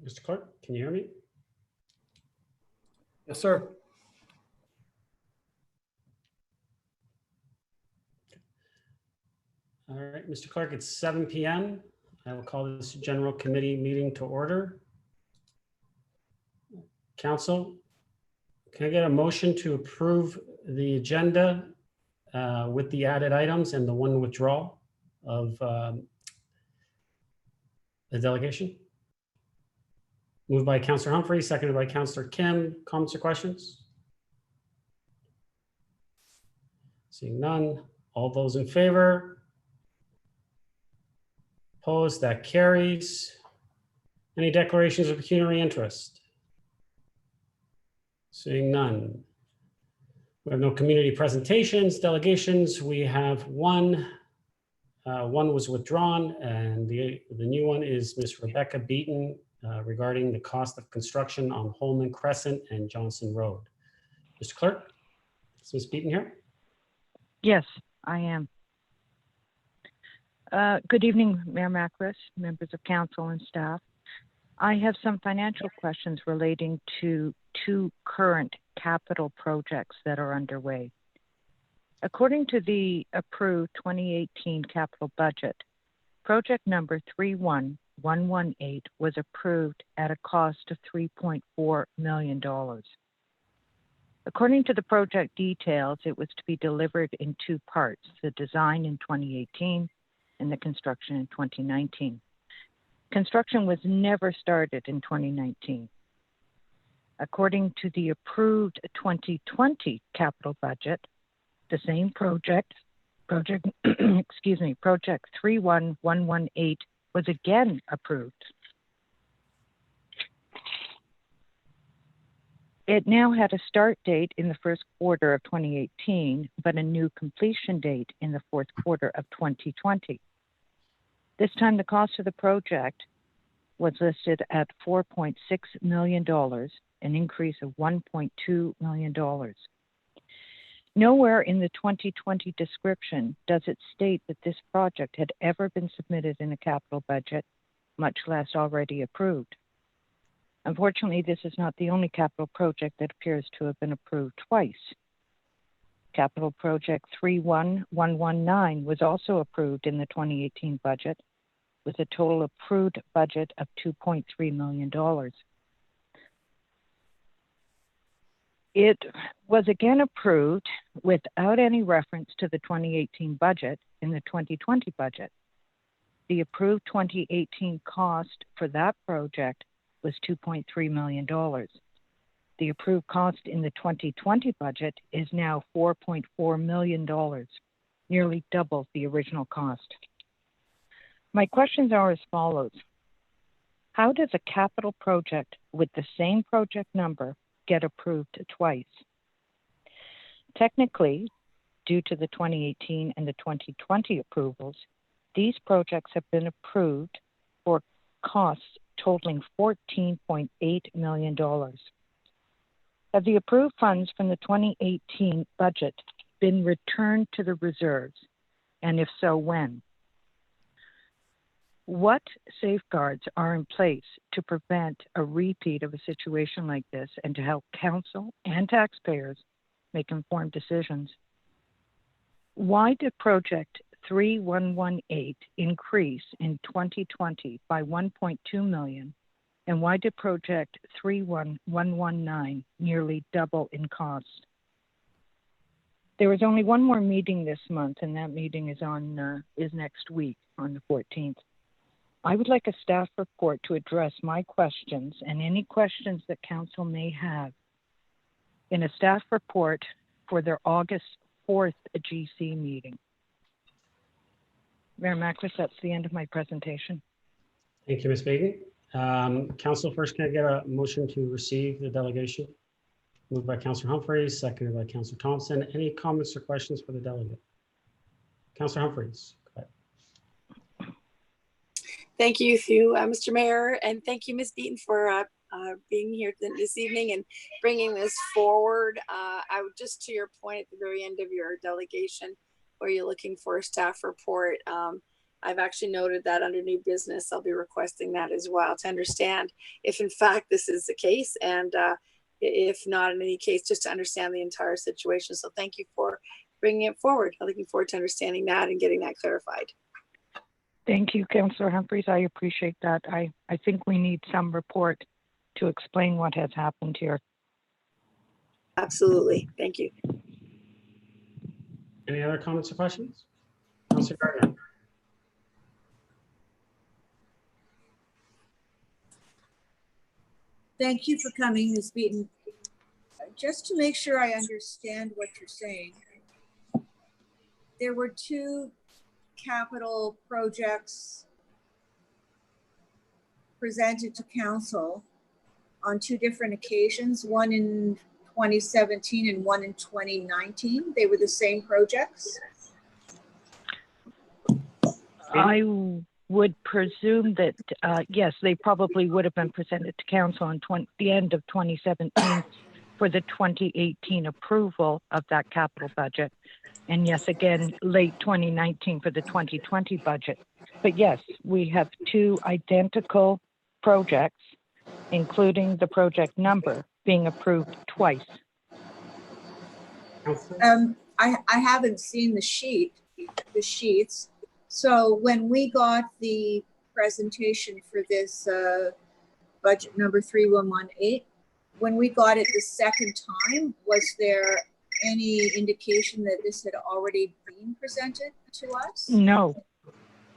Mr. Clerk, can you hear me? Yes, sir. All right, Mr. Clerk, it's 7 p.m. I will call this general committee meeting to order. Council, can I get a motion to approve the agenda with the added items and the one withdrawal of the delegation? Moved by Councillor Humphrey, seconded by Councillor Kim. Comments or questions? Seeing none. All those in favor? Opposed? That carries. Any declarations of pecuniary interest? Seeing none. We have no community presentations, delegations. We have one. One was withdrawn, and the new one is Ms. Rebecca Beaton regarding the cost of construction on Holman Crescent and Johnson Road. Mr. Clerk, is Ms. Beaton here? Yes, I am. Good evening, Mayor Macris, members of council and staff. I have some financial questions relating to two current capital projects that are underway. According to the approved 2018 capital budget, project number 31118 was approved at a cost of $3.4 million. According to the project details, it was to be delivered in two parts, the design in 2018 and the construction in 2019. Construction was never started in 2019. According to the approved 2020 capital budget, the same project excuse me, project 31118 was again approved. It now had a start date in the first quarter of 2018, but a new completion date in the fourth quarter of 2020. This time, the cost of the project was listed at $4.6 million, an increase of $1.2 million. Nowhere in the 2020 description does it state that this project had ever been submitted in a capital budget, much less already approved. Unfortunately, this is not the only capital project that appears to have been approved twice. Capital Project 31119 was also approved in the 2018 budget with a total approved budget of $2.3 million. It was again approved without any reference to the 2018 budget in the 2020 budget. The approved 2018 cost for that project was $2.3 million. The approved cost in the 2020 budget is now $4.4 million, nearly double the original cost. My questions are as follows. How does a capital project with the same project number get approved twice? Technically, due to the 2018 and the 2020 approvals, these projects have been approved for costs totaling $14.8 million. Have the approved funds from the 2018 budget been returned to the reserves? And if so, when? What safeguards are in place to prevent a repeat of a situation like this and to help council and taxpayers make informed decisions? Why did project 3118 increase in 2020 by 1.2 million? And why did project 31119 nearly double in cost? There is only one more meeting this month, and that meeting is next week on the 14th. I would like a staff report to address my questions and any questions that council may have in a staff report for their August 4th GC meeting. Mayor Macris, that's the end of my presentation. Thank you, Ms. Beaton. Council, first, can I get a motion to receive the delegation? Moved by Councillor Humphreys, seconded by Councillor Thompson. Any comments or questions for the delegate? Councillor Humphreys. Thank you, Mr. Mayor, and thank you, Ms. Beaton, for being here this evening and bringing this forward. I would just, to your point at the very end of your delegation, where you're looking for a staff report, I've actually noted that under new business, I'll be requesting that as well to understand if in fact this is the case, and if not in any case, just to understand the entire situation. So thank you for bringing it forward. I'm looking forward to understanding that and getting that clarified. Thank you, Councillor Humphreys. I appreciate that. I think we need some report to explain what has happened here. Absolutely. Thank you. Any other comments or questions? Councillor Gardner. Thank you for coming, Ms. Beaton. Just to make sure I understand what you're saying, there were two capital projects presented to council on two different occasions, one in 2017 and one in 2019. They were the same projects? I would presume that, yes, they probably would have been presented to council on the end of 2017 for the 2018 approval of that capital budget. And yes, again, late 2019 for the 2020 budget. But yes, we have two identical projects, including the project number, being approved twice. I haven't seen the sheets. So when we got the presentation for this budget number 3118, when we got it the second time, was there any indication that this had already been presented to us? No.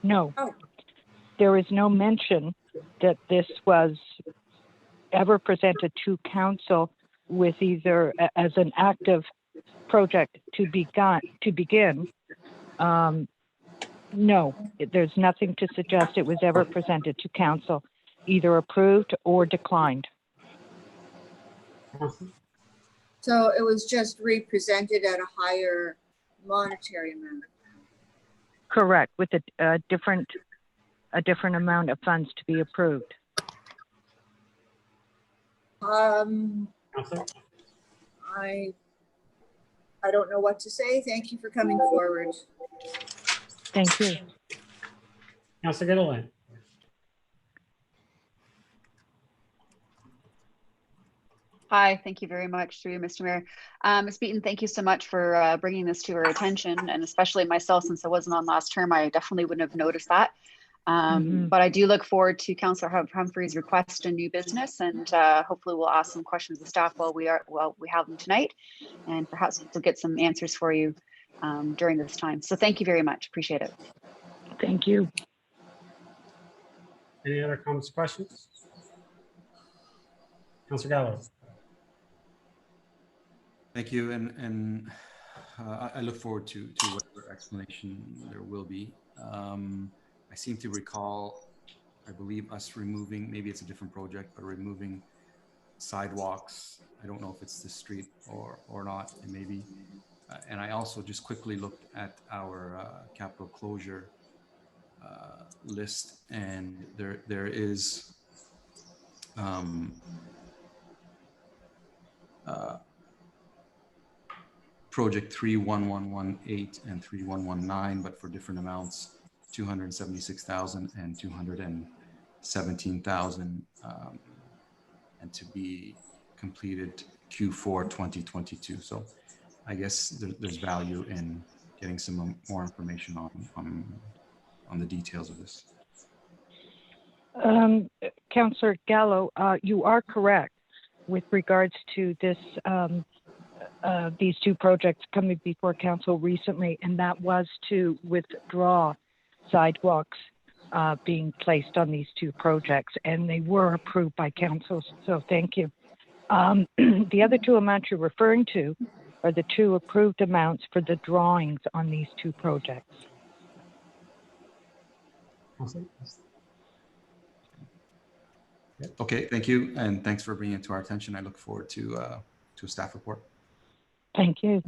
Oh. There is no mention that this was ever presented to council with either as an active project to begin. No, there's nothing to suggest it was ever presented to council, either approved or declined. So it was just represented at a higher monetary amount? Correct, with a different amount of funds to be approved. I don't know what to say. Thank you for coming forward. Thank you. Councillor Gittleland. Hi, thank you very much through you, Mr. Mayor. Ms. Beaton, thank you so much for bringing this to our attention, and especially myself, since I wasn't on last term, I definitely wouldn't have noticed that. But I do look forward to Councillor Humphrey's request in new business, and hopefully we'll ask some questions of staff while we have them tonight, and perhaps we'll get some answers for you during this time. So thank you very much. Appreciate it. Thank you. Any other comments or questions? Councillor Gallo. Thank you, and I look forward to whatever explanation there will be. I seem to recall, I believe, us removing, maybe it's a different project, but removing sidewalks. I don't know if it's the street or not, and maybe. And I also just quickly looked at our capital closure list, and there is project 31118 and 3119, but for different amounts, 276,000 and 217,000, and to be completed Q4 2022. So I guess there's value in getting some more information on the details of this. Councillor Gallo, you are correct with regards to this. These two projects coming before council recently, and that was to withdraw sidewalks being placed on these two projects, and they were approved by council, so thank you. The other two amounts you're referring to are the two approved amounts for the drawings on these two projects. Okay, thank you, and thanks for bringing it to our attention. I look forward to a staff report. Thank you.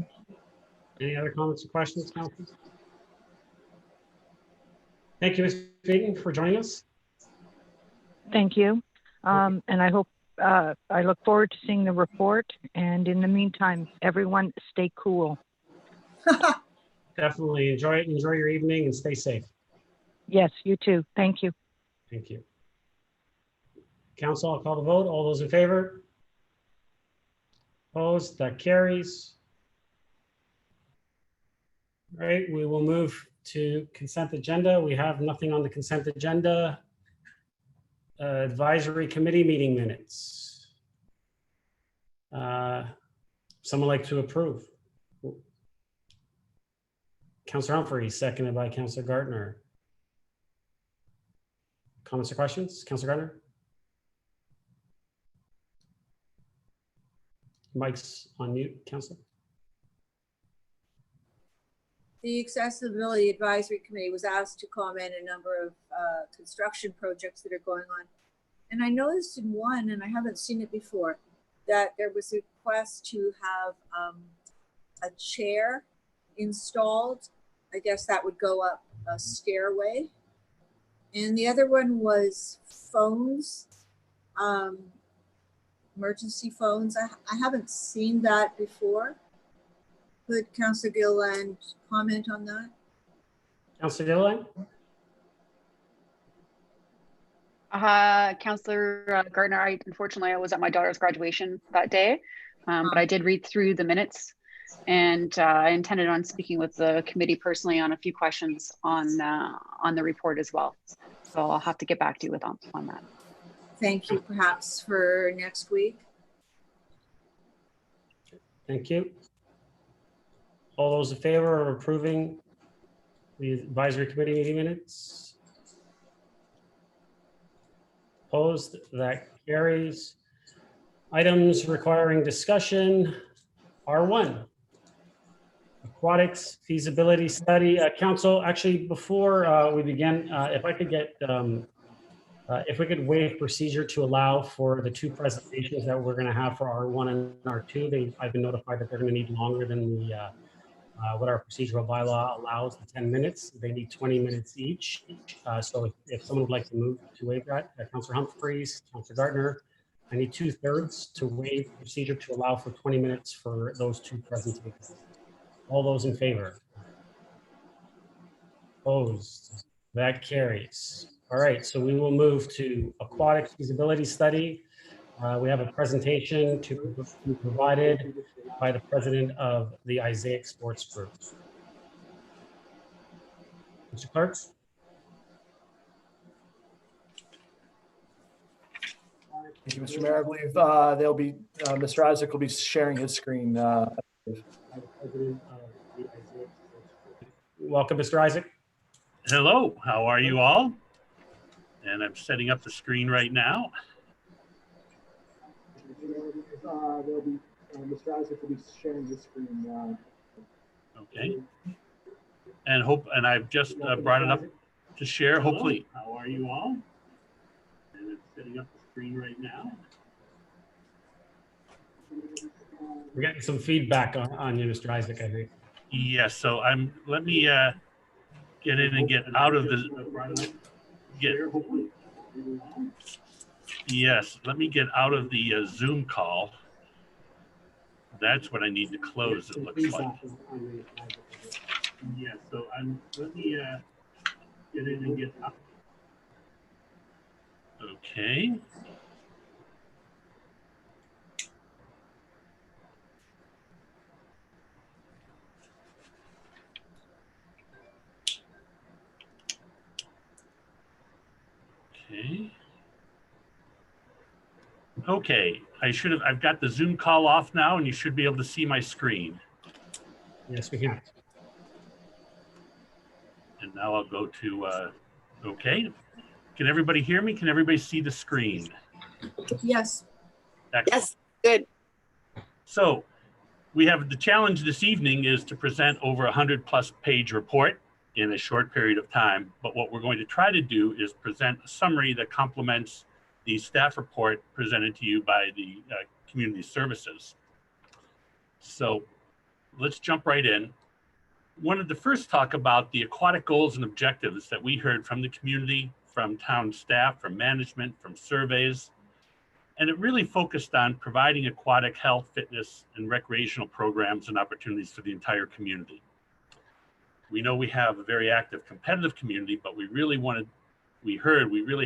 Any other comments or questions, council? Thank you, Ms. Beaton, for joining us. Thank you. And I hope, I look forward to seeing the report. And in the meantime, everyone stay cool. Definitely enjoy it. Enjoy your evening and stay safe. Yes, you too. Thank you. Thank you. Council, I'll call the vote. All those in favor? Opposed? That carries. All right, we will move to consent agenda. We have nothing on the consent agenda. Advisory committee meeting minutes. Someone like to approve? Councillor Humphries, seconded by Councillor Gardner. Comments or questions? Councillor Gardner? Mic's on mute, Councillor. The Accessibility Advisory Committee was asked to comment on a number of construction projects that are going on. And I noticed in one, and I haven't seen it before, that there was a request to have a chair installed. I guess that would go up a stairway. And the other one was phones, emergency phones. I haven't seen that before. Could Councillor Gilland comment on that? Councillor Gilland? Councillor Gardner, unfortunately, I was at my daughter's graduation that day, but I did read through the minutes, and I intended on speaking with the committee personally on a few questions on the report as well. So I'll have to get back to you on that. Thank you, perhaps for next week. Thank you. All those in favor of approving the advisory committee meeting minutes? Opposed? That carries. Items requiring discussion. R1. Aquatics feasibility study. Council, actually, before we begin, if I could get, if we could waive procedure to allow for the two presentations that we're going to have for R1 and R2. I've been notified that they're going to need longer than the what our procedural bylaw allows, the 10 minutes. They need 20 minutes each. So if someone would like to move to waive that, Councillor Humphries, Councillor Gardner, I need 2/3 to waive procedure to allow for 20 minutes for those two presentations. All those in favor? Opposed? That carries. All right, so we will move to aquatic feasibility study. We have a presentation to be provided by the president of the Isaiah Sports Group. Mr. Clark? Thank you, Mr. Mayor. I believe they'll be, Mr. Isaac will be sharing his screen. Welcome, Mr. Isaac. Hello, how are you all? And I'm setting up the screen right now. Mr. Isaac will be sharing his screen. Okay. And I've just brought it up to share. Hello, hopefully. How are you all? And I'm setting up the screen right now. We're getting some feedback on you, Mr. Isaac, I think. Yes, so let me get in and get out of the, yes, let me get out of the Zoom call. That's what I need to close, it looks like. Yeah, so let me get in and get out. Okay. Okay. Okay, I've got the Zoom call off now and you should be able to see my screen. Yes, we can. And now I'll go to, okay. Can everybody hear me? Can everybody see the screen? Yes. Excellent. Yes, good. So we have the challenge this evening is to present over 100+ page report in a short period of time. But what we're going to try to do is present a summary that complements the staff report presented to you by the community services. So let's jump right in. Wanted to first talk about the aquatic goals and objectives that we heard from the community, from town staff, from management, from surveys. And it really focused on providing aquatic health, fitness, and recreational programs and opportunities for the entire community. We know we have a very active competitive community, but we really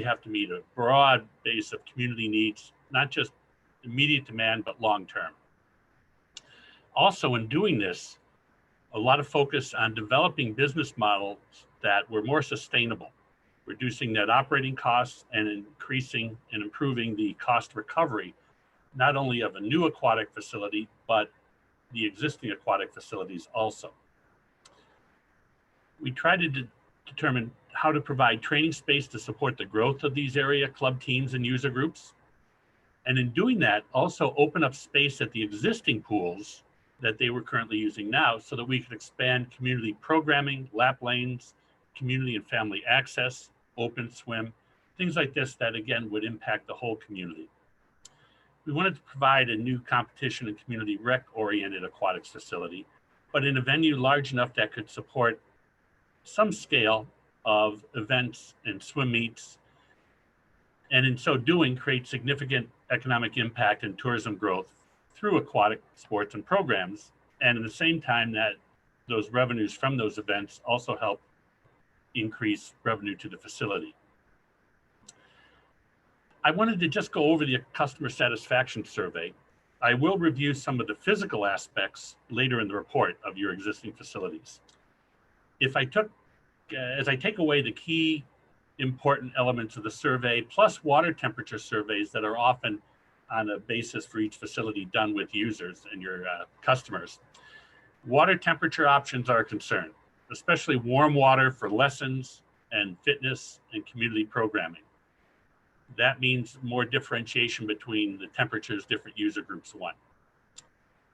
have to meet a broad base of community needs, not just immediate demand, but long-term. Also, in doing this, a lot of focus on developing business models that were more sustainable, reducing net operating costs and increasing and improving the cost recovery, not only of a new aquatic facility, but the existing aquatic facilities also. We tried to determine how to provide training space to support the growth of these area club teams and user groups. And in doing that, also open up space at the existing pools that they were currently using now so that we could expand community programming, lap lanes, community and family access, open swim, things like this that again would impact the whole community. We wanted to provide a new competition and community rec-oriented aquatics facility, but in a venue large enough that could support some scale of events and swim meets, and in so doing create significant economic impact and tourism growth through aquatic sports and programs, and at the same time that those revenues from those events also help increase revenue to the facility. I wanted to just go over the customer satisfaction survey. I will review some of the physical aspects later in the report of your existing facilities. As I take away the key important elements of the survey, plus water temperature surveys that are often on a basis for each facility done with users and your customers. Water temperature options are a concern, especially warm water for lessons and fitness and community programming. That means more differentiation between the temperatures different user groups want.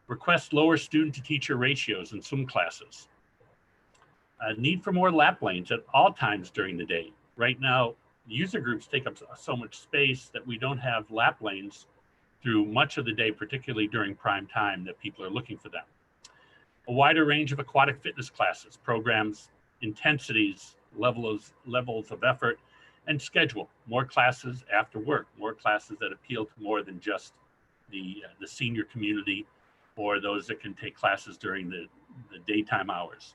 Request lower student to teacher ratios in swim classes. Need for more lap lanes at all times during the day. Right now, user groups take up so much space that we don't have lap lanes through much of the day, particularly during prime time that people are looking for them. A wider range of aquatic fitness classes, programs, intensities, levels of effort, and schedule. More classes after work, more classes that appeal to more than just the senior community or those that can take classes during the daytime hours.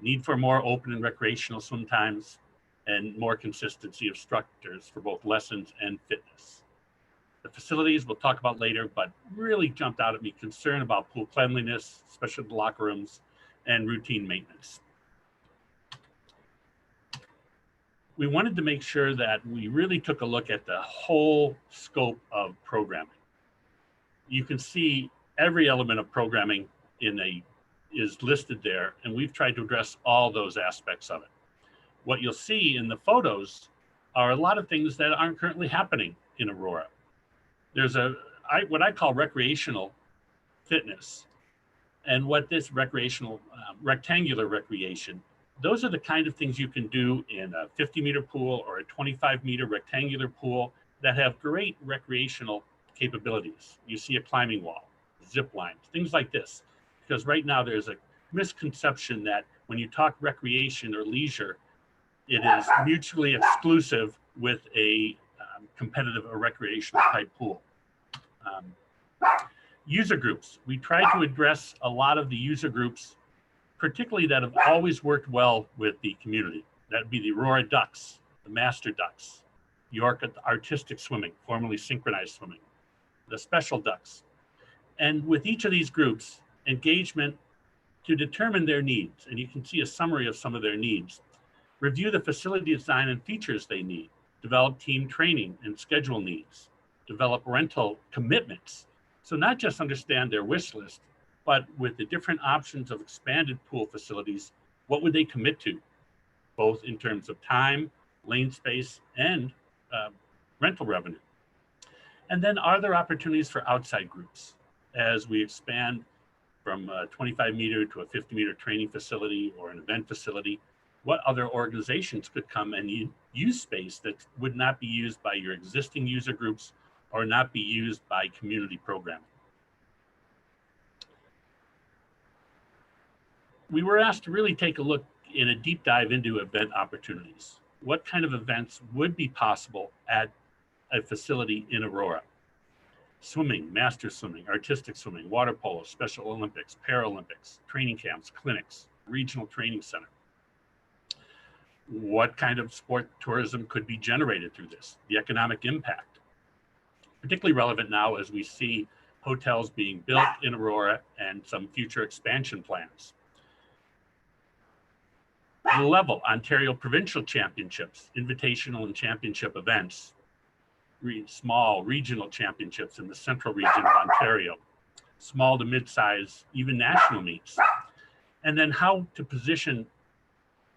Need for more open and recreational swim times and more consistency of instructors for both lessons and fitness. The facilities we'll talk about later, but really jumped out at me concern about pool cleanliness, especially the locker rooms, and routine maintenance. We wanted to make sure that we really took a look at the whole scope of programming. You can see every element of programming is listed there, and we've tried to address all those aspects of it. What you'll see in the photos are a lot of things that aren't currently happening in Aurora. There's what I call recreational fitness, and what this recreational, rectangular recreation, those are the kind of things you can do in a 50-meter pool or a 25-meter rectangular pool that have great recreational capabilities. You see a climbing wall, zip lines, things like this. Because right now there's a misconception that when you talk recreation or leisure, it is mutually exclusive with a competitive or recreational type pool. User groups. We try to address a lot of the user groups, particularly that have always worked well with the community. That'd be the Aurora Ducks, the Master Ducks, York Artistic Swimming, formerly Synchronized Swimming, the Special Ducks. And with each of these groups, engagement to determine their needs, and you can see a summary of some of their needs. Review the facility design and features they need, develop team training and schedule needs, develop rental commitments. So not just understand their wish list, but with the different options of expanded pool facilities, what would they commit to, both in terms of time, lane space, and rental revenue. And then are there opportunities for outside groups as we expand from a 25-meter to a 50-meter training facility or an event facility? What other organizations could come and use space that would not be used by your existing user groups or not be used by community programming? We were asked to really take a look in a deep dive into event opportunities. What kind of events would be possible at a facility in Aurora? Swimming, master swimming, artistic swimming, water polo, Special Olympics, Paralympics, training camps, clinics, regional training center. what kind of sport tourism could be generated through this, the economic impact. Particularly relevant now as we see hotels being built in Aurora and some future expansion plans. The level, Ontario Provincial Championships, invitational and championship events, small regional championships in the central region of Ontario, small to mid-size, even national meets. And then how to position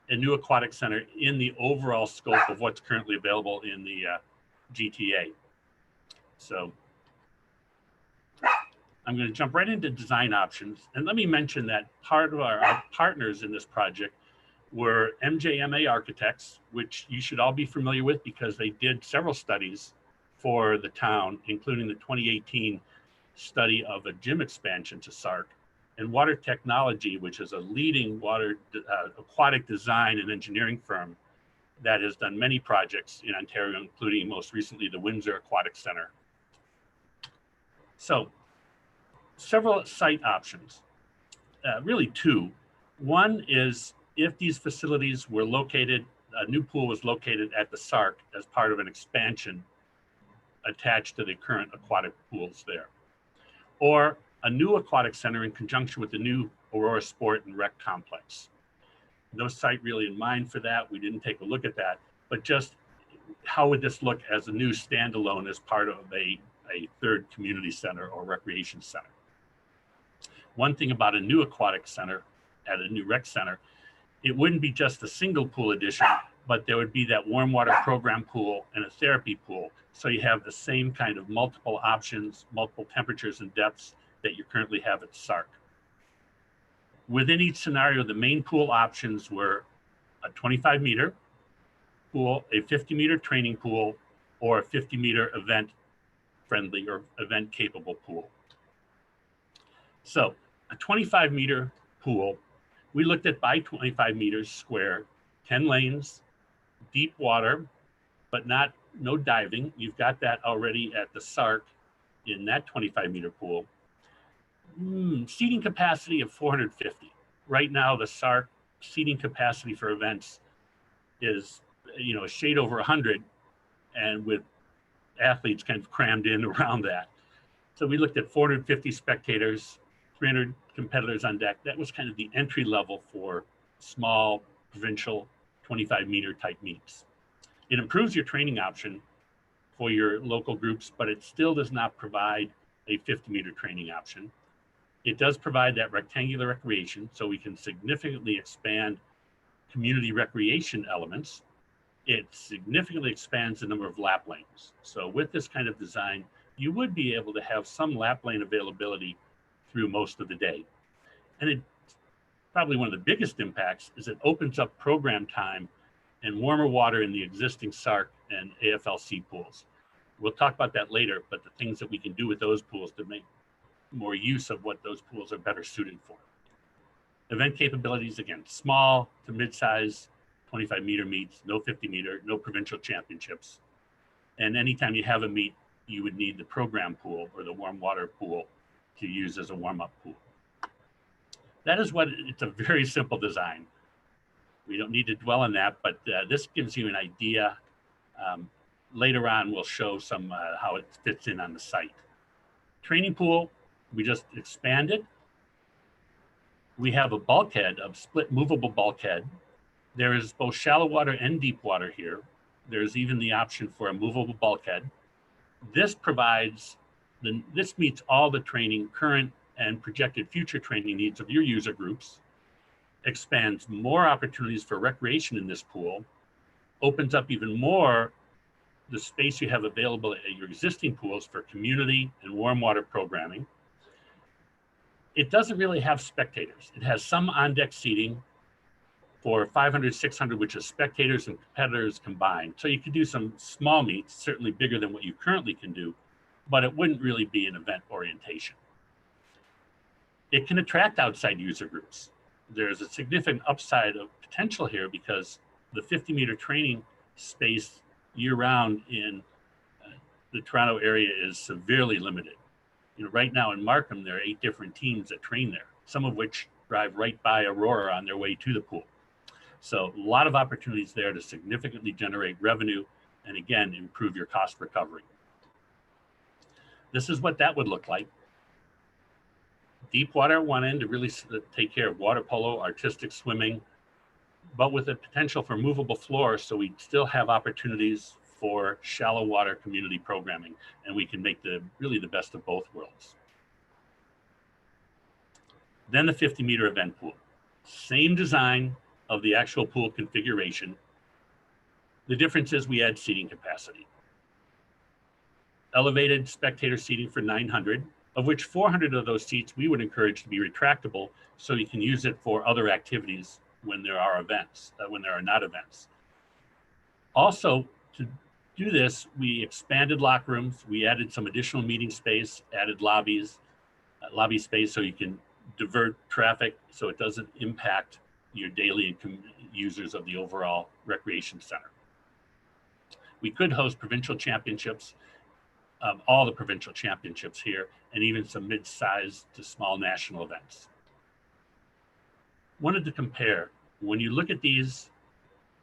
a new aquatic center in the overall scope of what's currently available in the GTA. So I'm going to jump right into design options. And let me mention that part of our partners in this project were MJMA Architects, which you should all be familiar with because they did several studies for the town, including the 2018 study of a gym expansion to SARC, and Water Technology, which is a leading water aquatic design and engineering firm that has done many projects in Ontario, including most recently the Windsor Aquatic Center. So several site options, really two. One is if these facilities were located, a new pool was located at the SARC as part of an expansion attached to the current aquatic pools there. Or a new aquatic center in conjunction with the new Aurora Sport and Rec Complex. No site really in mind for that. We didn't take a look at that, but just how would this look as a new standalone as part of a third community center or recreation center? One thing about a new aquatic center at a new rec center, it wouldn't be just a single pool addition, but there would be that warm water program pool and a therapy pool. So you have the same kind of multiple options, multiple temperatures and depths that you currently have at SARC. Within each scenario, the main pool options were a 25-meter pool, a 50-meter training pool, or a 50-meter event-friendly or event-capable pool. So a 25-meter pool, we looked at by 25 meters square, 10 lanes, deep water, but no diving. You've got that already at the SARC in that 25-meter pool. Seating capacity of 450. Right now, the SARC seating capacity for events is, a shade over 100, and with athletes kind of crammed in around that. So we looked at 450 spectators, 300 competitors on deck. That was kind of the entry level for small provincial 25-meter type meets. It improves your training option for your local groups, but it still does not provide a 50-meter training option. It does provide that rectangular recreation, so we can significantly expand community recreation elements. It significantly expands the number of lap lanes. So with this kind of design, you would be able to have some lap lane availability through most of the day. And it probably one of the biggest impacts is it opens up program time and warmer water in the existing SARC and AFLC pools. We'll talk about that later, but the things that we can do with those pools to make more use of what those pools are better suited for. Event capabilities, again, small to mid-size 25-meter meets, no 50-meter, no provincial championships. And anytime you have a meet, you would need the program pool or the warm water pool to use as a warm-up pool. That is it's a very simple design. We don't need to dwell on that, but this gives you an idea. Later on, we'll show some how it fits in on the site. Training pool, we just expanded. We have a bulkhead, a split movable bulkhead. There is both shallow water and deep water here. There's even the option for a movable bulkhead. This this meets all the training, current and projected future training needs of your user groups, expands more opportunities for recreation in this pool, opens up even more the space you have available at your existing pools for community and warm water programming. It doesn't really have spectators. It has some on-deck seating for 500, 600, which is spectators and competitors combined. So you could do some small meets, certainly bigger than what you currently can do, but it wouldn't really be an event orientation. It can attract outside user groups. There's a significant upside of potential here because the 50-meter training space year-round in the Toronto area is severely limited. Right now in Markham, there are 8 different teams that train there, some of which drive right by Aurora on their way to the pool. So a lot of opportunities there to significantly generate revenue and again, improve your cost recovery. This is what that would look like. Deep water at one end to really take care of water polo, artistic swimming, but with a potential for movable floor, so we still have opportunities for shallow water community programming, and we can make really the best of both worlds. Then the 50-meter event pool. Same design of the actual pool configuration. The difference is we add seating capacity. Elevated spectator seating for 900, of which 400 of those seats we would encourage to be retractable so you can use it for other activities when there are events, when there are not events. Also, to do this, we expanded locker rooms, we added some additional meeting space, added lobby space so you can divert traffic so it doesn't impact your daily users of the overall recreation center. We could host provincial championships, all the provincial championships here, and even some mid-sized to small national events. Wanted to compare, when you look at these,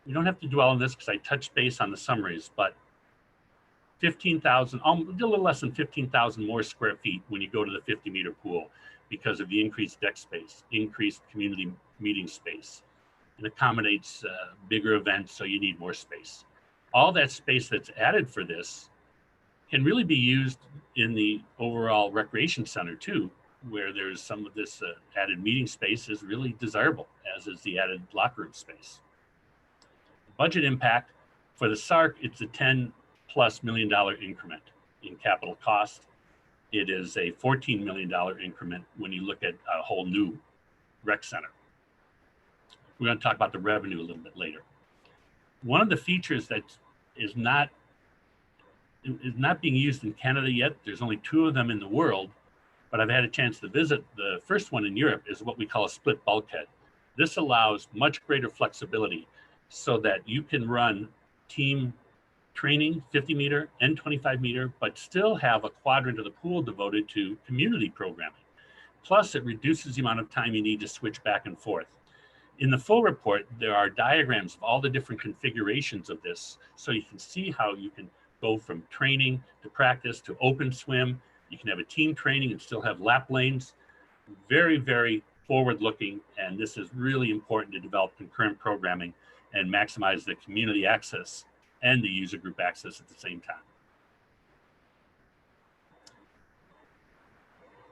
you don't have to dwell on this because I touched base on the summaries, but 15,000, a little less than 15,000 more square feet when you go to the 50-meter pool because of the increased deck space, increased community meeting space. It accommodates bigger events, so you need more space. All that space that's added for this can really be used in the overall recreation center too, where there's some of this added meeting space is really desirable, as is the added locker room space. Budget impact for the SARC, it's a $10+ million increment in capital cost. It is a $14 million increment when you look at a whole new rec center. We're going to talk about the revenue a little bit later. One of the features that is not being used in Canada yet, there's only 2 of them in the world, but I've had a chance to visit. The first one in Europe is what we call a split bulkhead. This allows much greater flexibility so that you can run team training, 50-meter and 25-meter, but still have a quadrant of the pool devoted to community programming. Plus, it reduces the amount of time you need to switch back and forth. In the full report, there are diagrams of all the different configurations of this, so you can see how you can go from training to practice to open swim. You can have a team training and still have lap lanes. Very, very forward-looking, and this is really important to develop concurrent programming and maximize the community access and the user group access at the same time.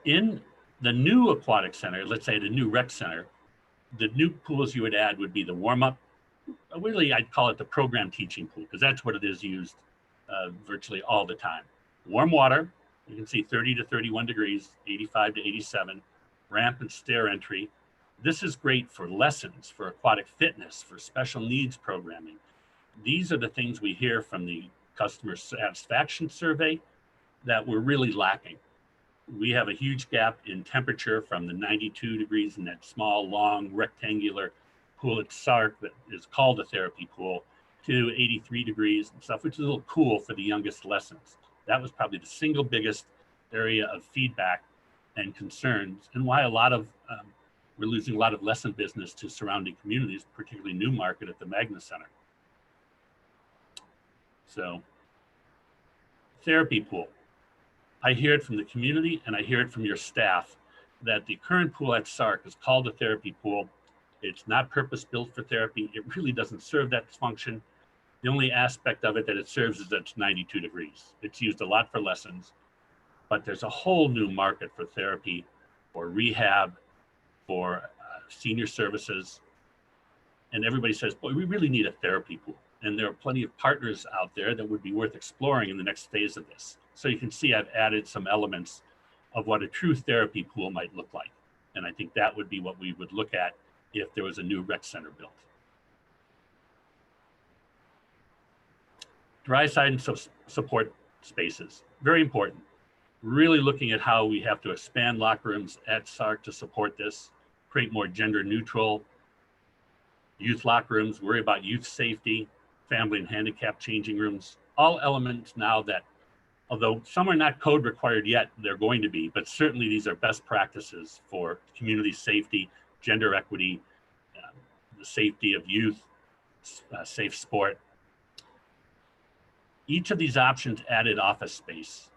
In the new aquatic center, let's say the new rec center, the new pools you would add would be the warm-up. Really, I'd call it the program teaching pool, because that's what it is used virtually all the time. Warm water, you can see 30 to 31 degrees, 85 to 87, ramp and stair entry. This is great for lessons, for aquatic fitness, for special needs programming. These are the things we hear from the customer satisfaction survey that we're really lacking. We have a huge gap in temperature from the 92 degrees in that small, long, rectangular pool at SARC that is called a therapy pool to 83 degrees and stuff, which is a little cool for the youngest lessons. That was probably the single biggest area of feedback and concerns, and why we're losing a lot of lesson business to surrounding communities, particularly Newmarket at the Magna Center. So, therapy pool. I hear it from the community and I hear it from your staff that the current pool at SARC is called a therapy pool. It's not purpose-built for therapy. It really doesn't serve that function. The only aspect of it that it serves is that it's 92 degrees. It's used a lot for lessons, but there's a whole new market for therapy, for rehab, for senior services. And everybody says, boy, we really need a therapy pool. And there are plenty of partners out there that would be worth exploring in the next phase of this. So you can see I've added some elements of what a true therapy pool might look like. And I think that would be what we would look at if there was a new rec center built. Dry side and support spaces, very important. Really looking at how we have to expand locker rooms at SARC to support this, create more gender neutral youth locker rooms, worry about youth safety, family and handicap changing rooms, all elements now that, although some are not code required yet, they're going to be, but certainly these are best practices for community safety, gender equity, the safety of youth, safe sport. Each of these options added office space.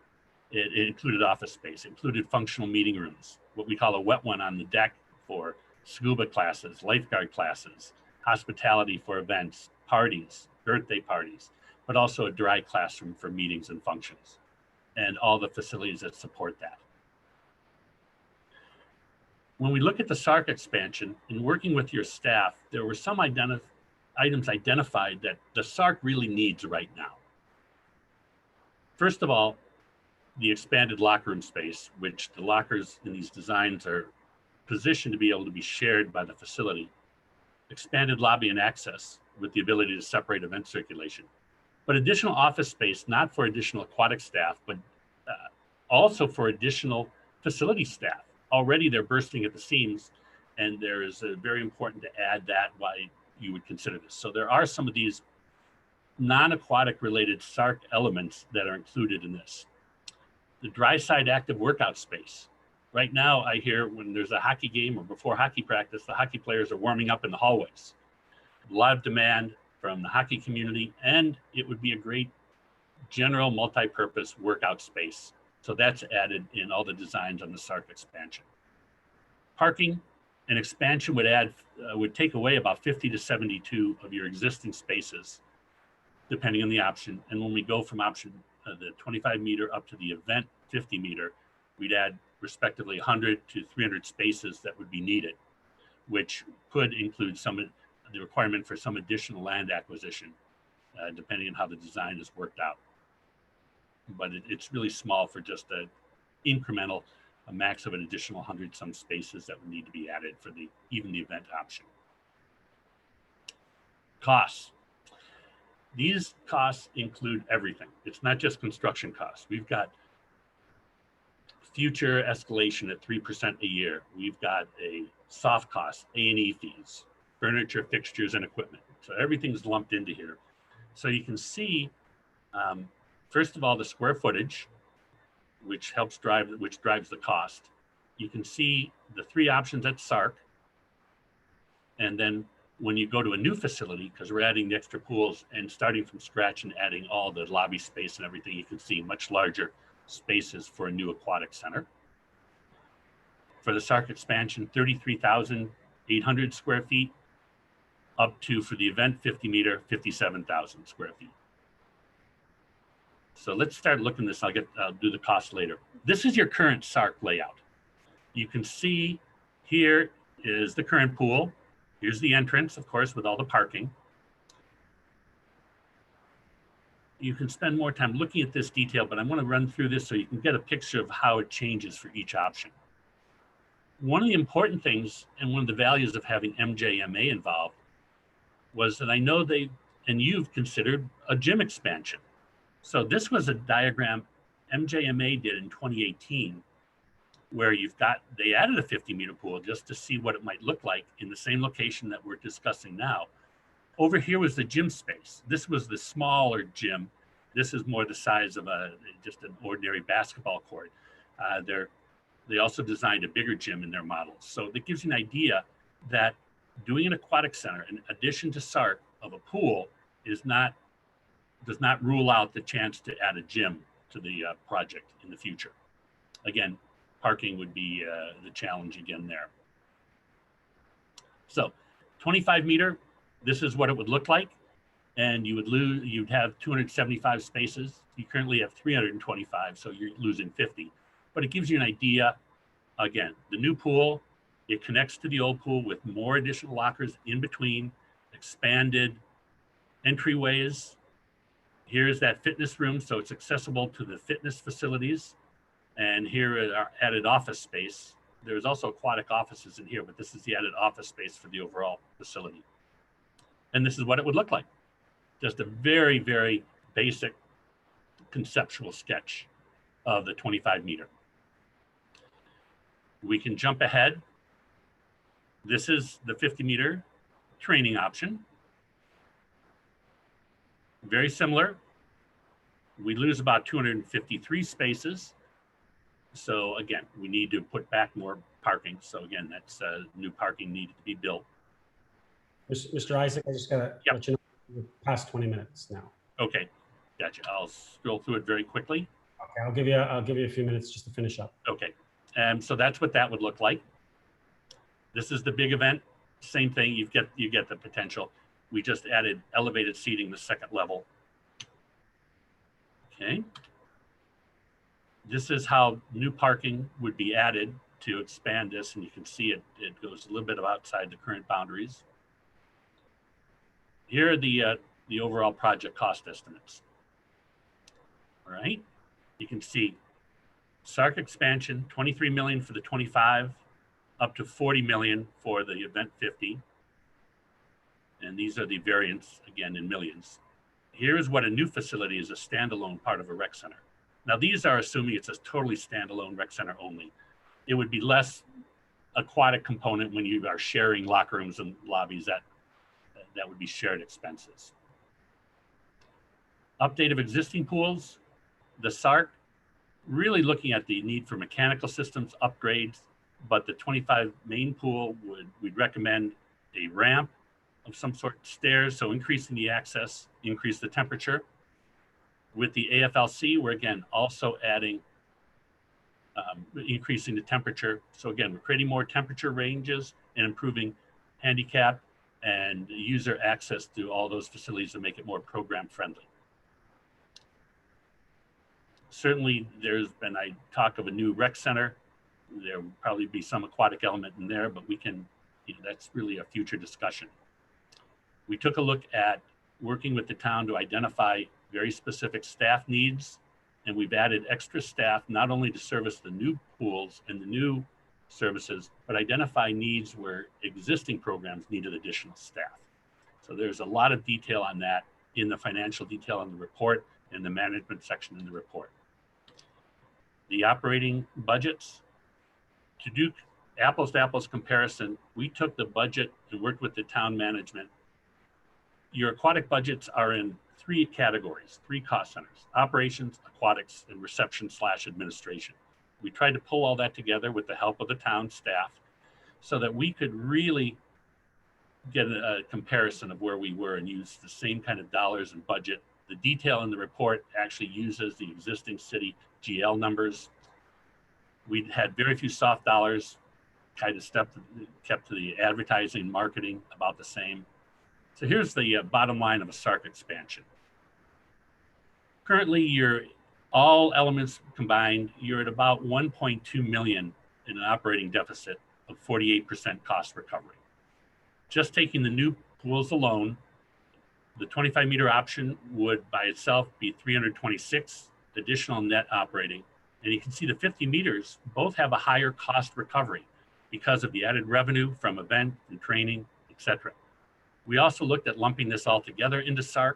It included office space, included functional meeting rooms, what we call a wet one on the deck for scuba classes, lifeguard classes, hospitality for events, parties, birthday parties, but also a dry classroom for meetings and functions, and all the facilities that support that. When we look at the SARC expansion, in working with your staff, there were some items identified that the SARC really needs right now. First of all, the expanded locker room space, which the lockers in these designs are positioned to be able to be shared by the facility. Expanded lobby and access with the ability to separate event circulation. But additional office space, not for additional aquatic staff, but also for additional facility staff. Already they're bursting at the seams, and there is very important to add that why you would consider this. So there are some of these non-aquatic related SARC elements that are included in this. The dry side active workout space. Right now, I hear when there's a hockey game or before hockey practice, the hockey players are warming up in the hallways. A lot of demand from the hockey community, and it would be a great general multi-purpose workout space. So that's added in all the designs on the SARC expansion. Parking and expansion would take away about 50 to 72 of your existing spaces, depending on the option. And when we go from option the 25 meter up to the event 50 meter, we'd add respectively 100 to 300 spaces that would be needed, which could include the requirement for some additional land acquisition, depending on how the design is worked out. But it's really small for just a max of an additional 100 some spaces that would need to be added for even the event option. Costs. These costs include everything. It's not just construction costs. We've got future escalation at 3% a year. We've got a soft cost, A&E fees, furniture, fixtures, and equipment. So everything's lumped into here. So you can see, first of all, the square footage, which drives the cost. You can see the three options at SARC. And then when you go to a new facility, because we're adding the extra pools and starting from scratch and adding all the lobby space and everything, you can see much larger spaces for a new aquatic center. For the SARC expansion, 33,800 square feet, up to, for the event 50 meter, 57,000 square feet. So let's start looking at this. I'll do the cost later. This is your current SARC layout. You can see here is the current pool. Here's the entrance, of course, with all the parking. You can spend more time looking at this detail, but I want to run through this so you can get a picture of how it changes for each option. One of the important things and one of the values of having MJMA involved was that I know you've considered a gym expansion. So this was a diagram MJMA did in 2018, where they added a 50 meter pool just to see what it might look like in the same location that we're discussing now. Over here was the gym space. This was the smaller gym. This is more the size of just an ordinary basketball court. They also designed a bigger gym in their models. So that gives you an idea that doing an aquatic center in addition to SARC of a pool does not rule out the chance to add a gym to the project in the future. Again, parking would be the challenge again there. So 25 meter, this is what it would look like. And you'd have 275 spaces. You currently have 325, so you're losing 50. But it gives you an idea. Again, the new pool, it connects to the old pool with more additional lockers in between, expanded entryways. Here's that fitness room, so it's accessible to the fitness facilities. And here is our added office space. There's also aquatic offices in here, but this is the added office space for the overall facility. And this is what it would look like. Just a very, very basic conceptual sketch of the 25 meter. We can jump ahead. This is the 50 meter training option. Very similar. We lose about 253 spaces. So again, we need to put back more parking. So again, that's new parking needed to be built. Mr. Isaac, I just gotta Yep. let you know we're past 20 minutes now. Okay, gotcha. I'll scroll through it very quickly. Okay, I'll give you a few minutes just to finish up. Okay, so that's what that would look like. This is the big event. Same thing. You get the potential. We just added elevated seating, the second level. Okay. This is how new parking would be added to expand this, and you can see it goes a little bit outside the current boundaries. Here are the overall project cost estimates. All right, you can see SARC expansion, 23 million for the 25, up to 40 million for the event 50. And these are the variants, again, in millions. Here's what a new facility is, a standalone part of a rec center. Now, these are assuming it's a totally standalone rec center only. It would be less aquatic component when you are sharing locker rooms and lobbies. That would be shared expenses. Update of existing pools. The SARC, really looking at the need for mechanical systems upgrades, but the 25 main pool we'd recommend a ramp of some sort, stairs, so increasing the access, increase the temperature. With the AFLC, we're again also adding, increasing the temperature. So again, we're creating more temperature ranges and improving handicap and user access to all those facilities to make it more program friendly. Certainly, there's been talk of a new rec center. There will probably be some aquatic element in there, but we can, that's really a future discussion. We took a look at working with the town to identify very specific staff needs, and we've added extra staff not only to service the new pools and the new services, but identify needs where existing programs needed additional staff. So there's a lot of detail on that in the financial detail in the report and the management section in the report. The operating budgets, to do apples to apples comparison, we took the budget and worked with the town management. Your aquatic budgets are in 3 categories, 3 cost centers: operations, aquatics, and reception/administration. We tried to pull all that together with the help of the town staff so that we could really get a comparison of where we were and use the same kind of dollars and budget. The detail in the report actually uses the existing city GL numbers. We had very few soft dollars, kind of kept to the advertising and marketing about the same. So here's the bottom line of a SARC expansion. Currently, all elements combined, you're at about 1.2 million in an operating deficit of 48% cost recovery. Just taking the new pools alone, the 25-meter option would by itself be 326 additional net operating. And you can see the 50 meters both have a higher cost recovery because of the added revenue from event and training, etc. We also looked at lumping this all together into SARC,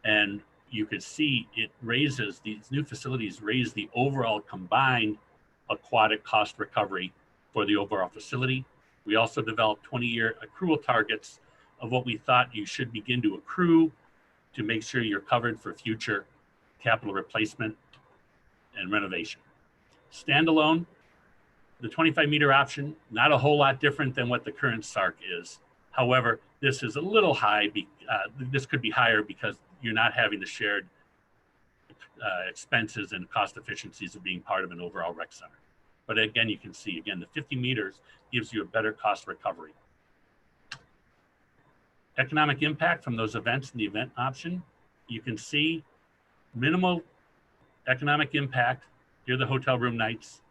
and you could see it raises, these new facilities raise the overall combined aquatic cost recovery for the overall facility. We also developed 20-year accrual targets of what we thought you should begin to accrue to make sure you're covered for future capital replacement and renovation. Standalone, the 25-meter option, not a whole lot different than what the current SARC is. However, this is a little high. This could be higher because you're not having the shared expenses and cost efficiencies of being part of an overall rec center. But again, you can see, again, the 50 meters gives you a better cost recovery. Economic impact from those events in the event option, you can see minimal economic impact. Here are the hotel room nights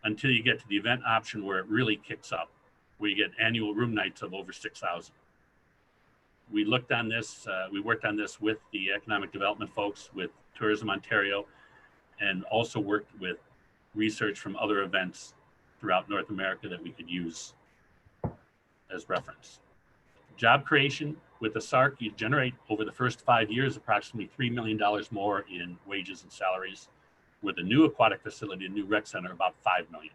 until you get to the event option where it really kicks up, where you get annual room nights of over 6,000. We looked on this, we worked on this with the economic development folks, with Tourism Ontario, and also worked with research from other events throughout North America that we could use as reference. Job creation with the SARC, you generate over the first 5 years approximately $3 million more in wages and salaries. With a new aquatic facility, a new rec center, about $5 million.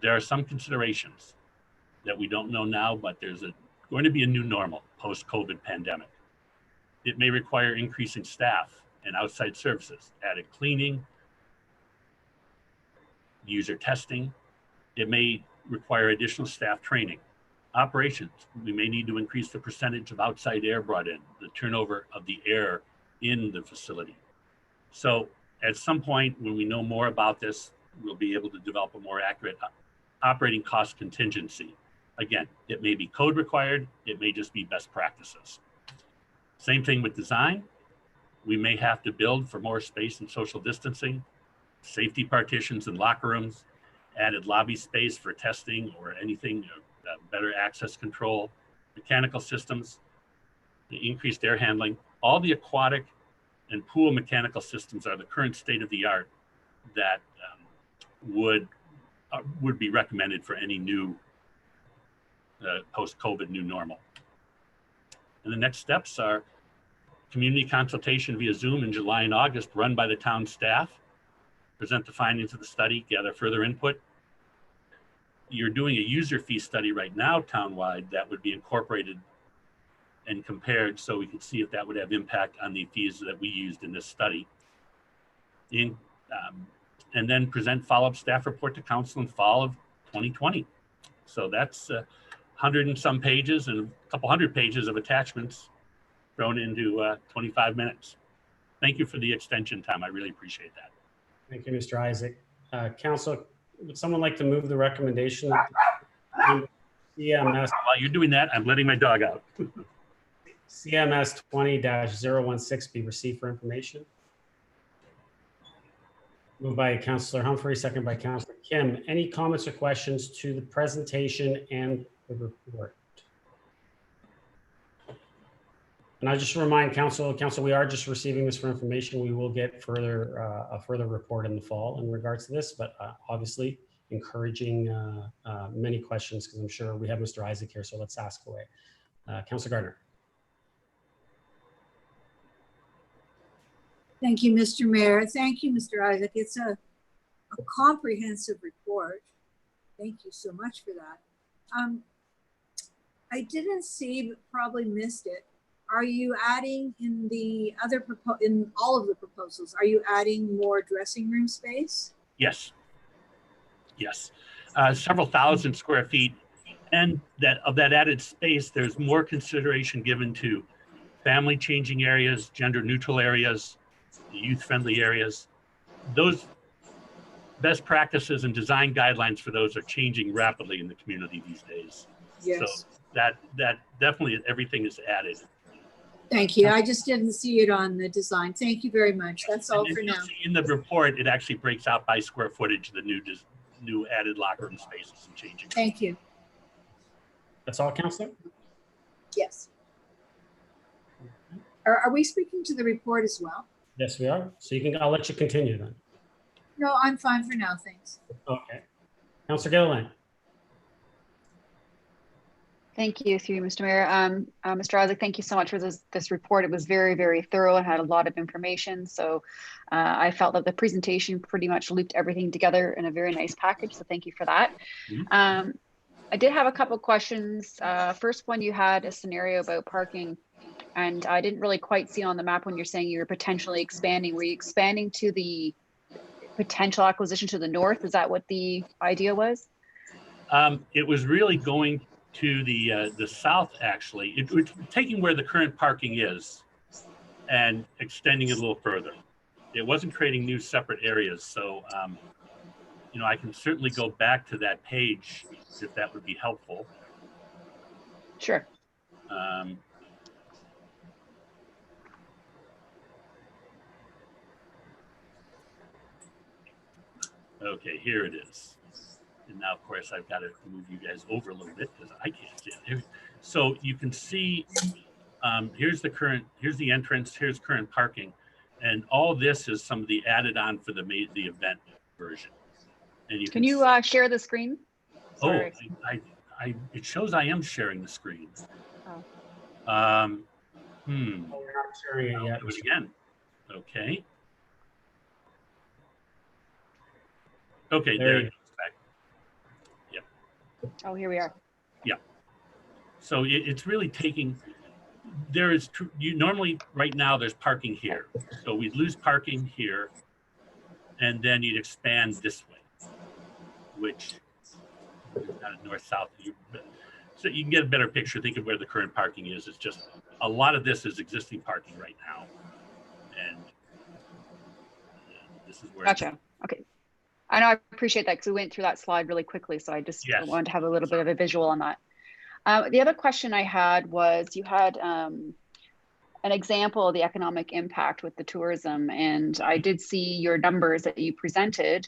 There are some considerations that we don't know now, but there's going to be a new normal post-COVID pandemic. It may require increasing staff and outside services, added cleaning, user testing. It may require additional staff training. Operations, we may need to increase the percentage of outside air brought in, the turnover of the air in the facility. So at some point when we know more about this, we'll be able to develop a more accurate operating cost contingency. Again, it may be code required, it may just be best practices. Same thing with design. We may have to build for more space and social distancing, safety partitions in locker rooms, added lobby space for testing or anything, better access control, mechanical systems, the increased air handling. All the aquatic and pool mechanical systems are the current state of the art that would be recommended for any new post-COVID new normal. And the next steps are community consultation via Zoom in July and August, run by the town staff, present the findings of the study, gather further input. You're doing a user fee study right now townwide that would be incorporated and compared so we could see if that would have impact on the fees that we used in this study. And then present follow-up staff report to council in fall of 2020. So that's 100 and some pages and a couple hundred pages of attachments thrown into 25 minutes. Thank you for the extension time. I really appreciate that. Thank you, Mr. Isaac. Council, would someone like to move the recommendation? CMS. While you're doing that, I'm letting my dog out. CMS 20-016 be received for information. Moved by Councillor Humphrey, second by Councillor Kim. Any comments or questions to the presentation and the report? And I just remind council, we are just receiving this for information. We will get further a further report in the fall in regards to this, but obviously encouraging many questions because I'm sure we have Mr. Isaac here, so let's ask away. Councillor Gardner. Thank you, Mr. Mayor. Thank you, Mr. Isaac. It's a comprehensive report. Thank you so much for that. I didn't see, but probably missed it. Are you adding in the other, in all of the proposals, are you adding more dressing room space? Yes. Yes. Several thousand square feet. And that of that added space, there's more consideration given to family changing areas, gender neutral areas, youth friendly areas. Those best practices and design guidelines for those are changing rapidly in the community these days. Yes. So that definitely everything is added. Thank you. I just didn't see it on the design. Thank you very much. That's all for now. In the report, it actually breaks out by square footage, the new added locker room spaces and changing. Thank you. That's all, Councillor? Yes. Are we speaking to the report as well? Yes, we are. So you can, I'll let you continue then. No, I'm fine for now. Thanks. Okay. Councillor Gilliland. Thank you, through you, Mr. Mayor. Mr. Isaac, thank you so much for this report. It was very, very thorough and had a lot of information. So I felt that the presentation pretty much looped everything together in a very nice package. So thank you for that. Mm-hmm. I did have a couple of questions. First one, you had a scenario about parking, and I didn't really quite see on the map when you're saying you were potentially expanding. Were you expanding to the potential acquisition to the north? Is that what the idea was? It was really going to the south, actually. It was taking where the current parking is and extending it a little further. It wasn't creating new separate areas. So, you know, I can certainly go back to that page if that would be helpful. Sure. Okay, here it is. And now, of course, I've got to move you guys over a little bit because I can't see it. So you can see, here's the entrance, here's current parking. And all this is some of the added on for the event version. And can you share the screen? Sorry. Oh, it shows I am sharing the screen. Oh. Oh, we're not sharing it yet. Do it again. Okay. Okay, there it goes back. Yep. Oh, here we are. Yeah. So it's really taking, normally right now there's parking here. So we'd lose parking here and then you'd expand this way, which is kind of north-south. so you can get a better picture. Think of where the current parking is. It's just a lot of this is existing parking right now, and this is where. Gotcha. Okay. I know, I appreciate that because we went through that slide really quickly. So I just Yes. wanted to have a little bit of a visual on that. The other question I had was you had an example of the economic impact with the tourism, and I did see your numbers that you presented.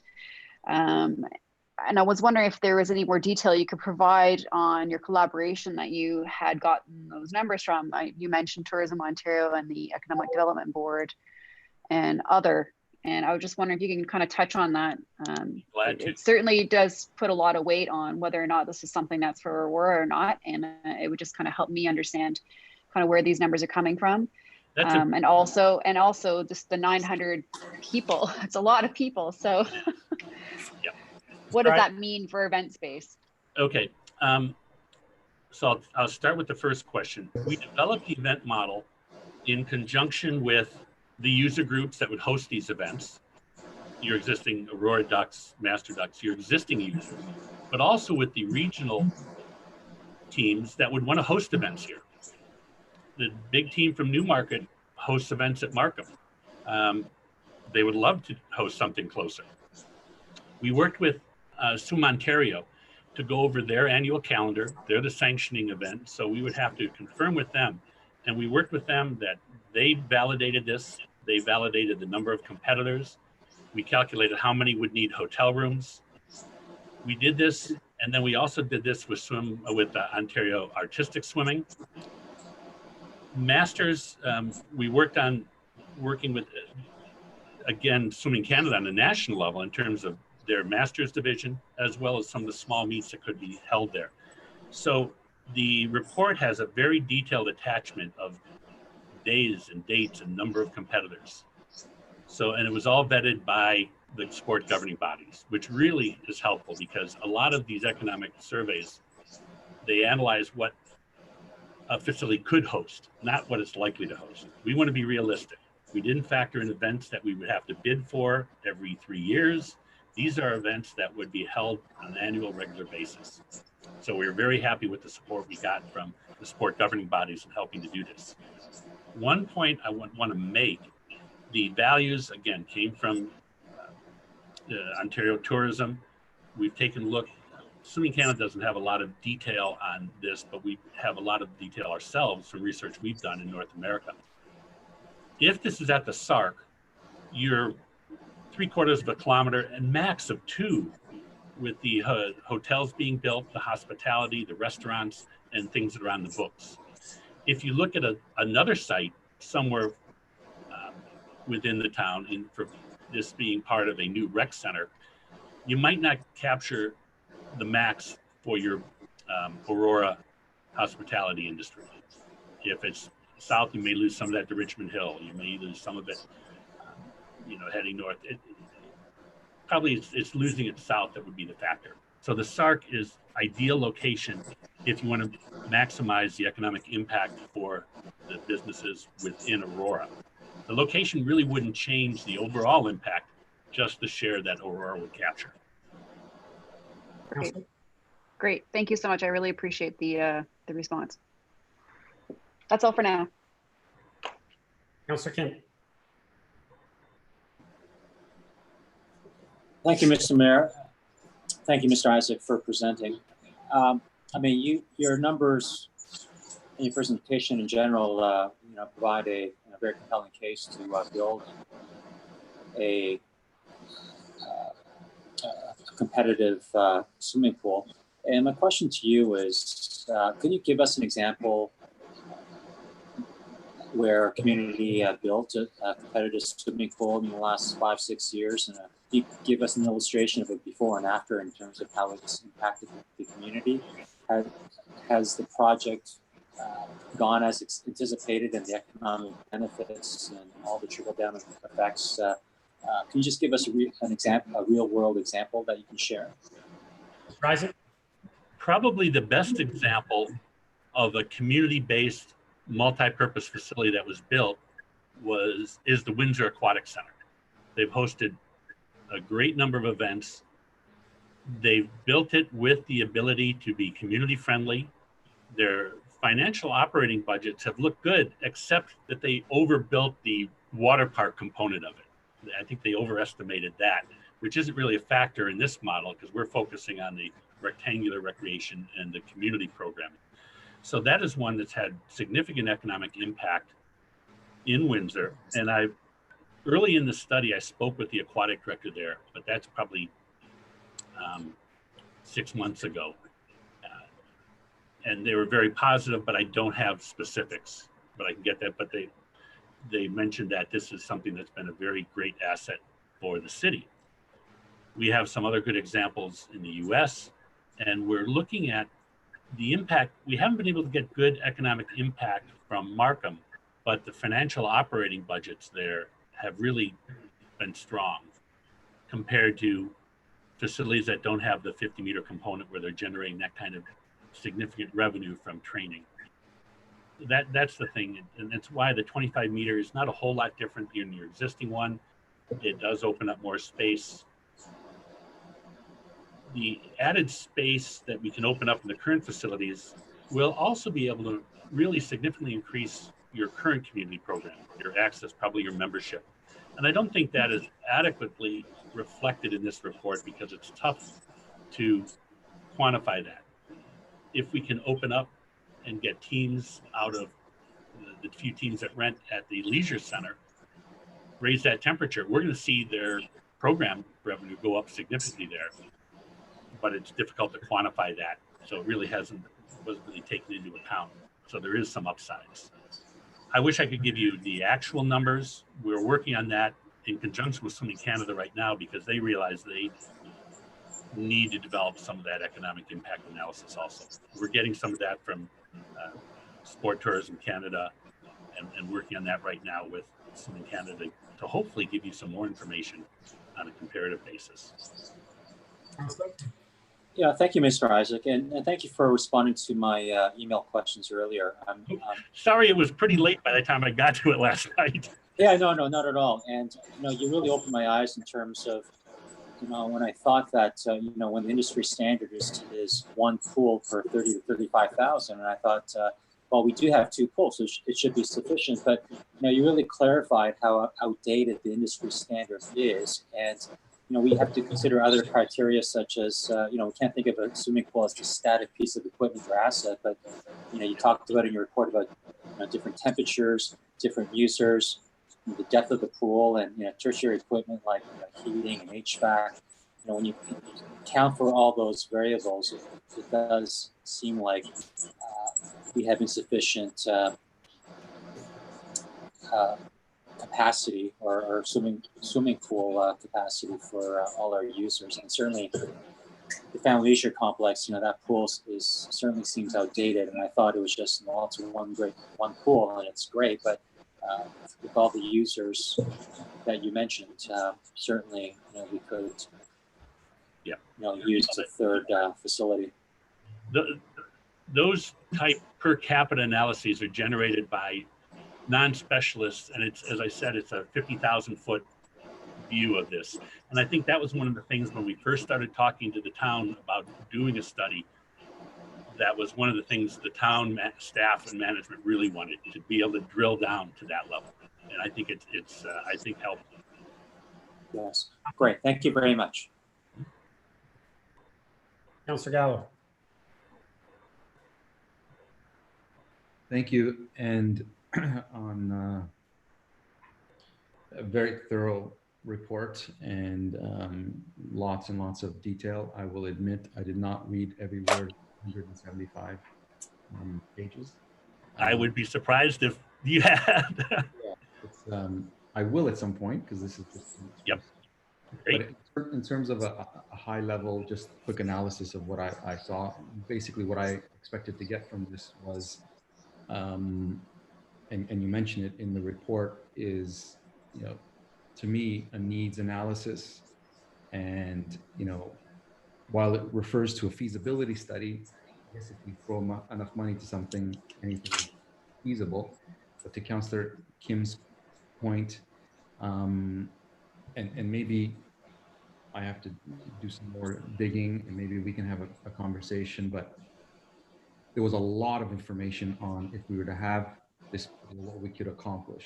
And I was wondering if there was any more detail you could provide on your collaboration that you had gotten those numbers from. You mentioned Tourism Ontario and the Economic Development Board and other. And I was just wondering if you can kind of touch on that. Glad to. It certainly does put a lot of weight on whether or not this is something that's for Aurora or not. And it would just kind of help me understand kind of where these numbers are coming from. And also just the 900 people. It's a lot of people. So Yep. What does that mean for event space? Okay. So I'll start with the first question. We developed the event model in conjunction with the user groups that would host these events, your existing Aurora Ducks, Master Ducks, your existing users, but also with the regional teams that would want to host events here. The big team from Newmarket hosts events at Markham. They would love to host something closer. We worked with SUM Ontario to go over their annual calendar. They're the sanctioning event, so we would have to confirm with them. And we worked with them that they validated this. They validated the number of competitors. We calculated how many would need hotel rooms. We did this, and then we also did this with Ontario Artistic Swimming. Masters, we worked on working with, again, Swimming Canada on a national level in terms of their Masters division, as well as some of the small meets that could be held there. So the report has a very detailed attachment of days and dates and number of competitors. So, and it was all vetted by the sport governing bodies, which really is helpful because a lot of these economic surveys, they analyze what a facility could host, not what it's likely to host. We want to be realistic. We didn't factor in events that we would have to bid for every 3 years. These are events that would be held on an annual regular basis. So we're very happy with the support we got from the sport governing bodies in helping to do this. One point I want to make, the values, again, came from Ontario Tourism. We've taken a look. Swimming Canada doesn't have a lot of detail on this, but we have a lot of detail ourselves from research we've done in North America. If this is at the SARC, you're 3/4 of a kilometer and max of 2 with the hotels being built, the hospitality, the restaurants, and things that are on the books. If you look at another site somewhere within the town, for this being part of a new rec center, you might not capture the max for your Aurora hospitality industry. If it's south, you may lose some of that to Richmond Hill. You may lose some of it, heading north. Probably it's losing it south that would be the factor. So the SARC is ideal location if you want to maximize the economic impact for the businesses within Aurora. The location really wouldn't change the overall impact, just the share that Aurora would capture. Great. Thank you so much. I really appreciate the response. That's all for now. Councillor Kim. Thank you, Mr. Mayor. Thank you, Mr. Isaac, for presenting. Your numbers in your presentation in general, provide a very compelling case to build a competitive swimming pool. And my question to you is, can you give us an example where a community built a competitive swimming pool in the last 5-6 years, and give us an illustration of it before and after in terms of how it's impacted the community? Has the project gone as anticipated, and the economic benefits and all the trickle-down effects? Can you just give us a real-world example that you can share? Isaac? Probably the best example of a community-based multi-purpose facility that was built is the Windsor Aquatics Center. They've hosted a great number of events. They've built it with the ability to be community friendly. their financial operating budgets have looked good, except that they overbuilt the water park component of it. I think they overestimated that, which isn't really a factor in this model because we're focusing on the rectangular recreation and the community programming. So that is one that's had significant economic impact in Windsor. And early in the study, I spoke with the aquatic director there, but that's probably 6 months ago. And they were very positive, but I don't have specifics, but I can get that. But they mentioned that this is something that's been a very great asset for the city. We have some other good examples in the US, and we're looking at the impact. We haven't been able to get good economic impact from Markham, but the financial operating budgets there have really been strong compared to facilities that don't have the 50-meter component where they're generating that kind of significant revenue from training. That's the thing, and that's why the 25-meter is not a whole lot different than your existing one. It does open up more space. The added space that we can open up in the current facilities will also be able to really significantly increase your current community program, your access, probably your membership. And I don't think that is adequately reflected in this report because it's tough to quantify that. If we can open up and get teams out of the few teams that rent at the leisure center, raise that temperature, we're going to see their program revenue go up significantly there. But it's difficult to quantify that. So it really wasn't really taken into account. So there is some upsides. I wish I could give you the actual numbers. We're working on that in conjunction with Swimming Canada right now because they realize they need to develop some of that economic impact analysis also. We're getting some of that from Sport Tourism Canada and working on that right now with Swimming Canada to hopefully give you some more information on a comparative basis. Yeah, thank you, Mr. Isaac, and thank you for responding to my email questions earlier. Sorry, it was pretty late by the time I got to it last night. Yeah, no, not at all. And you really opened my eyes in terms of when I thought that when the industry standard is one pool for 30 to 35,000, and I thought, well, we do have 2 pools, so it should be sufficient. But you really clarified how outdated the industry standard is, and we have to consider other criteria such as, we can't think of a swimming pool as a static piece of equipment or asset, but, you talked about in your report about different temperatures, different users, the depth of the pool, and, tertiary equipment like heating and HVAC. When you account for all those variables, it does seem like we have insufficient capacity or swimming pool capacity for all our users, and certainly the family leisure complex. That pool certainly seems outdated, and I thought it was just it's one pool, and it's great, but with all the users that you mentioned, certainly we could use a third facility. Those type per capita analyses are generated by non-specialists, and it's, as I said, it's a 50,000-foot view of this. And I think that was one of the things when we first started talking to the town about doing a study. That was one of the things the town staff and management really wanted, to be able to drill down to that level. And I think it's I think helped. Yes, great. Thank you very much. Councillor Gallo. Thank you. And on a very thorough report and lots and lots of detail. I will admit I did not read every word, 175 pages. I would be surprised if you had. Yeah, I will at some point because this is just. Yep. Great. But in terms of a high level, just quick analysis of what I saw, basically what I expected to get from this was, and you mentioned it in the report, is, to me, a needs analysis. And, while it refers to a feasibility study, I guess if you throw enough money to something, anything is feasible. But to Councillor Kim's point, and maybe I have to do some more digging, and maybe we can have a conversation, but there was a lot of information on if we were to have this, what we could accomplish.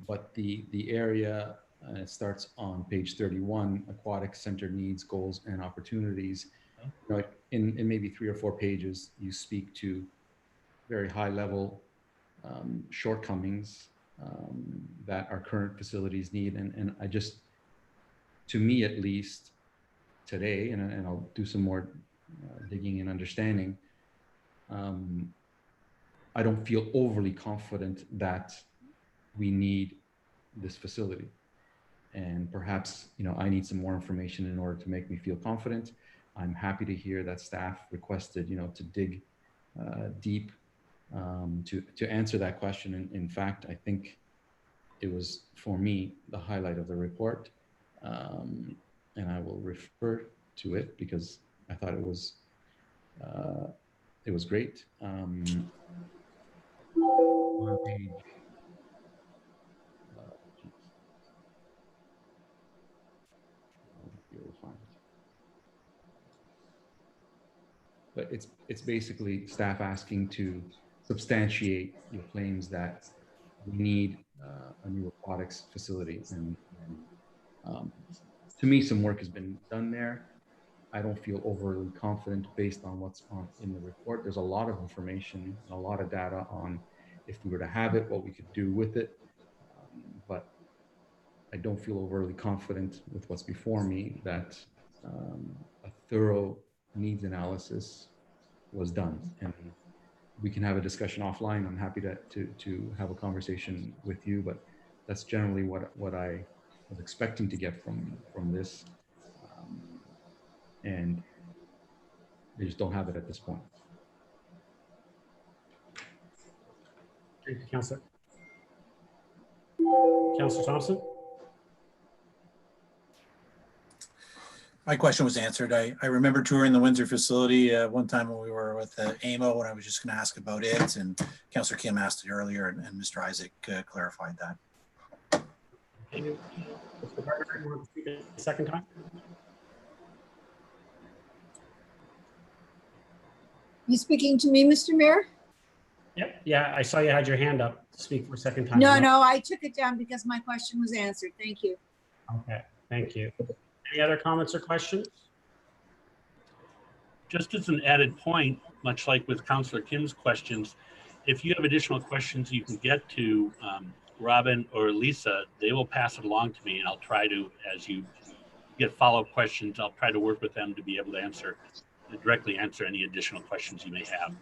But the area starts on page 31, Aquatic Center Needs, Goals, and Opportunities. You know, in maybe 3 or 4 pages, you speak to very high level shortcomings that our current facilities need. And I just, to me at least today, and I'll do some more digging and understanding, I don't feel overly confident that we need this facility. And perhaps, you know, I need some more information in order to make me feel confident. I'm happy to hear that staff requested, you know, to dig deep to answer that question. In fact, I think it was, for me, the highlight of the report. And I will refer to it because I thought it was great. On page, you'll find it. But it's basically staff asking to substantiate your claims that we need a new aquatics facility. And to me, some work has been done there. I don't feel overly confident based on what's in the report. There's a lot of information and a lot of data on if we were to have it, what we could do with it. But I don't feel overly confident with what's before me that a thorough needs analysis was done. And we can have a discussion offline. I'm happy to have a conversation with you, but that's generally what I was expecting to get from this. And they just don't have it at this point. Thank you, Councillor. Councillor Thompson? My question was answered. I remember touring the Windsor facility one time when we were with AMO, and I was just going to ask about it. And Councillor Kim asked it earlier, and Mr. Isaac clarified that. Thank you. Mr. Barber, you want to speak a second time? You speaking to me, Mr. Mayor? Yep. Yeah, I saw you had your hand up to speak for a second time. No, I took it down because my question was answered. Thank you. Okay, thank you. Any other comments or questions? Just as an added point, much like with Councillor Kim's questions, if you have additional questions you can get to Robin or Lisa, they will pass it along to me, and I'll try to, as you get follow-up questions, I'll try to work with them to be able to directly answer any additional questions you may have.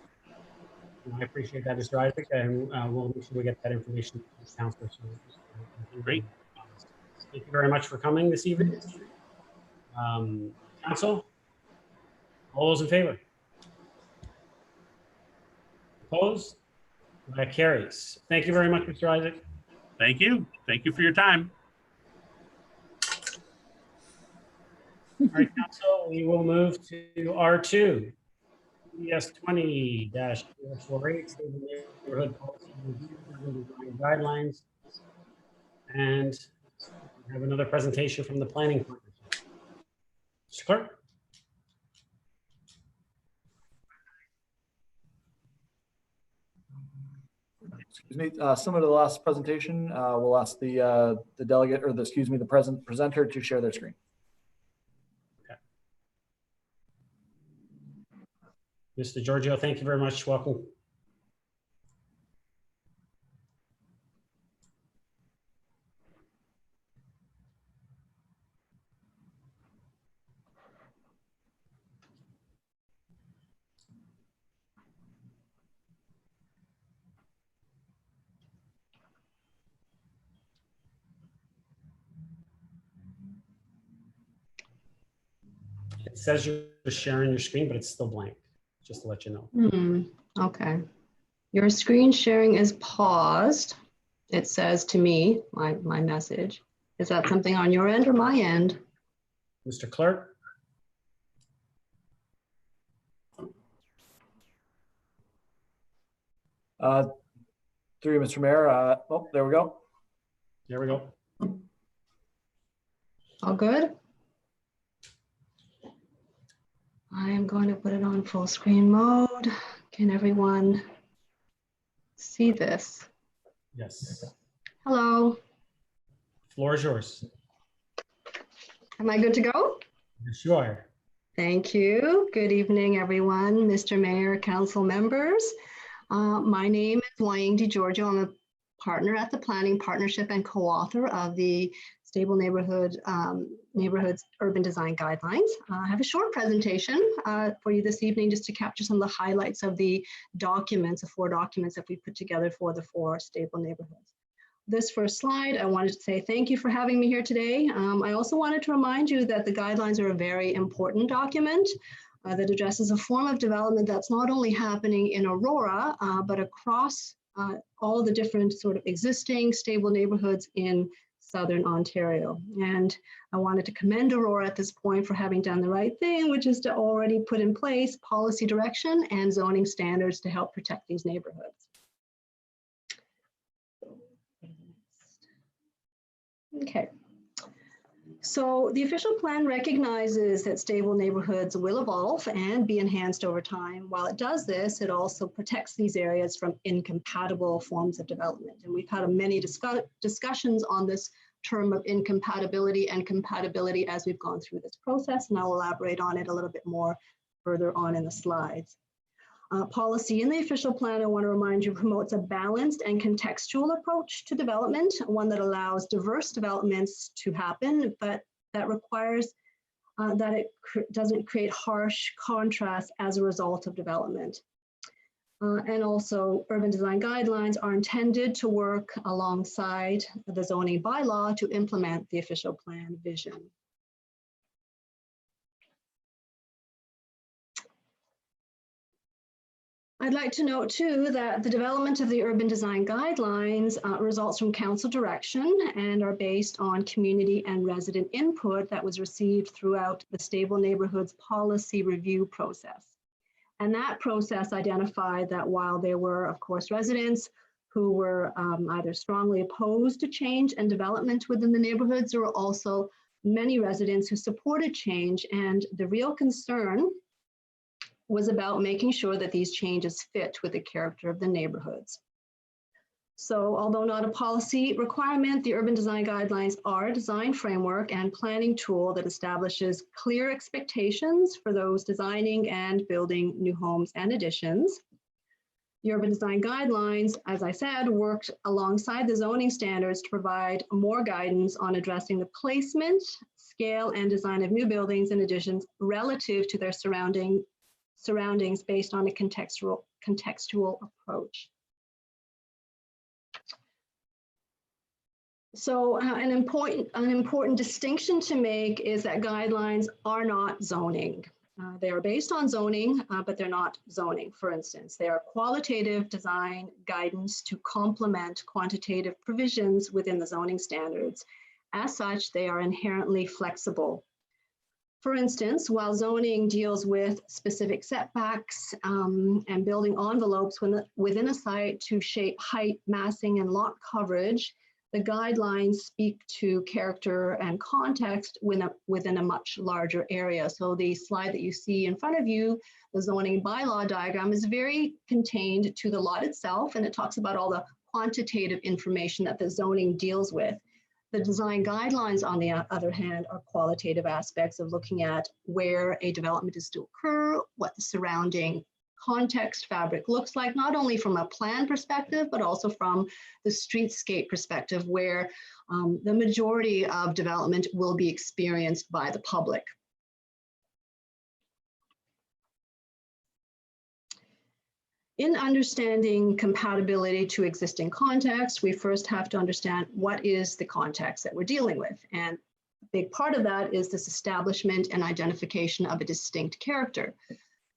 I appreciate that, Mr. Isaac, and we'll make sure we get that information to the council. Great. Thank you very much for coming this evening. Council, all those in favor? Opposed? That carries. Thank you very much, Mr. Isaac. Thank you. Thank you for your time. All right, Council, we will move to R2. ES 20-048, State of the Neighborhood Policy Review and Design Guidelines. And we have another presentation from the Planning Partnership. Mr. Clerk. Excuse me, similar to the last presentation, we'll ask the delegate, or the presenter to share their screen. Mr. Giorgio, thank you very much. Welcome. It says you're sharing your screen, but it's still blank, just to let you know. Okay. Your screen sharing is paused. It says to me, my message. Is that something on your end or my end? Mr. Clerk? Through you, Mr. Mayor. Oh, there we go. There we go. All good? I am going to put it on full screen mode. Can everyone see this? Yes. Hello, Floor is yours. am I good to go? Sure. Thank you. Good evening, everyone, Mr. Mayor, council members. My name is Wayne DiGiorgio. I'm a partner at the Planning Partnership and co-author of the Stable Neighborhoods Urban Design Guidelines. I have a short presentation for you this evening just to capture some of the highlights of the documents, the 4 documents that we put together for the 4 stable neighborhoods. This first slide, I wanted to say thank you for having me here today. I also wanted to remind you that the guidelines are a very important document that addresses a form of development that's not only happening in Aurora, but across all the different sort of existing stable neighborhoods in Southern Ontario. And I wanted to commend Aurora at this point for having done the right thing, which is to already put in place policy direction and zoning standards to help protect these neighborhoods. Okay. So the official plan recognizes that stable neighborhoods will evolve and be enhanced over time. While it does this, it also protects these areas from incompatible forms of development. And we've had many discussions on this term of incompatibility and compatibility as we've gone through this process, and I'll elaborate on it a little bit more further on in the slides. Policy in the official plan, I want to remind you, promotes a balanced and contextual approach to development, one that allows diverse developments to happen, but that requires that it doesn't create harsh contrast as a result of development. And also, urban design guidelines are intended to work alongside the zoning bylaw to implement the official plan vision. I'd like to note too that the development of the urban design guidelines results from council direction and are based on community and resident input that was received throughout the Stable Neighborhoods policy review process. And that process identified that while there were, of course, residents who were either strongly opposed to change and development within the neighborhoods, there were also many residents who supported change, and the real concern was about making sure that these changes fit with the character of the neighborhoods. So although not a policy requirement, the urban design guidelines are a design framework and planning tool that establishes clear expectations for those designing and building new homes and additions. The urban design guidelines, as I said, worked alongside the zoning standards to provide more guidance on addressing the placement, scale, and design of new buildings and additions relative to their surroundings based on a contextual approach. So an important distinction to make is that guidelines are not zoning. They are based on zoning, but they're not zoning. For instance, they are qualitative design guidance to complement quantitative provisions within the zoning standards. As such, they are inherently flexible. For instance, while zoning deals with specific setbacks and building envelopes within a site to shape height, massing, and lot coverage, the guidelines speak to character and context within a much larger area. So the slide that you see in front of you, the zoning bylaw diagram, is very contained to the lot itself, and it talks about all the quantitative information that the zoning deals with. The design guidelines, on the other hand, are qualitative aspects of looking at where a development is to occur, what the surrounding context fabric looks like, not only from a plan perspective, but also from the streetscape perspective, where the majority of development will be experienced by the public. In understanding compatibility to existing context, we first have to understand what is the context that we're dealing with. And a big part of that is this establishment and identification of a distinct character.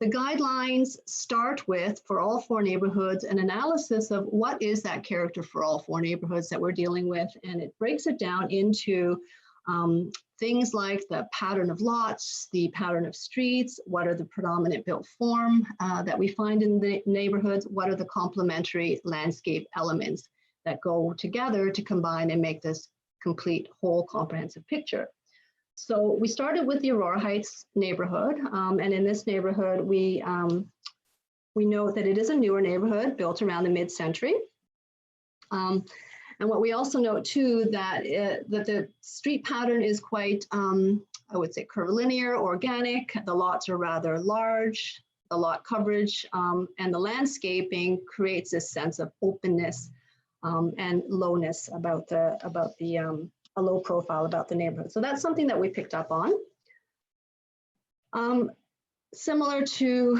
The guidelines start with, for all 4 neighborhoods, an analysis of what is that character for all 4 neighborhoods that we're dealing with. And it breaks it down into things like the pattern of lots, the pattern of streets, what are the predominant built form that we find in the neighborhoods, what are the complementary landscape elements that go together to combine and make this complete whole comprehensive picture. So we started with the Aurora Heights neighborhood, and in this neighborhood, we We note that it is a newer neighborhood built around the mid-century. And what we also note too, that the street pattern is quite, I would say, curvilinear, organic. The lots are rather large. The lot coverage and the landscaping creates this sense of openness and lowness about a low profile about the neighborhood. So that's something that we picked up on. Similar to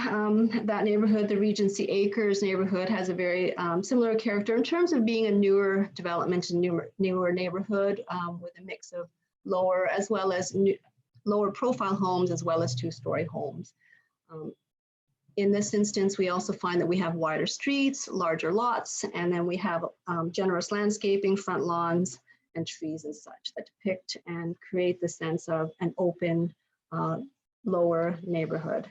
that neighborhood, the Regency Acres neighborhood has a very similar character in terms of being a newer development and newer neighborhood with a mix of lower as well as lower profile homes as well as two-story homes. In this instance, we also find that we have wider streets, larger lots, and then we have generous landscaping, front lawns, and trees and such that depict and create the sense of an open, lower neighborhood.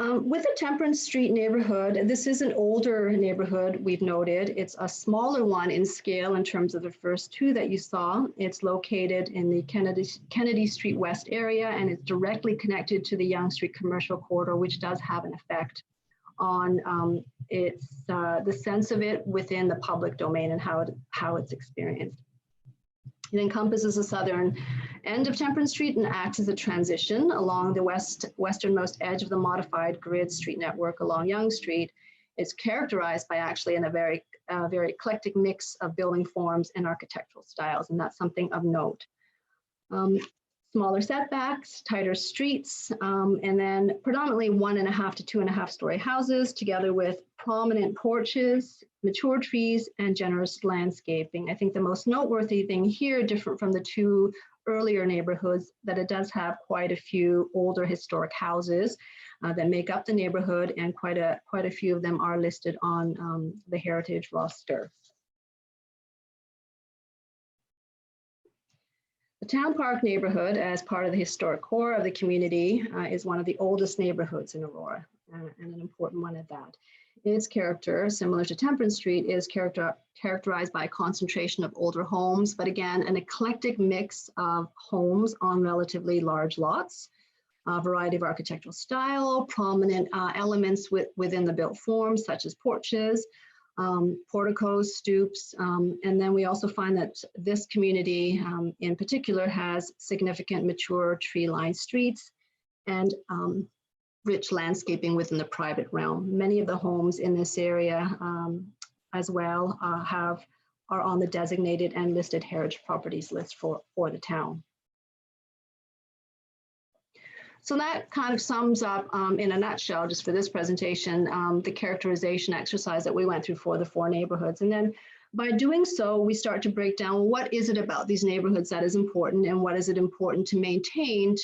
With the Temperance Street neighborhood, this is an older neighborhood, we've noted. It's a smaller one in scale in terms of the first two that you saw. It's located in the Kennedy Street West area, and it's directly connected to the Yonge Street Commercial Corridor, which does have an effect on the sense of it within the public domain and how it's experienced. It encompasses the southern end of Temperance Street and acts as a transition along the westernmost edge of the modified grid street network along Yonge Street. It's characterized by actually a very eclectic mix of building forms and architectural styles, and that's something of note. Smaller setbacks, tighter streets, and then predominantly 1.5 to 2.5 story houses together with prominent porches, mature trees, and generous landscaping. I think the most noteworthy thing here, different from the two earlier neighborhoods, that it does have quite a few older historic houses that make up the neighborhood, and quite a few of them are listed on the heritage roster. The Town Park neighborhood, as part of the historic core of the community, is one of the oldest neighborhoods in Aurora, and an important one at that. Its character, similar to Temperance Street, is characterized by a concentration of older homes, but again, an eclectic mix of homes on relatively large lots, a variety of architectural style, prominent elements within the built forms, such as porches, porticos, stoops, and then we also find that this community in particular has significant mature tree-lined streets and rich landscaping within the private realm. Many of the homes in this area as well are on the designated and listed heritage properties list for the town. So that kind of sums up in a nutshell, just for this presentation, the characterization exercise that we went through for the 4 neighborhoods. And then by doing so, we start to break down what is it about these neighborhoods that is important, and what is it important to maintain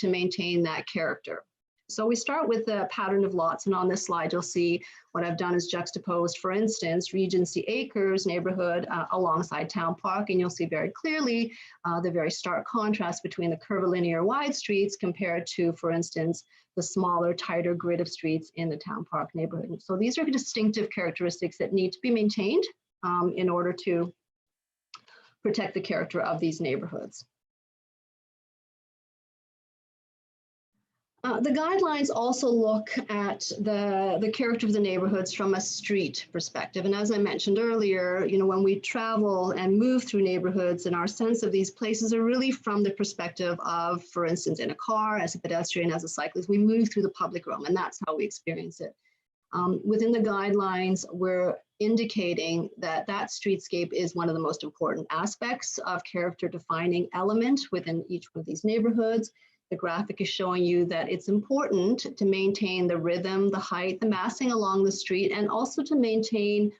that character. So we start with the pattern of lots, and on this slide, you'll see what I've done is juxtaposed, for instance, Regency Acres neighborhood alongside Town Park, and you'll see very clearly the very stark contrast between the curvilinear wide streets compared to, for instance, the smaller, tighter grid of streets in the Town Park neighborhood. So these are distinctive characteristics that need to be maintained in order to protect the character of these neighborhoods. The guidelines also look at the character of the neighborhoods from a street perspective. And as I mentioned earlier, when we travel and move through neighborhoods, and our sense of these places are really from the perspective of, for instance, in a car, as a pedestrian, as a cyclist, we move through the public realm, and that's how we experience it. Within the guidelines, we're indicating that that streetscape is one of the most important aspects of character defining element within each one of these neighborhoods. The graphic is showing you that it's important to maintain the rhythm, the height, the massing along the street, and also to maintain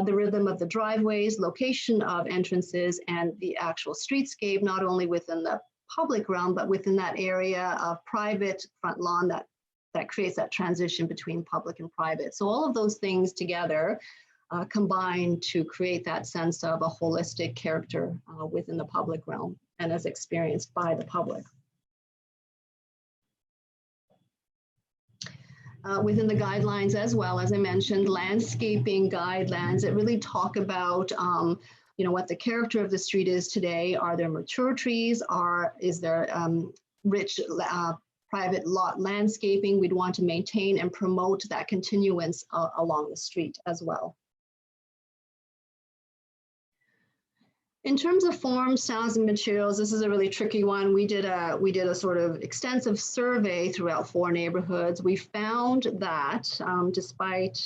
the rhythm of the driveways, location of entrances, and the actual streetscape, not only within the public realm, but within that area of private front lawn that creates that transition between public and private. So all of those things together combine to create that sense of a holistic character within the public realm and as experienced by the public. Within the guidelines as well, as I mentioned, landscaping guidelines that really talk about what the character of the street is today. Are there mature trees? Is there rich private lot landscaping. We'd want to maintain and promote that continuance along the street as well. In terms of forms, styles, and materials, this is a really tricky one. We did a sort of extensive survey throughout 4 neighborhoods. We found that despite,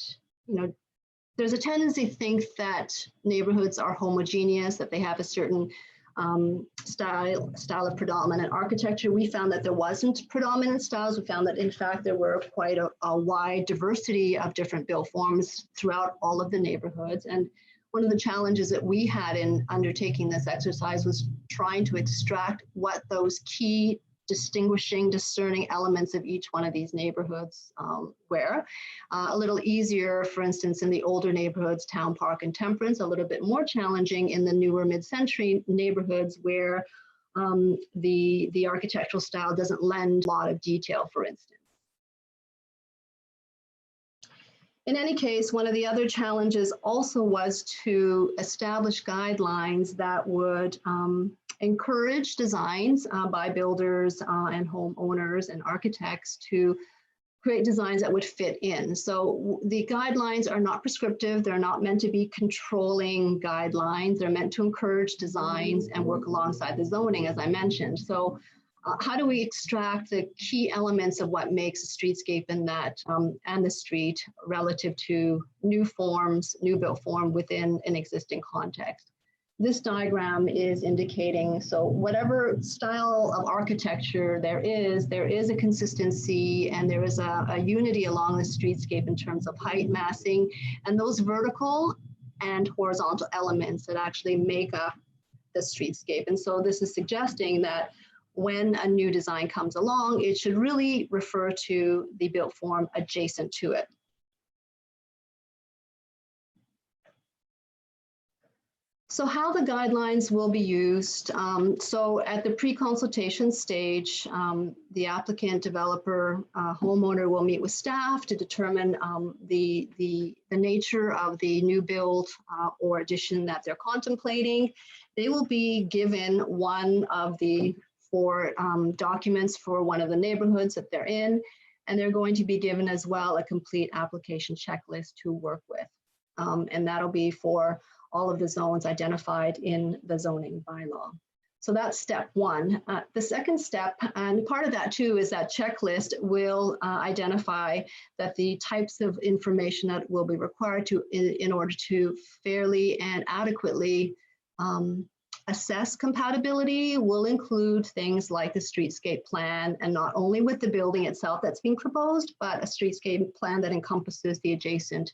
there's a tendency to think that neighborhoods are homogeneous, that they have a certain style of predominant architecture. We found that there wasn't predominant styles. We found that in fact there were quite a wide diversity of different built forms throughout all of the neighborhoods. And one of the challenges that we had in undertaking this exercise was trying to extract what those key distinguishing, discerning elements of each one of these neighborhoods were. A little easier, for instance, in the older neighborhoods, Town Park and Temperance, a little bit more challenging in the newer mid-century neighborhoods where the architectural style doesn't lend a lot of detail, for instance. In any case, one of the other challenges also was to establish guidelines that would encourage designs by builders and homeowners and architects to create designs that would fit in. So the guidelines are not prescriptive. They're not meant to be controlling guidelines. They're meant to encourage designs and work alongside the zoning, as I mentioned. So how do we extract the key elements of what makes a streetscape and the street relative to new forms, new built form within an existing context? This diagram is indicating, so whatever style of architecture there is a consistency and there is a unity along the streetscape in terms of height, massing, and those vertical and horizontal elements that actually make up the streetscape. And so this is suggesting that when a new design comes along, it should really refer to the built form adjacent to it. So how the guidelines will be used. So at the pre-consultation stage, the applicant, developer, homeowner will meet with staff to determine the nature of the new build or addition that they're contemplating. They will be given one of the 4 documents for one of the neighborhoods that they're in, and they're going to be given as well a complete application checklist to work with. And that'll be for all of the zones identified in the zoning bylaw. So that's step 1. The second step, and part of that too, is that checklist will identify that the types of information that will be required to in order to fairly and adequately assess compatibility will include things like the streetscape plan, and not only with the building itself that's being proposed, but a streetscape plan that encompasses the adjacent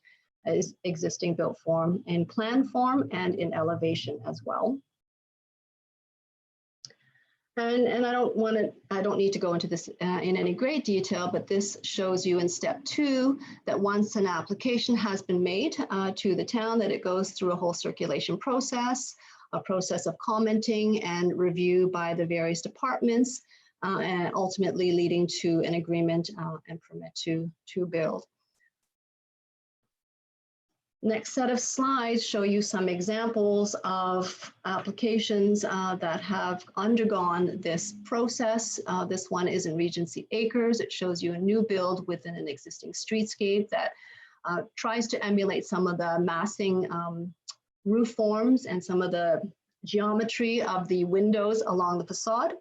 existing built form in plan form and in elevation as well. And I don't need to go into this in any great detail, but this shows you in step 2 that once an application has been made to the town, that it goes through a whole circulation process, a process of commenting and review by the various departments, and ultimately leading to an agreement and permit to build. Next set of slides show you some examples of applications that have undergone this process. This one is in Regency Acres. It shows you a new build within an existing streetscape that tries to emulate some of the massing roof forms and some of the geometry of the windows along the facade.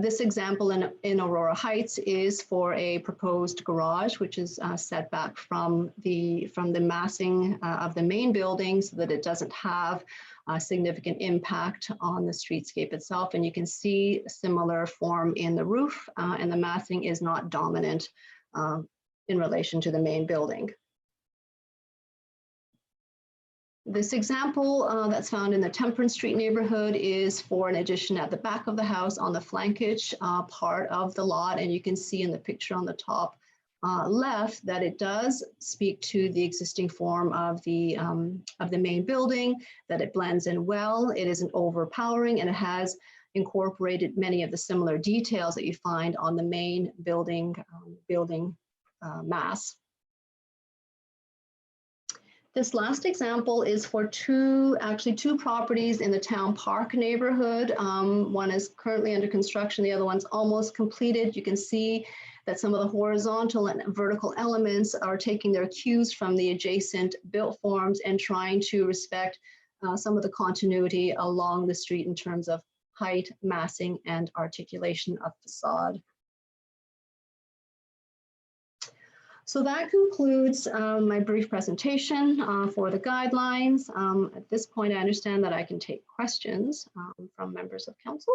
This example in Aurora Heights is for a proposed garage, which is set back from the massing of the main building so that it doesn't have a significant impact on the streetscape itself. And you can see a similar form in the roof, and the massing is not dominant in relation to the main building. This example that's found in the Temperance Street neighborhood is for an addition at the back of the house on the flankage part of the lot. And you can see in the picture on the top left that it does speak to the existing form of the main building, that it blends in well, it isn't overpowering, and it has incorporated many of the similar details that you find on the main building mass. This last example is for actually two properties in the Town Park neighborhood. One is currently under construction, the other one's almost completed. You can see that some of the horizontal and vertical elements are taking their cues from the adjacent built forms and trying to respect some of the continuity along the street in terms of height, massing, and articulation of facade. So that concludes my brief presentation for the guidelines. At this point, I understand that I can take questions from members of council.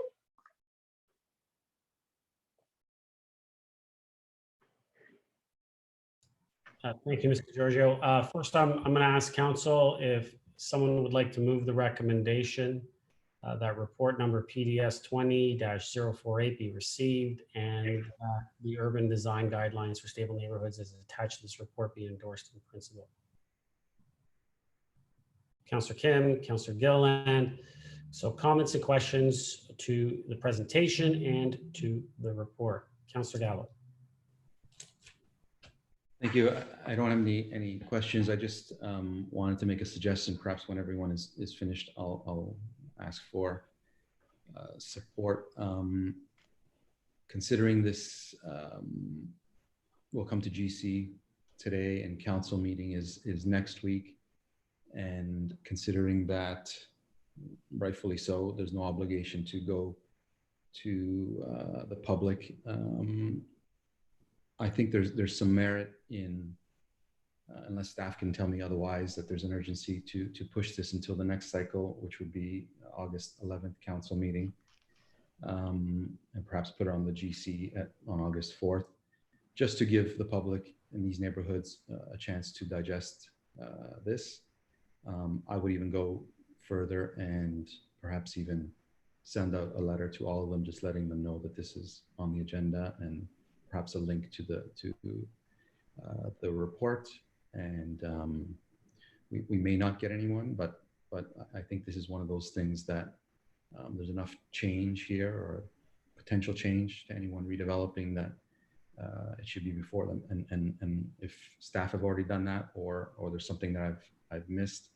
Thank you, Mr. Giorgio. First, I'm going to ask council if someone would like to move the recommendation that report number PDS 20-048 be received and the urban design guidelines for stable neighborhoods as attached to this report be endorsed in principle. Councillor Kim, Councillor Gilliland. So comments and questions to the presentation and to the report. Councillor Gallo. Thank you. I don't have any questions. I just wanted to make a suggestion. Perhaps when everyone is finished, I'll ask for support. Considering this will come to GC today and council meeting is next week, and considering that rightfully so, there's no obligation to go to the public. I think there's some merit in, unless staff can tell me otherwise, that there's an urgency to push this until the next cycle, which would be August 11th council meeting, and perhaps put it on the GC on August 4th, just to give the public in these neighborhoods a chance to digest this. I would even go further and perhaps even send out a letter to all of them, just letting them know that this is on the agenda, and perhaps a link to the report. And we may not get anyone, but I think this is one of those things that there's enough change here, or potential change to anyone redeveloping, that it should be before them. And if staff have already done that, or there's something that I've missed,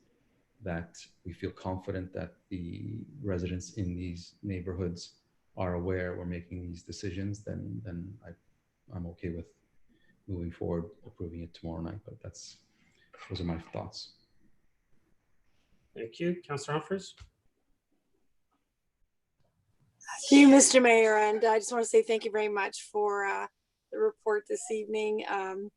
that we feel confident that the residents in these neighborhoods are aware we're making these decisions, then I'm okay with moving forward, approving it tomorrow night. But those are my thoughts. Thank you. Councillor Humphries. Thank you, Mr. Mayor, and I just want to say thank you very much for the report this evening. You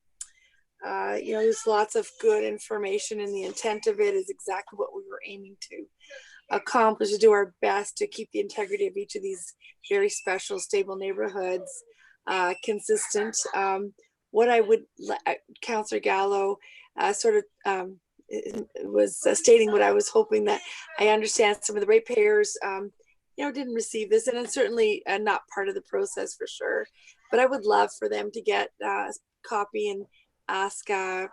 know, there's lots of good information, and the intent of it is exactly what we were aiming to accomplish, to do our best to keep the integrity of each of these very special, stable neighborhoods consistent. What I would, Councillor Gallo sort of was stating what I was hoping that I understand some of the ratepayers, you know, didn't receive this, and it's certainly not part of the process for sure. But I would love for them to get a copy and ask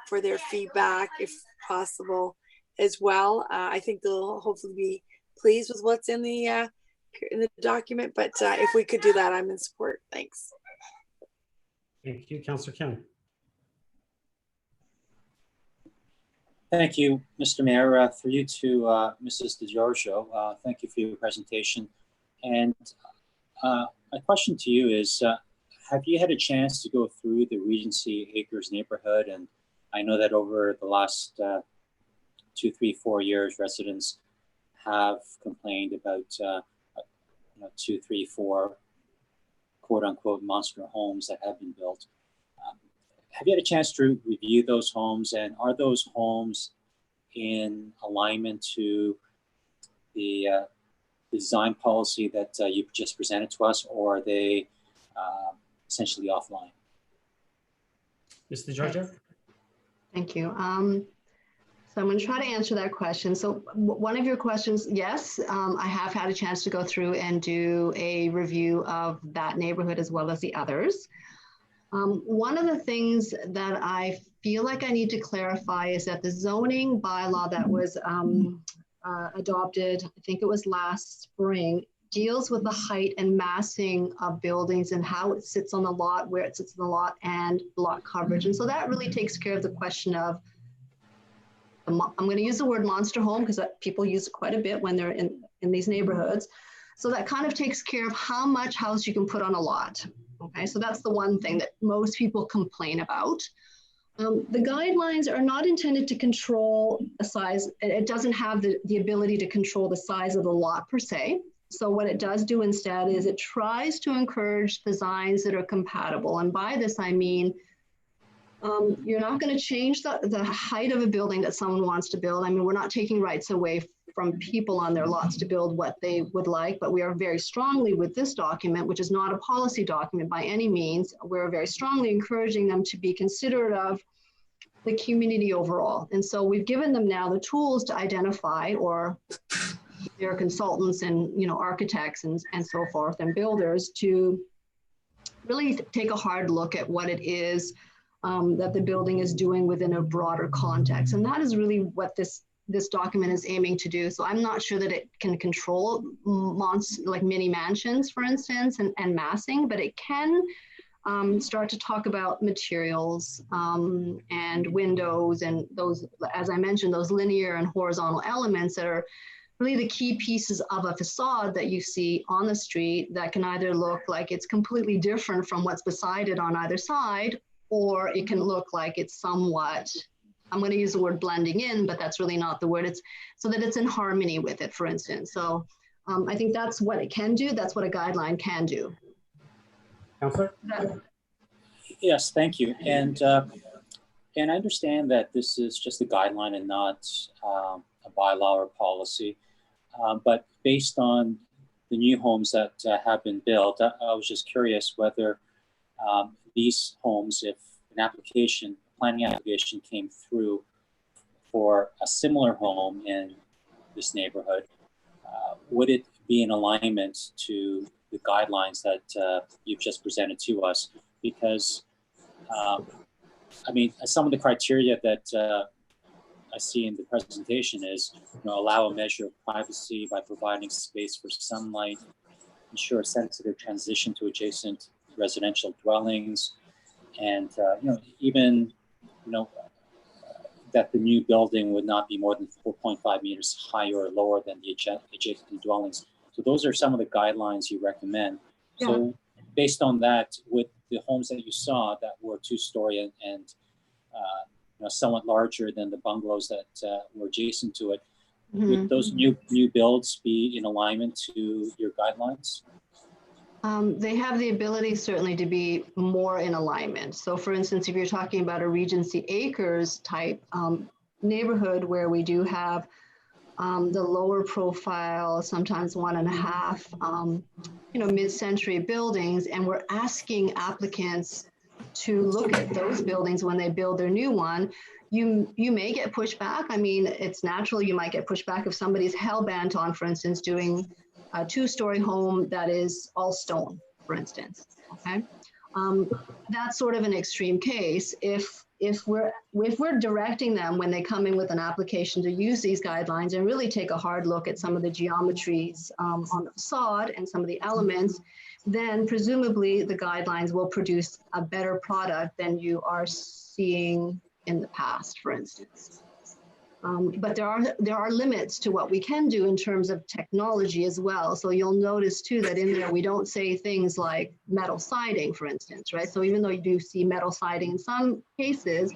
for their feedback if possible as well. I think they'll hopefully be pleased with what's in the document, but if we could do that, I'm in support. Thanks. Thank you. Councillor Kim. Thank you, Mr. Mayor. For you to Mrs. DiGiorgio, thank you for your presentation. And my question to you is, have you had a chance to go through the Regency Acres neighborhood? And I know that over the last 2, 3, 4 years, residents have complained about 2, 3, 4 quote unquote monster homes that have been built. Have you had a chance to review those homes, and are those homes in alignment to the design policy that you've just presented to us, or are they essentially offline? Mr. Giorgio. Thank you. So I'm going to try to answer that question. So one of your questions, yes, I have had a chance to go through and do a review of that neighborhood as well as the others. One of the things that I feel like I need to clarify is that the zoning bylaw that was adopted, I think it was last spring, deals with the height and massing of buildings and how it sits on the lot, where it sits on the lot, and lot coverage. And so that really takes care of the question of I'm going to use the word monster home because people use it quite a bit when they're in these neighborhoods. So that kind of takes care of how much house you can put on a lot. Okay, so that's the one thing that most people complain about. The guidelines are not intended to control the size. It doesn't have the ability to control the size of the lot per se. So what it does do instead is it tries to encourage designs that are compatible. And by this, I mean, you're not going to change the height of a building that someone wants to build. I mean, we're not taking rights away from people on their lots to build what they would like, but we are very strongly with this document, which is not a policy document by any means, we're very strongly encouraging them to be considerate of the community overall. And so we've given them now the tools to identify, or their consultants and architects and so forth and builders, to really take a hard look at what it is that the building is doing within a broader context. And that is really what this document is aiming to do. So I'm not sure that it can control like mini mansions, for instance, and massing, but it can start to talk about materials and windows and those, as I mentioned, those linear and horizontal elements that are really the key pieces of a facade that you see on the street that can either look like it's completely different from what's beside it on either side, or it can look like it's somewhat, I'm going to use the word blending in, but that's really not the word. It's so that it's in harmony with it, for instance. So I think that's what it can do. That's what a guideline can do. Councillor? Yes, thank you. And I understand that this is just a guideline and not a bylaw or policy. But based on the new homes that have been built, I was just curious whether these homes, if an planning application came through for a similar home in this neighborhood, would it be in alignment to the guidelines that you've just presented to us? Because, I mean, some of the criteria that I see in the presentation is, allow a measure of privacy by providing space for sunlight, ensure a sensitive transition to adjacent residential dwellings, and even that the new building would not be more than 4.5 meters higher or lower than the adjacent dwellings. So those are some of the guidelines you recommend. Yeah. So based on that, with the homes that you saw that were two-story and somewhat larger than the bungalows that were adjacent to it, would those new builds be in alignment to your guidelines? They have the ability certainly to be more in alignment. So for instance, if you're talking about a Regency Acres type neighborhood where we do have the lower profile, sometimes 1.5, mid-century buildings, and we're asking applicants to look at those buildings when they build their new one, you may get pushback. I mean, it's natural you might get pushback if somebody's hell-bent on, for instance, doing a 2-story home that is all stone, for instance, okay? That's sort of an extreme case. If we're directing them when they come in with an application to use these guidelines and really take a hard look at some of the geometries on the facade and some of the elements, then presumably the guidelines will produce a better product than you are seeing in the past, for instance. But there are limits to what we can do in terms of technology as well. So you'll notice too that in there we don't say things like metal siding, for instance, right? So even though you do see metal siding in some cases,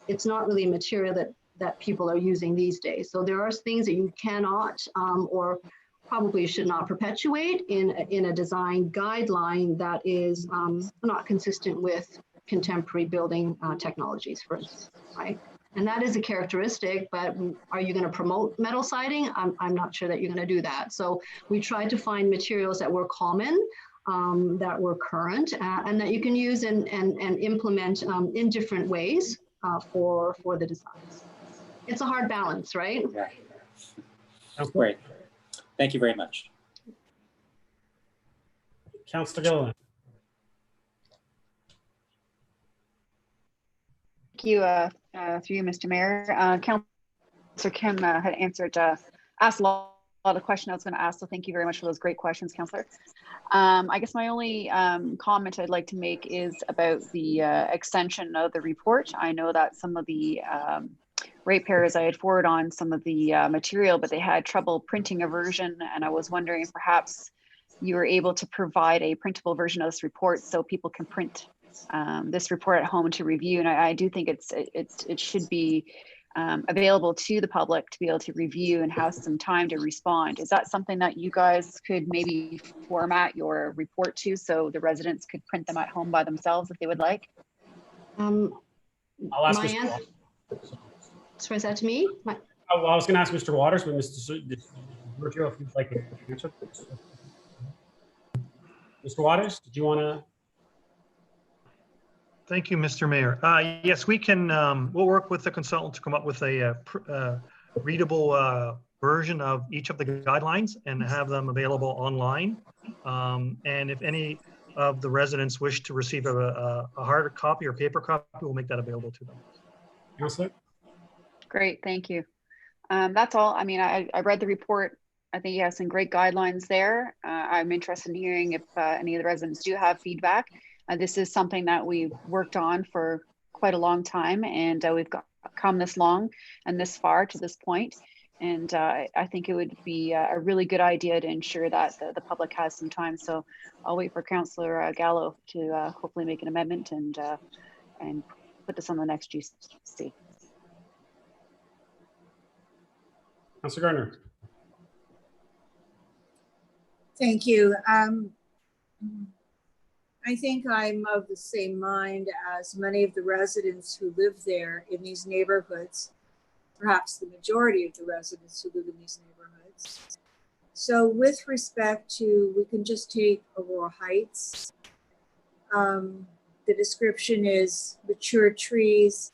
it's not really a material that people are using these days. So there are things that you cannot or probably should not perpetuate in a design guideline that is not consistent with contemporary building technologies, for instance, right? And that is a characteristic, but are you going to promote metal siding? I'm not sure that you're going to do that. So we tried to find materials that were common, that were current, and that you can use and implement in different ways for the designs. It's a hard balance, right? Yeah. That's great. Thank you very much. Councillor Gilliland. Thank you, through you, Mr. Mayor. Councillor Kim had asked a lot of questions I was going to ask, so thank you very much for those great questions, Councillor. I guess my only comment I'd like to make is about the extension of the report. I know that some of the ratepayers, I had forwarded on some of the material, but they had trouble printing a version. And I was wondering if perhaps you were able to provide a printable version of this report so people can print this report at home to review. And I do think it should be available to the public to be able to review and have some time to respond. Is that something that you guys could maybe format your report to so the residents could print them at home by themselves if they would like? I'll ask My Mr. answer, Waters. sorry, is that to me? Oh, well, I was going to ask Mr. Waters, but Mr. Virgil, if you'd like to answer. Mr. Waters, did you want to? Thank you, Mr. Mayor. Yes, we can, we'll work with the consultant to come up with a readable version of each of the guidelines and have them available online. And if any of the residents wish to receive a hard copy or paper copy, we'll make that available to them. Councillor? Great, thank you. That's all. I mean, I read the report. I think you have some great guidelines there. I'm interested in hearing if any of the residents do have feedback. This is something that we've worked on for quite a long time, and we've come this long and this far to this point. And I think it would be a really good idea to ensure that the public has some time. So I'll wait for Councillor Gallo to hopefully make an amendment and put this on the next GC. Councillor Gardner? Thank you. I think I'm of the same mind as many of the residents who live there in these neighborhoods, perhaps the majority of the residents who live in these neighborhoods. So with respect to, we can just take Aurora Heights. The description is mature trees,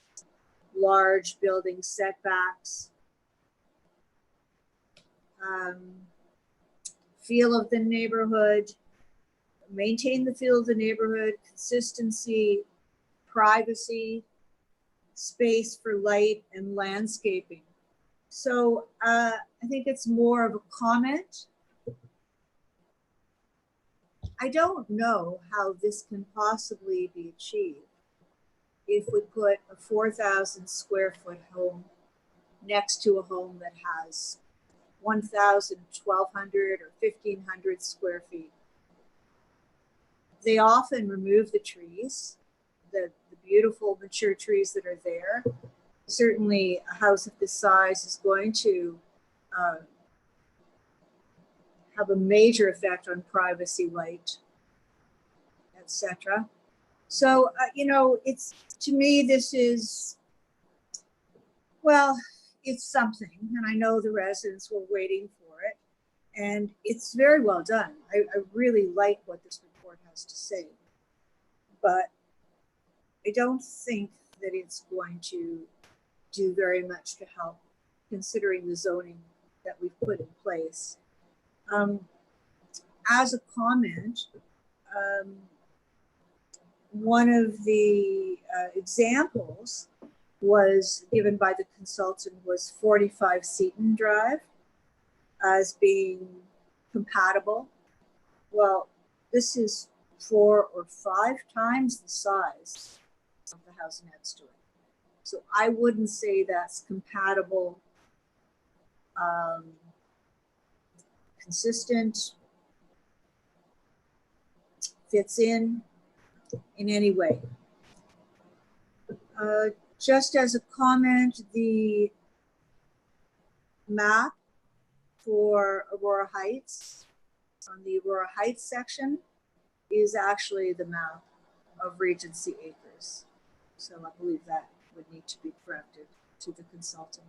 large building setbacks, feel of the neighborhood, maintain the feel of the neighborhood, consistency, privacy, space for light and landscaping. So I think it's more of a comment. I don't know how this can possibly be achieved if we put a 4,000 square foot home next to a home that has 1,000, 1,200 or 1,500 square feet. They often remove the trees, the beautiful mature trees that are there. Certainly a house of this size is going to have a major effect on privacy, light, etc. So, you know, it's, to me, this is, well, it's something, and I know the residents were waiting for it, and it's very well done. I really like what this report has to say, but I don't think that it's going to do very much to help, considering the zoning that we've put in place. As a comment, one of the examples was given by the consultant was 45 Seton Drive as being compatible. Well, this is 4 or 5 times the size of the house next to it. So I wouldn't say that's compatible, consistent, fits in any way. Just as a comment, the map for Aurora Heights on the Aurora Heights section is actually the map of Regency Acres. So I believe that would need to be corrected to the consultant.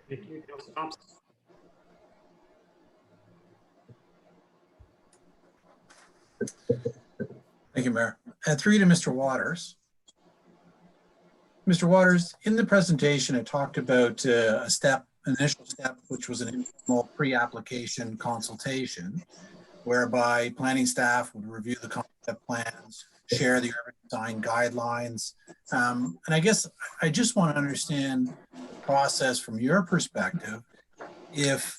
Thank you, Councilor Thompson. Thank you, Mayor. Through to Mr. Waters. Mr. Waters, in the presentation, it talked about an initial step, which was an informal pre-application consultation, whereby planning staff would review the concept plans, share the urban design guidelines. And I guess I just want to understand the process from your perspective. If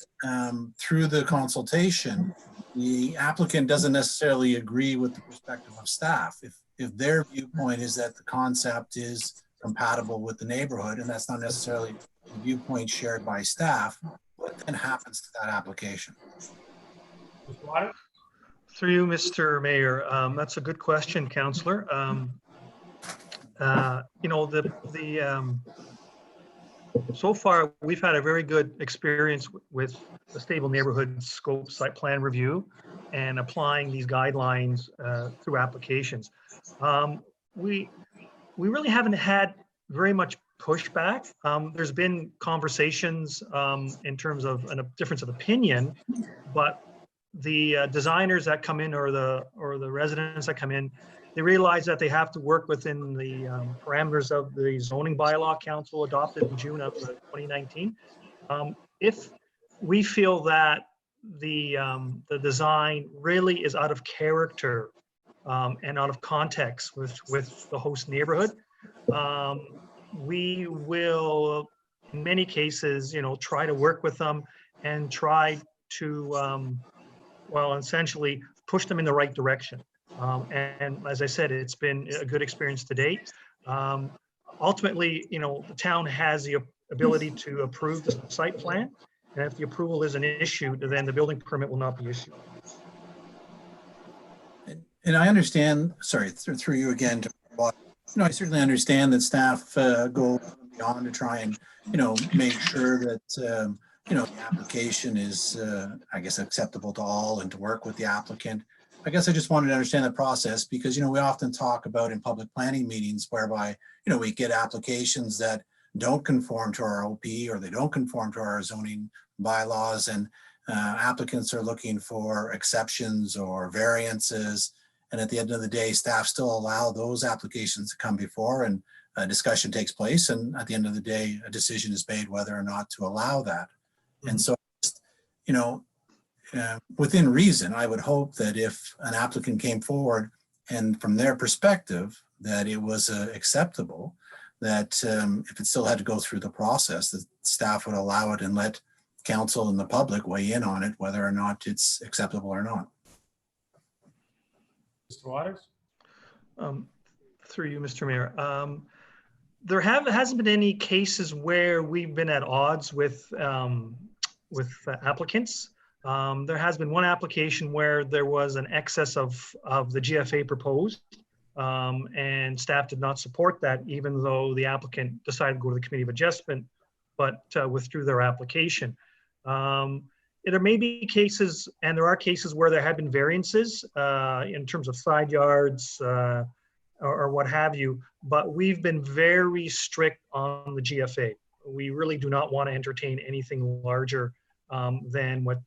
through the consultation, the applicant doesn't necessarily agree with the perspective of staff, if their viewpoint is that the concept is compatible with the neighborhood, and that's not necessarily the viewpoint shared by staff, what then happens to that application? Mr. Waters? Through you, Mr. Mayor, that's a good question, Councillor. You know, so far we've had a very good experience with the stable neighborhood scope site plan review and applying these guidelines through applications. We really haven't had very much pushback. There's been conversations in terms of a difference of opinion, but the designers that come in or the residents that come in, they realize that they have to work within the parameters of the zoning bylaw council adopted in June of 2019. If we feel that the design really is out of character and out of context with the host neighborhood, we will, in many cases, you know, try to work with them and try to, well, essentially push them in the right direction. And as I said, it's been a good experience to date. Ultimately, you know, the town has the ability to approve the site plan. And if the approval is an issue, then the building permit will not be issued. And I understand, sorry, through you again, I certainly understand that staff go beyond to try and, make sure that, the application is, I guess, acceptable to all and to work with the applicant. I guess I just wanted to understand the process because, we often talk about in public planning meetings whereby, we get applications that don't conform to our OP or they don't conform to our zoning bylaws, and applicants are looking for exceptions or variances. And at the end of the day, staff still allow those applications to come before and a discussion takes place. And at the end of the day, a decision is made whether or not to allow that. Mm-hmm. And so, within reason, I would hope that if an applicant came forward and from their perspective, that it was acceptable, that if it still had to go through the process, that staff would allow it and let council and the public weigh in on it, whether or not it's acceptable or not. Mr. Waters? Through you, Mr. Mayor. There hasn't been any cases where we've been at odds with applicants. There has been one application where there was an excess of the GFA proposed, and staff did not support that, even though the applicant decided to go to the Committee of Adjustment, but withdrew their application. There may be cases, and there are cases where there have been variances in terms of side yards or what have you, but we've been very strict on the GFA. We really do not want to entertain anything larger than what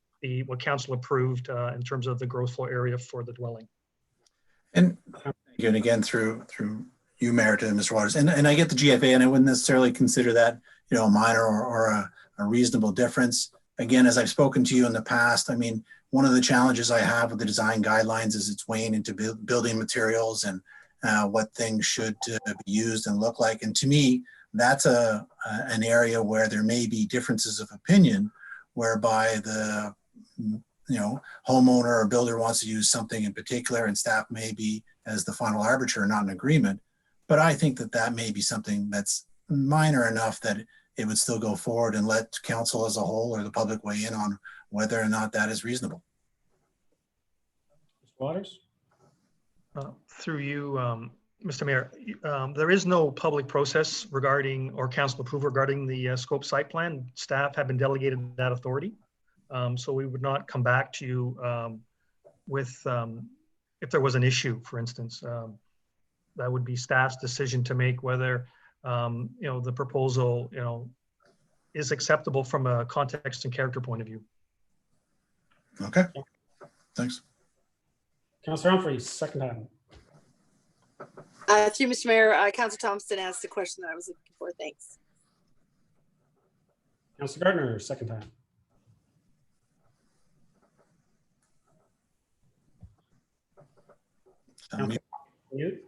council approved in terms of the gross floor area for the dwelling. And again, through you, Mayor, to Mr. Waters, and I get the GFA, and I wouldn't necessarily consider that, a minor or a reasonable difference. Again, as I've spoken to you in the past, I mean, one of the challenges I have with the design guidelines is it's weighing into building materials and what things should be used and look like. And to me, that's an area where there may be differences of opinion, whereby the homeowner or builder wants to use something in particular, and staff may be, as the final arbiter, not in agreement. But I think that may be something that's minor enough that it would still go forward and let council as a whole or the public weigh in on whether or not that is reasonable. Mr. Waters? Through you, Mr. Mayor, there is no public process regarding or council approval regarding the scope site plan. Staff have been delegated that authority. So we would not come back to you with, if there was an issue, for instance, that would be staff's decision to make whether, the proposal, is acceptable from a context and character point of view. Okay, thanks. Councillor Humphries, second time. Through Mr. Mayor, Councillor Thompson asked the question that I was looking for. Thanks. Councillor Gardner, second time. Mute.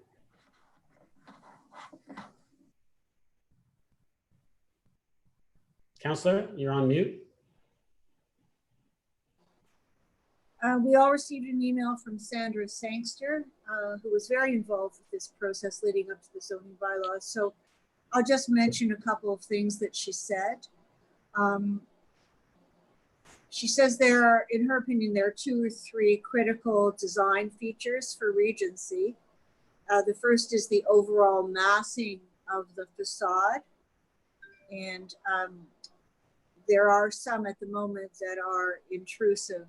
Councillor, you're on mute. We all received an email from Sandra Sangster, who was very involved with this process leading up to the zoning bylaws. So I'll just mention a couple of things that she said. She says there are, in her opinion, there are 2 or 3 critical design features for Regency. The first is the overall massing of the facade. And there are some at the moment that are intrusive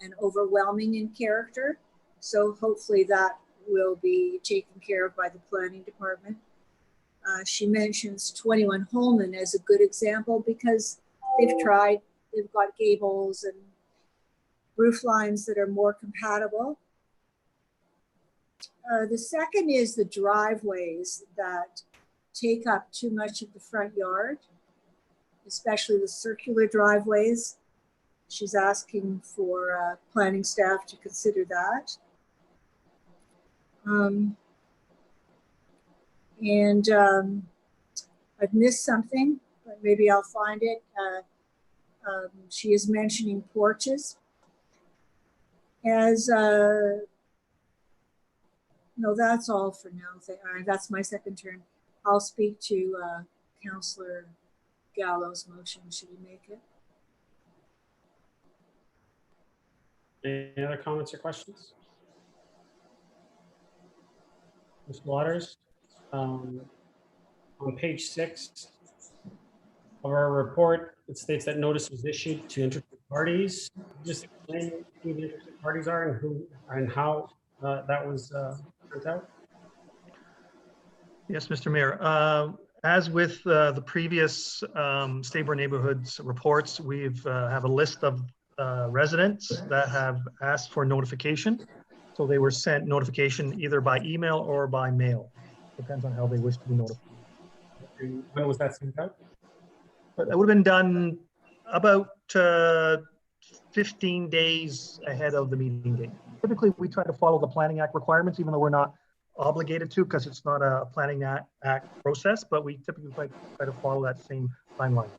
and overwhelming in character. So hopefully that will be taken care of by the planning department. She mentions 21 Holman as a good example because they've got gables and roof lines that are more compatible. The second is the driveways that take up too much of the front yard, especially the circular driveways. She's asking for planning staff to consider that. I've missed something, but maybe I'll find it. She is mentioning porches. No, that's all for now. That's my second turn. I'll speak to Councillor Gallo's motion. Should we make it? Any other comments or questions? Ms. Waters, on page 6 of our report, it states that notice was issued to interested parties. Just explain who the interested parties are and who and how that was sent out. Yes, Mr. Mayor. As with the previous Stable Neighborhoods reports, we've have a list of residents that have asked for notification. So they were sent notification either by email or by mail. Depends on how they wish to be notified. And when was that sent out? But that would have been done about 15 days ahead of the meeting date. Typically, we try to follow the Planning Act requirements, even though we're not obligated to because it's not a Planning Act process, but we typically try to follow that same timeline.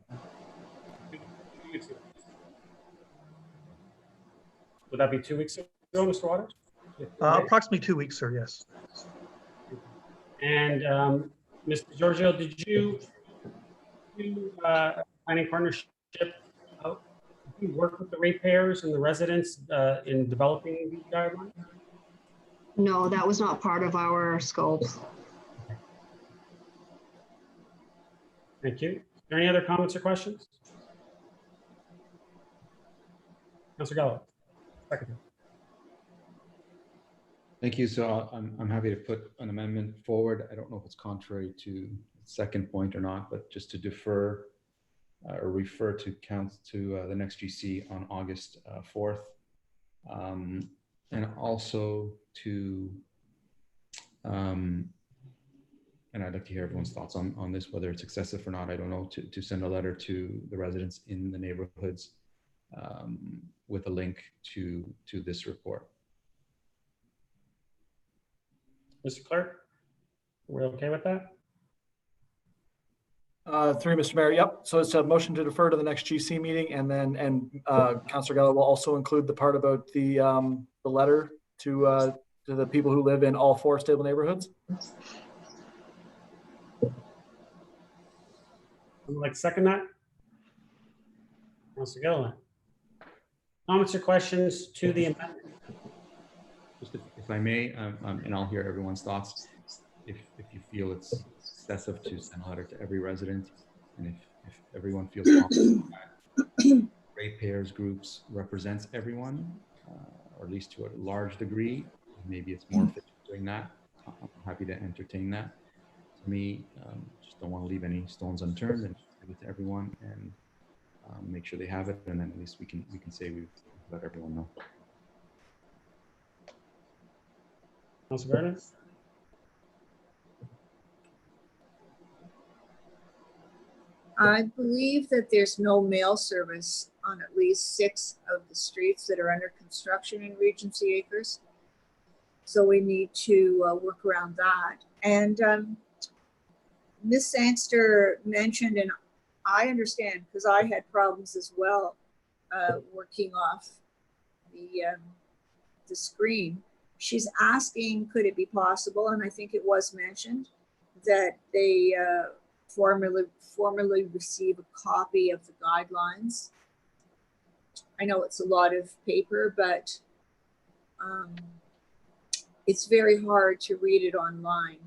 Would that be 2 weeks ago, Mr. Waters? Approximately 2 weeks, sir, yes. And Mr. Giorgio, did you planning partnership, you work with the ratepayers and the residents in developing these guidelines? No, that was not part of our scope. Thank you. Are there any other comments or questions? Councilor Gallo, second. Thank you. So I'm happy to put an amendment forward. I don't know if it's contrary to the second point or not, but just to defer or refer to the next GC on August 4th. And also to, and I'd like to hear everyone's thoughts on this, whether it's excessive or not, I don't know, to send a letter to the residents in the neighborhoods with a link to this report. Mr. Clerk, we're okay with that? Through Mr. Mayor, yep. So it's a motion to defer to the next GC meeting, and then Councillor Gallo will also include the part about the letter to the people who live in all 4 stable neighborhoods. Would like to second that? Councilor Gallo. Comments or questions to the amendment? Just if I may, and I'll hear everyone's thoughts. If you feel it's excessive to send a letter to every resident, and if everyone feels confident that ratepayers groups represents everyone, or at least to a large degree, maybe it's more efficient doing that. I'm happy to entertain that. To me, just don't want to leave any stones unturned and give it to everyone and make sure they have it, and then at least we can say we've let everyone know. Councilor Vernon? I believe that there's no mail service on at least 6 of the streets that are under construction in Regency Acres. So we need to work around that. And Ms. Sangster mentioned, and I understand because I had problems as well, working off the the screen. She's asking, could it be possible, and I think it was mentioned, that they formally receive a copy of the guidelines. I know it's a lot of paper, but it's very hard to read it online.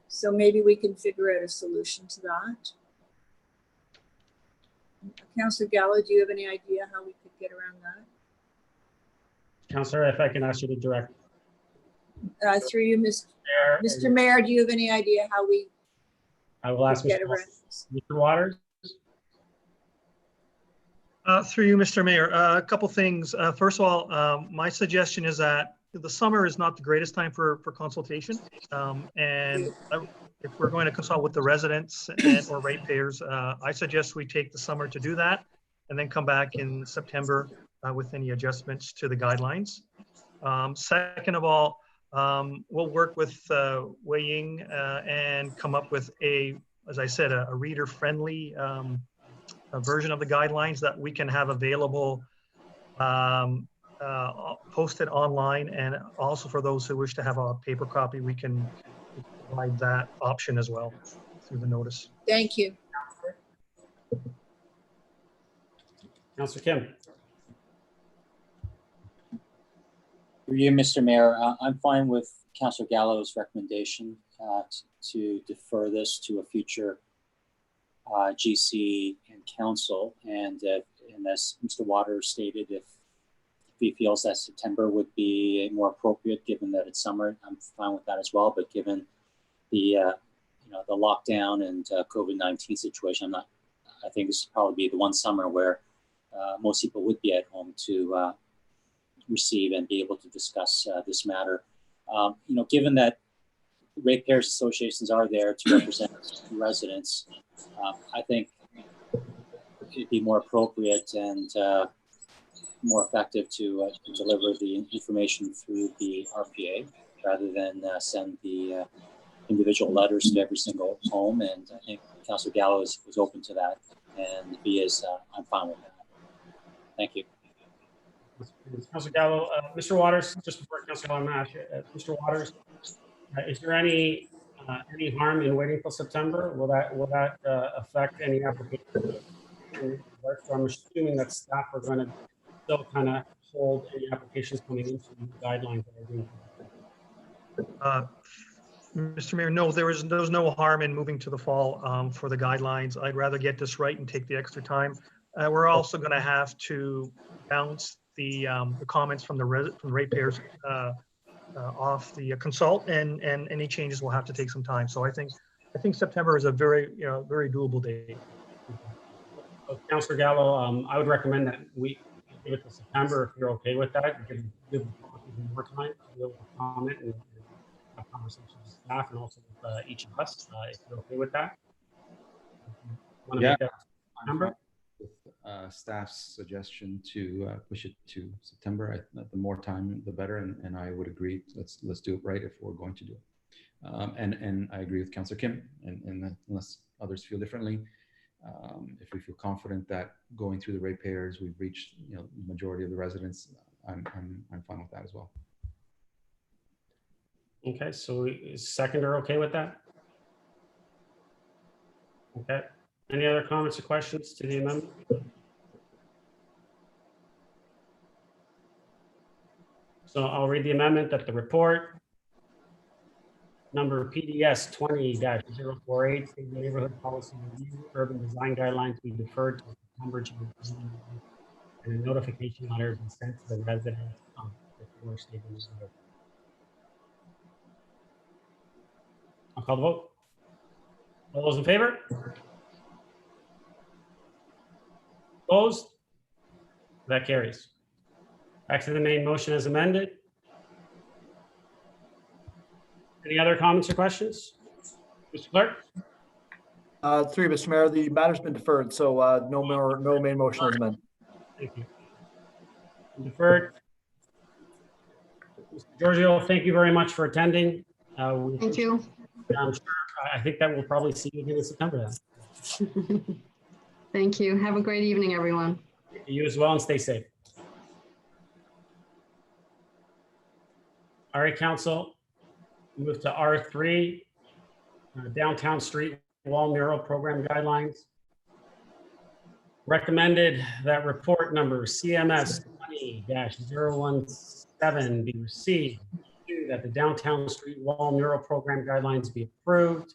So maybe we can figure out a solution to that. Councillor Gallo, do you have any idea how we could get around that? Councillor, if I can ask you to direct. Through you, Mr. Mayor, do you have any idea how we I will ask get Mr. around this? Mr. Waters. Through you, Mr. Mayor, a couple things. First of all, my suggestion is that the summer is not the greatest time for consultation. If we're going to consult with the residents or ratepayers, I suggest we take the summer to do that and then come back in September with any adjustments to the guidelines. Second of all, we'll work with Wei Ying and come up with as I said, a reader-friendly version of the guidelines that we can have available, posted online, and also for those who wish to have a paper copy, we can provide that option as well through the notice. Thank you. Councillor Kim. Through you, Mr. Mayor, I'm fine with Councillor Gallo's recommendation to defer this to a future GC and council. And as Mr. Waters stated, if he feels that September would be more appropriate, given that it's summer, I'm fine with that as well. But given the the lockdown and COVID-19 situation, I think this would probably be the one summer where most people would be at home to receive and be able to discuss this matter. Given that ratepayers associations are there to represent residents, I think it'd be more appropriate and more effective to deliver the information through the RPA rather than send the individual letters to every single home. And I think Councillor Gallo was open to that, and he is. I'm fine with that. Thank you. Councillor Gallo, Mr. Waters, just before Councillor Gallo, I'm going to ask you, Mr. Waters, is there any harm in waiting till September? Will that affect any application? So I'm assuming that staff are going to still kind of hold any applications coming into the guidelines that are being. Mr. Mayor, no, there's no harm in moving to the fall for the guidelines. I'd rather get this right and take the extra time. We're also going to have to bounce the comments from the ratepayers off the consult, and any changes will have to take some time. So I think September is a very doable date. Councillor Gallo, I would recommend that we give it to September if you're okay with that. Give more time to be able to comment and have conversations with staff and also with each of us, if you're okay with that. Want to make that September? With staff's suggestion to push it to September, the more time the better, and I would agree. Let's do it right if we're going to do it. And I agree with Councillor Kim, and unless others feel differently, if we feel confident that going through the ratepayers we've reached the majority of the residents, I'm fine with that as well. Okay, so is seconder okay with that? Okay. Any other comments or questions to the amendment? So I'll read the amendment that the report number PDS 20-048, State Neighborhood Policy Review, Urban Design Guidelines be deferred to September, and a notification letter be sent to the residents of the four state neighborhood. I'll call the vote. All those in favor? Opposed? That carries. Back to the main motion as amended. Any other comments or questions? Mr. Clerk? Through Mr. Mayor, the matter's been deferred, so no main motion is amended. Thank you. Deferred. Mr. Giorgio, thank you very much for attending. Thank you. I'm sure, I think that we'll probably see you again in September then. Thank you. Have a great evening, everyone. You as well, and stay safe. All right, council, move to R3, downtown street wall mural program guidelines. Recommended that report number CMS 20-017 be received. 2, that the downtown street wall mural program guidelines be approved.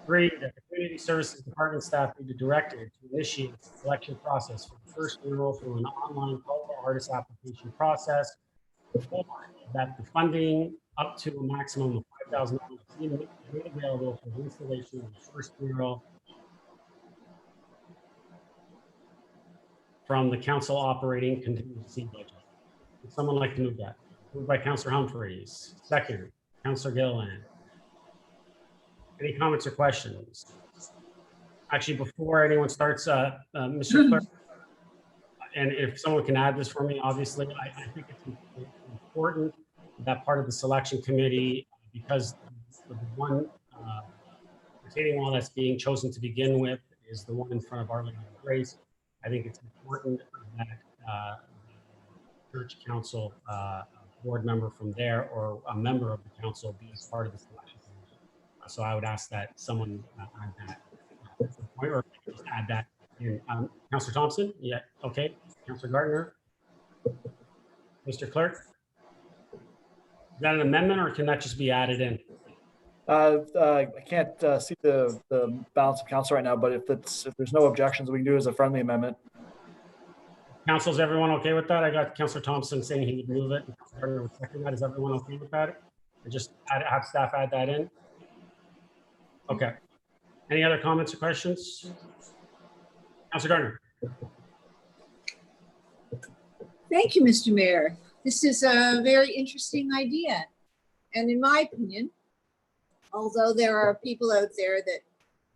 3, that the community services department staff be directed to initiate the selection process for the first mural through an online call for artist application process. 4, that the funding up to a maximum of $5,000 be made available for the installation of the first mural from the council operating contingency budget. Would someone like to move that? Moved by Councillor Humphreys. Second, Councillor Gilliland. Any comments or questions? Actually, before anyone starts, Mr. Clerk, and if someone can add this for me, obviously, I think it's important that part of the selection committee, because the one retaining wall that's being chosen to begin with is the one in front of Our Lady of Grace. I think it's important that church council board member from there or a member of the council be part of the selection committee. So I would ask that someone add that, or just add that in. Councillor Thompson? Yeah, okay. Councillor Gardner? Mr. Clerk? Is that an amendment or can that just be added in? I can't see the balance of council right now, but if there's no objections, we can do it as a friendly amendment. Council, is everyone okay with that? I got Councillor Thompson saying he would move it. Councillor Gardner would second that. Is everyone okay with that? And just have staff add that in? Okay. Any other comments or questions? Councillor Gardner. Thank you, Mr. Mayor. This is a very interesting idea. And in my opinion, although there are people out there that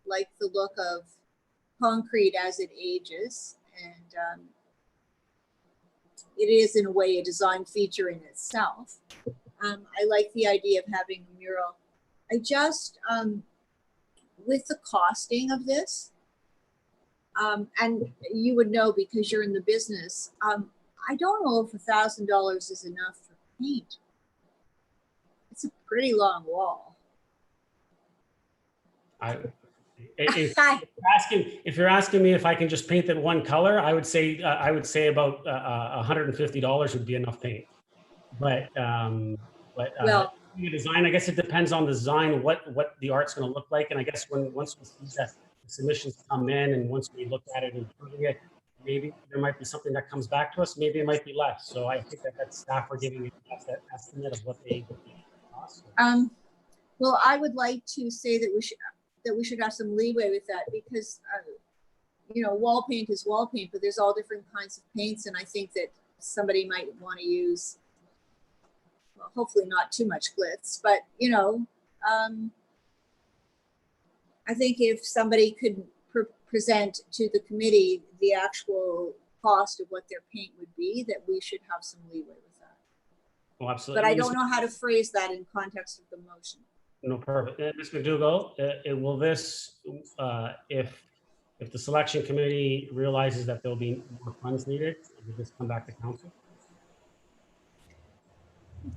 like the look of concrete as it ages, and it is in a way a design feature in itself, I like the idea of having a mural. I just, with the costing of this, and you would know because you're in the business, I don't know if $1,000 is enough for paint. It's a pretty long wall. If you're asking me if I can just paint it one color, I would say about $150 would be enough paint. But Well, the design, I guess it depends on the design, what the art's going to look like, and I guess once we see that the submissions come in and once we look at it and improving it, maybe there might be something that comes back to us. Maybe it might be less. So I think that staff are giving that estimate of what they cost. well, I would like to say that we should have some leeway with that because, you know, wall paint is wall paint, but there's all different kinds of paints. And I think that somebody might want to use, well, hopefully not too much glitz, but, you know, I think if somebody could present to the committee the actual cost of what their paint would be, that we should have some leeway with that. Oh, absolutely. But I don't know how to phrase that in context of the motion. No, perfect. Ms. McDougall, will this, if the selection committee realizes that there'll be more funds needed, will this come back to council?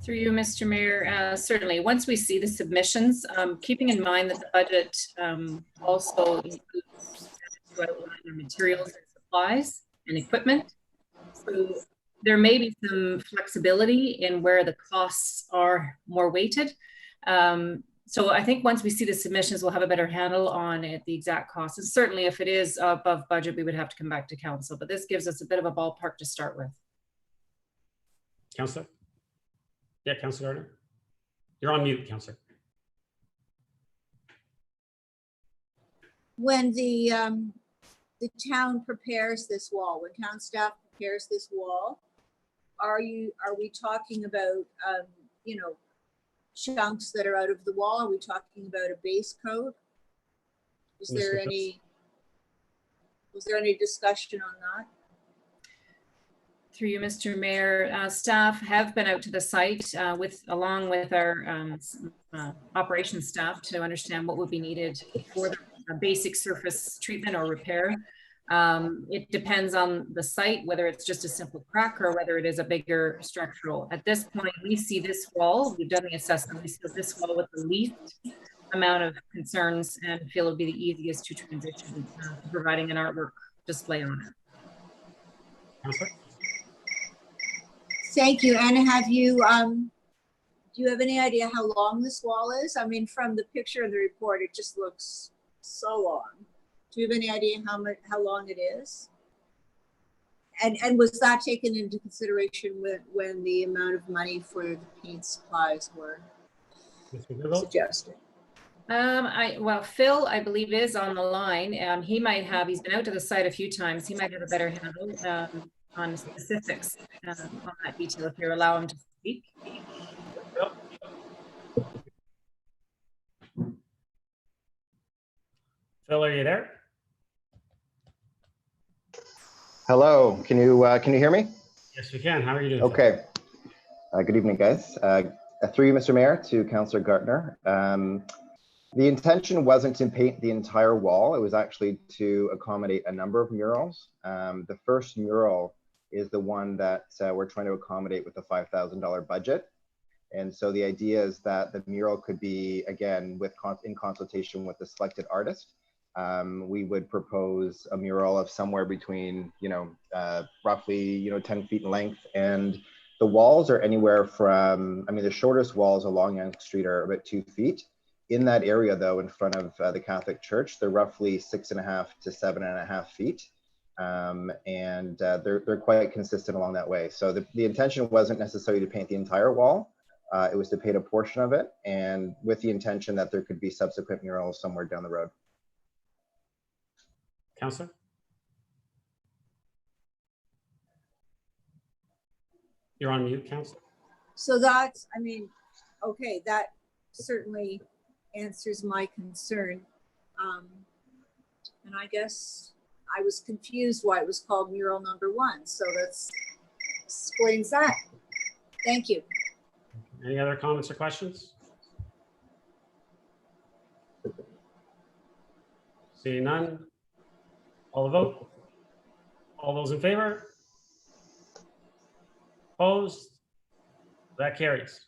Through you, Mr. Mayor, certainly. Once we see the submissions, keeping in mind that the budget also includes materials and supplies and equipment. So there may be some flexibility in where the costs are more weighted. So I think once we see the submissions, we'll have a better handle on it, the exact cost. And certainly if it is above budget, we would have to come back to council, but this gives us a bit of a ballpark to start with. Councillor? Yeah, Councillor Gardner. You're on mute, Councillor. When the town prepares this wall, when town staff prepares this wall, are we talking about, you know, chunks that are out of the wall? Are we talking about a base coat? Was there any discussion on that? Through you, Mr. Mayor, staff have been out to the site along with our operations staff to understand what would be needed for the basic surface treatment or repair. It depends on the site, whether it's just a simple crack or whether it is a bigger structural. At this point, we see this wall, we've done the assessment, we see this wall with the least amount of concerns and feel it would be the easiest to transition to providing an artwork display on it. Councillor? Thank you. And have you, do you have any idea how long this wall is? I mean, from the picture in the report, it just looks so long. Do you have any idea how long it is? And was that taken into consideration when the amount of money for the paint supplies were suggested? Well, Phil, I believe, is on the line. He's been out to the site a few times. He might have a better handle on specifics on that detail if you allow him to speak. Phil, are you there? Hello, can you hear me? Yes, we can. How are you doing? Okay. Good evening, guys. Through you, Mr. Mayor, to Councillor Gartner. The intention wasn't to paint the entire wall. It was actually to accommodate a number of murals. The first mural is the one that we're trying to accommodate with a $5,000 budget. And so the idea is that the mural could be, again, in consultation with the selected artist. We would propose a mural of somewhere between, roughly, 10 feet in length. And the walls are anywhere from, the shortest walls along Yonge Street are about 2 feet. In that area, though, in front of the Catholic Church, they're roughly 6.5 to 7.5 feet. And they're quite consistent along that way. So the intention wasn't necessarily to paint the entire wall. It was to paint a portion of it, and with the intention that there could be subsequent murals somewhere down the road. Councillor? You're on mute, Councillor. So that's, okay, that certainly answers my concern. And I guess I was confused why it was called mural number 1. So that explains that. Thank you. Any other comments or questions? Seeing none. All vote. All those in favor? Opposed? That carries.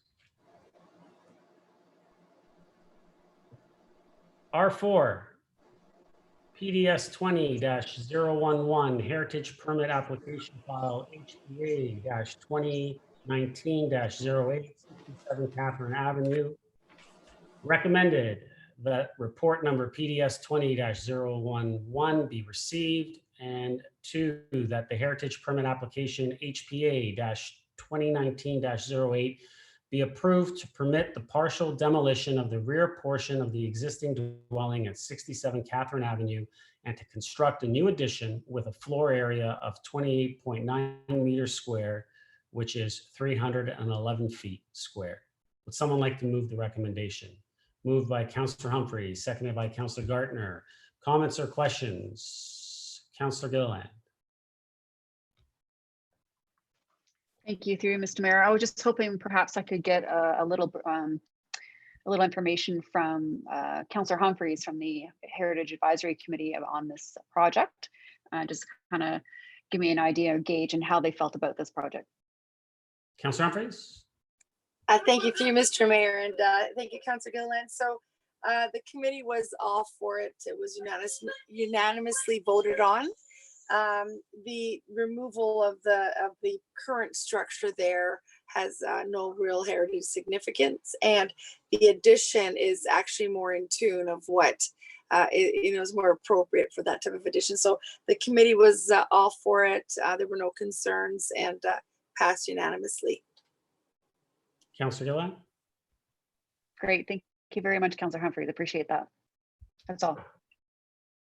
R4, PDS 20-011 Heritage Permit Application File HPA-2019-08, 67 Catherine Avenue. Recommended that report number PDS 20-011 be received, and 2, that the Heritage Permit Application HPA-2019-08 be approved to permit the partial demolition of the rear portion of the existing dwelling at 67 Catherine Avenue and to construct a new addition with a floor area of 28.9 meters square, which is 311 feet square. Would someone like to move the recommendation? Moved by Councillor Humphreys, seconded by Councillor Gartner. Comments or questions? Councillor Gilliland. Thank you, through Mr. Mayor. I was just hoping perhaps I could get a little information from Councillor Humphreys from the Heritage Advisory Committee on this project. Just kind of give me an idea, gauge, and how they felt about this project. Councillor Humphreys. Thank you, Mr. Mayor, and thank you, Councillor Gilliland. So the committee was all for it. It was unanimously voted on. The removal of the current structure there has no real heritage significance, and the addition is actually more in tune of what is more appropriate for that type of addition. So the committee was all for it. There were no concerns, and passed unanimously. Councillor Gilliland. Great, thank you very much, Councillor Humphreys. Appreciate that. That's all.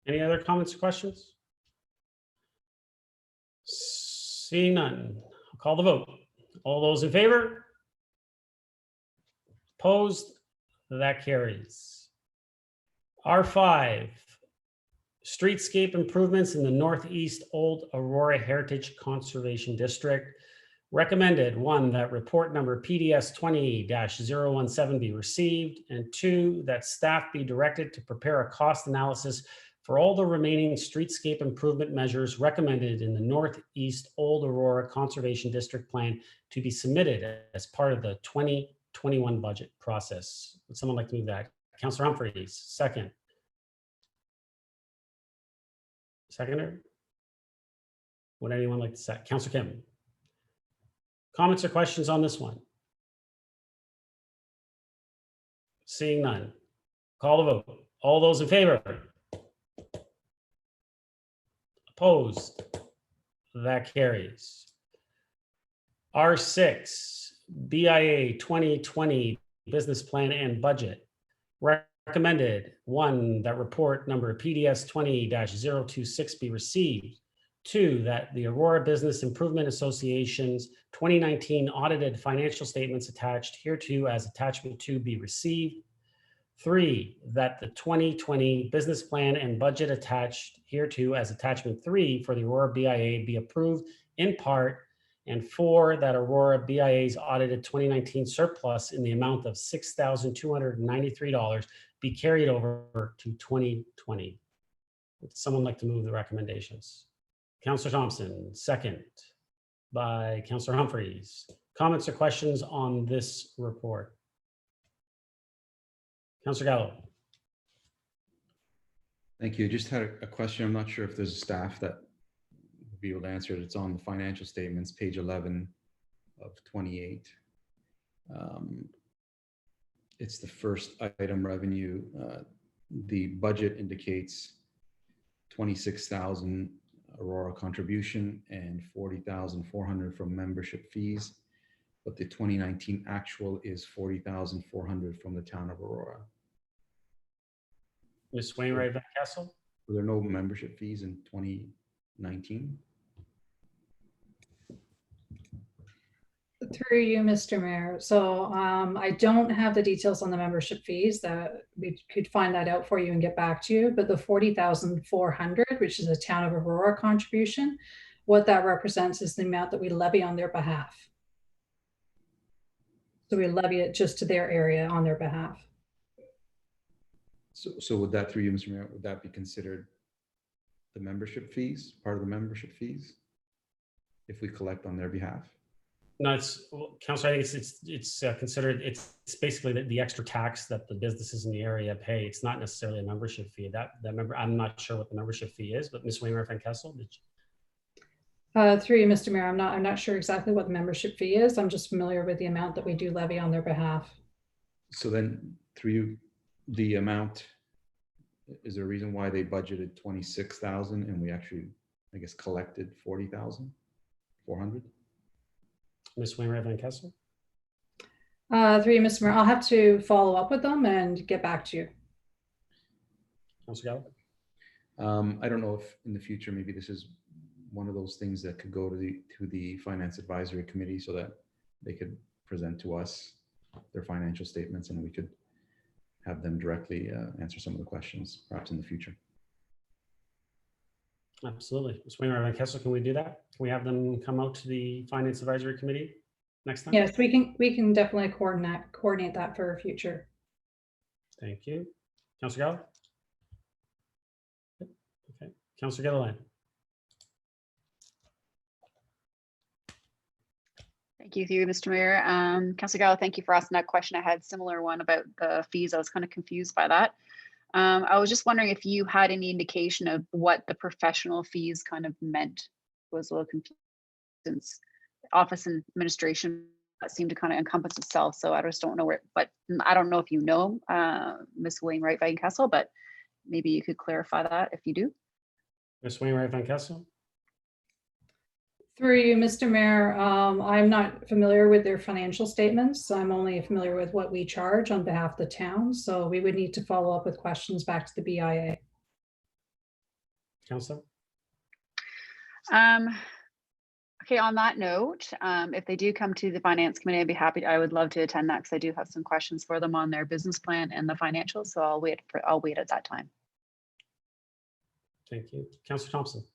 Any other comments or questions? Seeing none, I'll call the vote. All those in favor? Opposed? That carries. R5, streetscape improvements in the Northeast Old Aurora Heritage Conservation District. Recommended, 1, that report number PDS 20-017 be received, and 2, that staff be directed to prepare a cost analysis for all the remaining streetscape improvement measures recommended in the Northeast Old Aurora Conservation District Plan to be submitted as part of the 2021 budget process. Would someone like to move that? Councillor Humphreys, second. Seconder? Would anyone like to say? Councillor Kim? Comments or questions on this one? Seeing none. Call the vote. All those in favor? Opposed? That carries. R6, BIA 2020 Business Plan and Budget. Recommended, 1, that report number PDS 20-026 be received. 2, that the Aurora Business Improvement Association's 2019 audited financial statements attached hereto as attachment 2 be received. 3, that the 2020 business plan and budget attached hereto as attachment 3 for the Aurora BIA be approved in part. And 4, that Aurora BIA's audited 2019 surplus in the amount of $6,293 be carried over to 2020. Would someone like to move the recommendations? Councillor Thompson, second by Councillor Humphreys. Comments or questions on this report? Councillor Gallo. Thank you. Just had a question. I'm not sure if there's a staff that will be able to answer it. It's on the financial statements, page 11 of 28. It's the first item, revenue. The budget indicates 26,000 Aurora contribution and 40,400 from membership fees, but the 2019 actual is 40,400 from the town of Aurora. Ms. Wainwright Van Kessel. Were there no membership fees in 2019? Through you, Mr. Mayor. So I don't have the details on the membership fees. That we could find that out for you and get back to you. But the 40,400, which is a town of Aurora contribution, what that represents is the amount that we levy on their behalf. So we levy it just to their area on their behalf. So would that, through you, Mr. Mayor, would that be considered the membership fees, part of the membership fees, if we collect on their behalf? No, it's, well, Councillor, I think it's considered, it's basically the extra tax that the businesses in the area pay. It's not necessarily a membership fee. I'm not sure what the membership fee is, but Ms. Wainwright Van Kessel, did you? Through you, Mr. Mayor, I'm not sure exactly what the membership fee is. I'm just familiar with the amount that we do levy on their behalf. So then, through you, the amount, is there a reason why they budgeted 26,000 and we actually, I guess, collected 40,400? Ms. Wainwright Van Kessel? Through you, Mr. Mayor, I'll have to follow up with them and get back to you. Councillor Gallo? I don't know if in the future, maybe this is one of those things that could go to the Finance Advisory Committee so that they could present to us their financial statements and we could have them directly answer some of the questions, perhaps in the future. Absolutely. Ms. Wainwright Van Kessel, can we do that? Can we have them come out to the Finance Advisory Committee next time? Yes, we can definitely coordinate that for future. Thank you. Councillor Gallo? Okay. Councillor Gilliland? Thank you, Mr. Mayor. Councillor Gallo, thank you for asking that question. I had a similar one about the fees. I was kind of confused by that. I was just wondering if you had any indication of what the professional fees kind of meant. Was a little confused since office and administration seemed to kind of encompass itself. So I just don't know where, but I don't know if you know, Ms. Wainwright Van Kessel, but maybe you could clarify that if you do. Ms. Wainwright Van Kessel? Through you, Mr. Mayor, I'm not familiar with their financial statements. I'm only familiar with what we charge on behalf of the town. So we would need to follow up with questions back to the BIA. Councillor? Okay, on that note, if they do come to the Finance Committee, I'd be happy. I would love to attend that because I do have some questions for them on their business plan and the financials. So I'll wait at that time. Thank you. Councillor Thompson?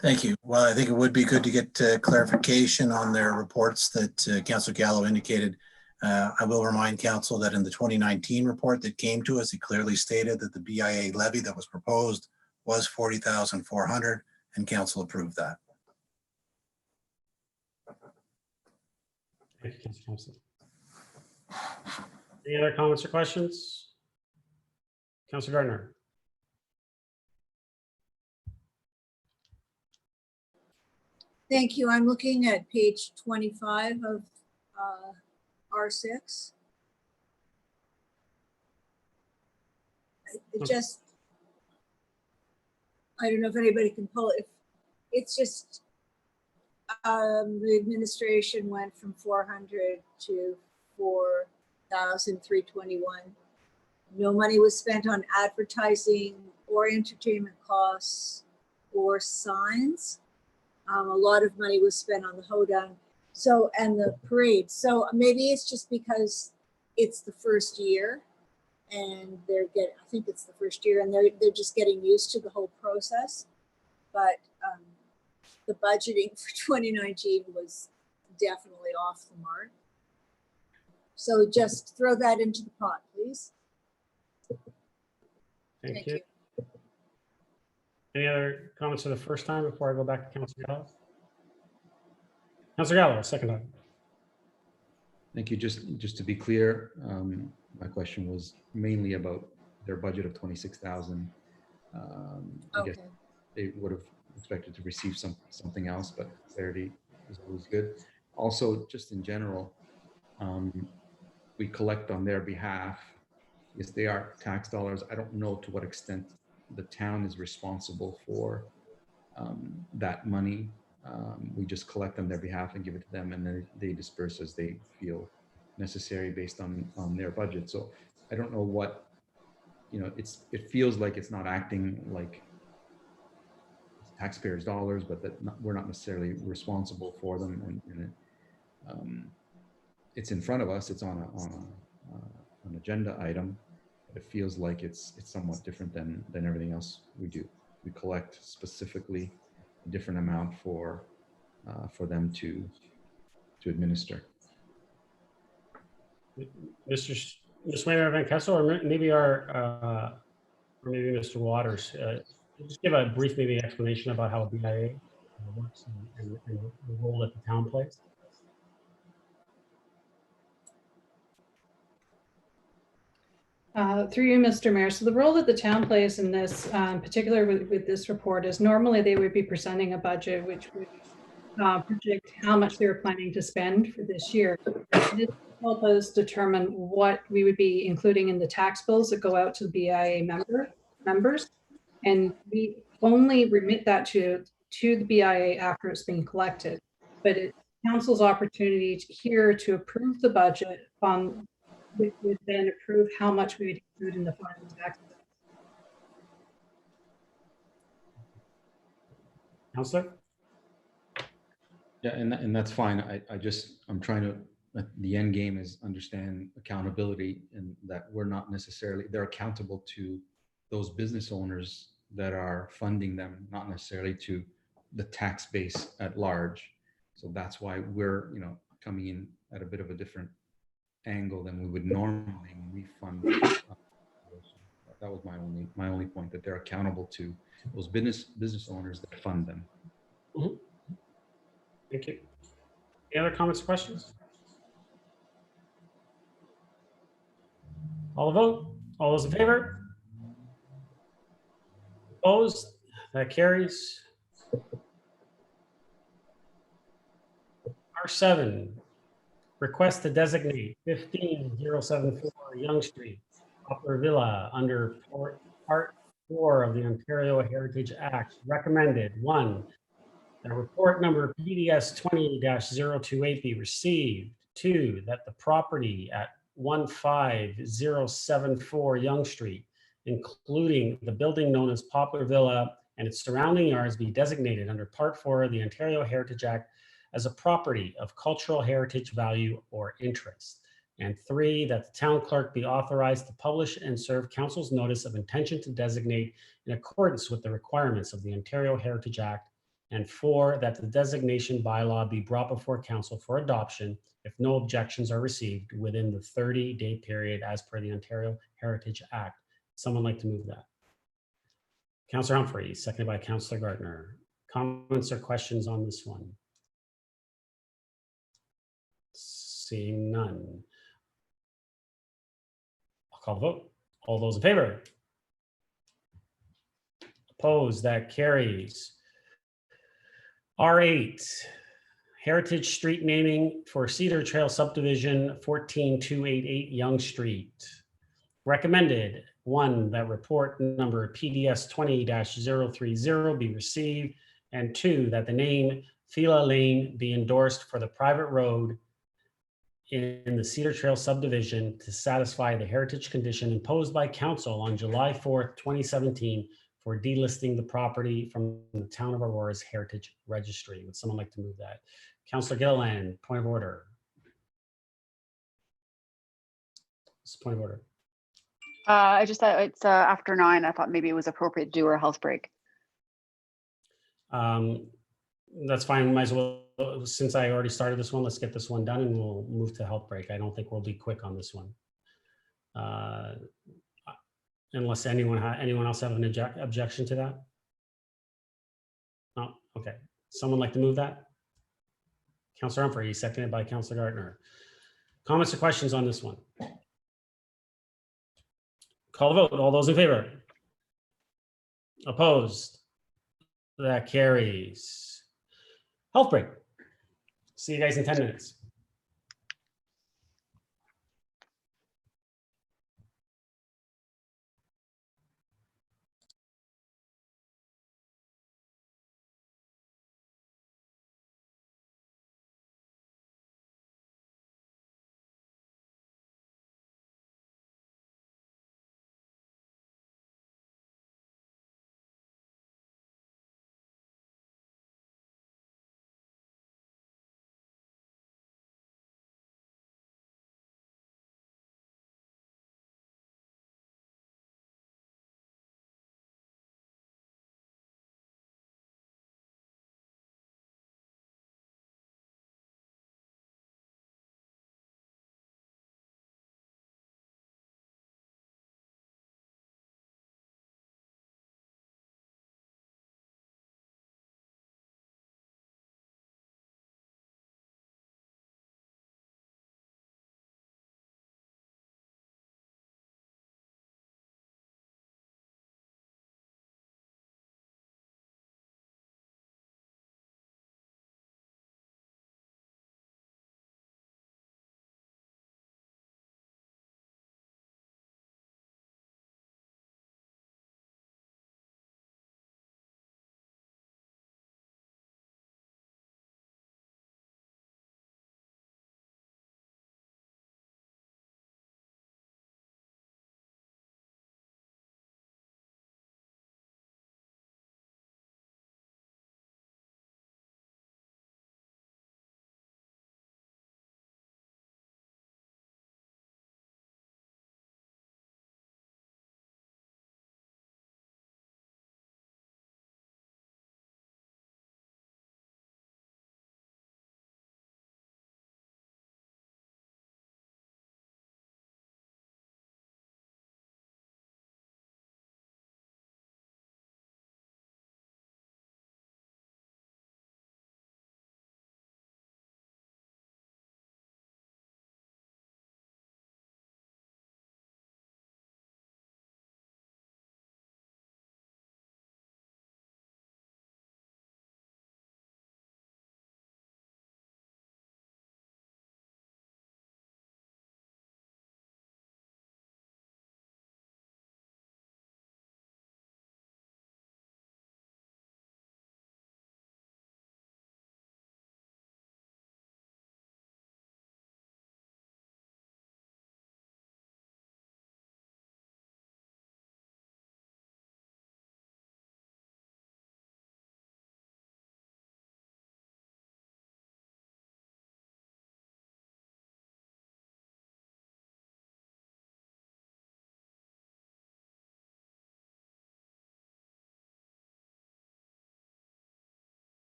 Thank you. Well, I think it would be good to get clarification on their reports that Councillor Gallo indicated. I will remind council that in the 2019 report that came to us, it clearly stated that the BIA levy that was proposed was 40,400, and council approved that. Thank you, Councilor Thompson. Any other comments or questions? Councilor Gardner. Thank you. I'm looking at page 25 of R6. It just, I don't know if anybody can pull it. It's just, the administration went from 400 to 4,321. No money was spent on advertising or entertainment costs or signs. A lot of money was spent on the hoedown, so, and the parade. So maybe it's just because it's the first year, and I think it's the first year, and they're just getting used to the whole process. But the budgeting for 2019 was definitely off the mark. So just throw that into the pot, please. Thank you. Any other comments for the first time before I go back to Councilor Gallo? Councilor Gallo, second time. Thank you. Just to be clear, my question was mainly about their budget of 26,000. I guess they would have expected to receive something else, but clarity is always good. Also, just in general, we collect on their behalf. Yes, they are tax dollars. I don't know to what extent the town is responsible for that money. We just collect on their behalf and give it to them, and then they disperse as they feel necessary based on their budget. So I don't know what, it feels like it's not acting like taxpayers' dollars, but that we're not necessarily responsible for them. And it's in front of us. It's on an agenda item. It feels like it's somewhat different than everything else we do. We collect specifically a different amount for them to administer. Mr. Swainer Van Kessel, or maybe Mr. Waters, just give a brief explanation about how BIA works and the role that the town plays. Through you, Mr. Mayor. So the role that the town plays in this, particular with this report, is normally they would be presenting a budget which would predict how much they were planning to spend for this year. This help us determine what we would be including in the tax bills that go out to the BIA members, and we only remit that to the BIA after it's been collected. But it's council's opportunity to approve the budget on. We would then approve how much we would include in the final tax bill. Councilor? Yeah, and that's fine. I'm trying to, the end game is understand accountability, and that we're not necessarily, they're accountable to those business owners that are funding them, not necessarily to the tax base at large. So that's why we're, coming in at a bit of a different angle than we would normally when we fund. That was my only point, that they're accountable to those business owners that fund them. Mm-hmm. Thank you. Any other comments or questions? All vote. All those in favor? Opposed? That carries. R7. Request to designate 15074 Yonge Street, Poplar Villa, under Part 4 of the Ontario Heritage Act. Recommended, 1, that report number PDS 20-028 be received. 2, that the property at 15074 Yonge Street, including the building known as Poplar Villa and its surrounding yards, be designated under Part 4 of the Ontario Heritage Act as a property of cultural heritage value or interest. And 3, that the town clerk be authorized to publish and serve council's notice of intention to designate in accordance with the requirements of the Ontario Heritage Act And 4, that the designation bylaw be brought before council for adoption if no objections are received within the 30-day period as per the Ontario Heritage Act. Someone like to move that? Councillor Humphreys, seconded by Councillor Gardner. Comments or questions on this one? Seeing none. I'll call the vote. All those in favor? Opposed? That carries. R8, Heritage Street naming for Cedar Trail Subdivision 14288 Young Street. Recommended, 1, that report number PDS 20-030 be received, and 2, that the name Fila Lane be endorsed for the private road in the Cedar Trail subdivision to satisfy the heritage condition imposed by council on July 4th, 2017 for delisting the property from the town of Aurora's heritage registry. Would someone like to move that? Councillor Gilliland, point of order. Point of order. I just thought it's after 9. I thought maybe it was appropriate to do our health break. That's fine. We might as well, since I already started this one, let's get this one done and we'll move to health break. I don't think we'll be quick on this one. Unless anyone else have an objection to that? No, okay. Someone like to move that? Councillor Humphrey, seconded by Councillor Gardner. Comments or questions on this one? Call the vote. All those in favor? Opposed? That carries. Health break. See you guys in 10 minutes.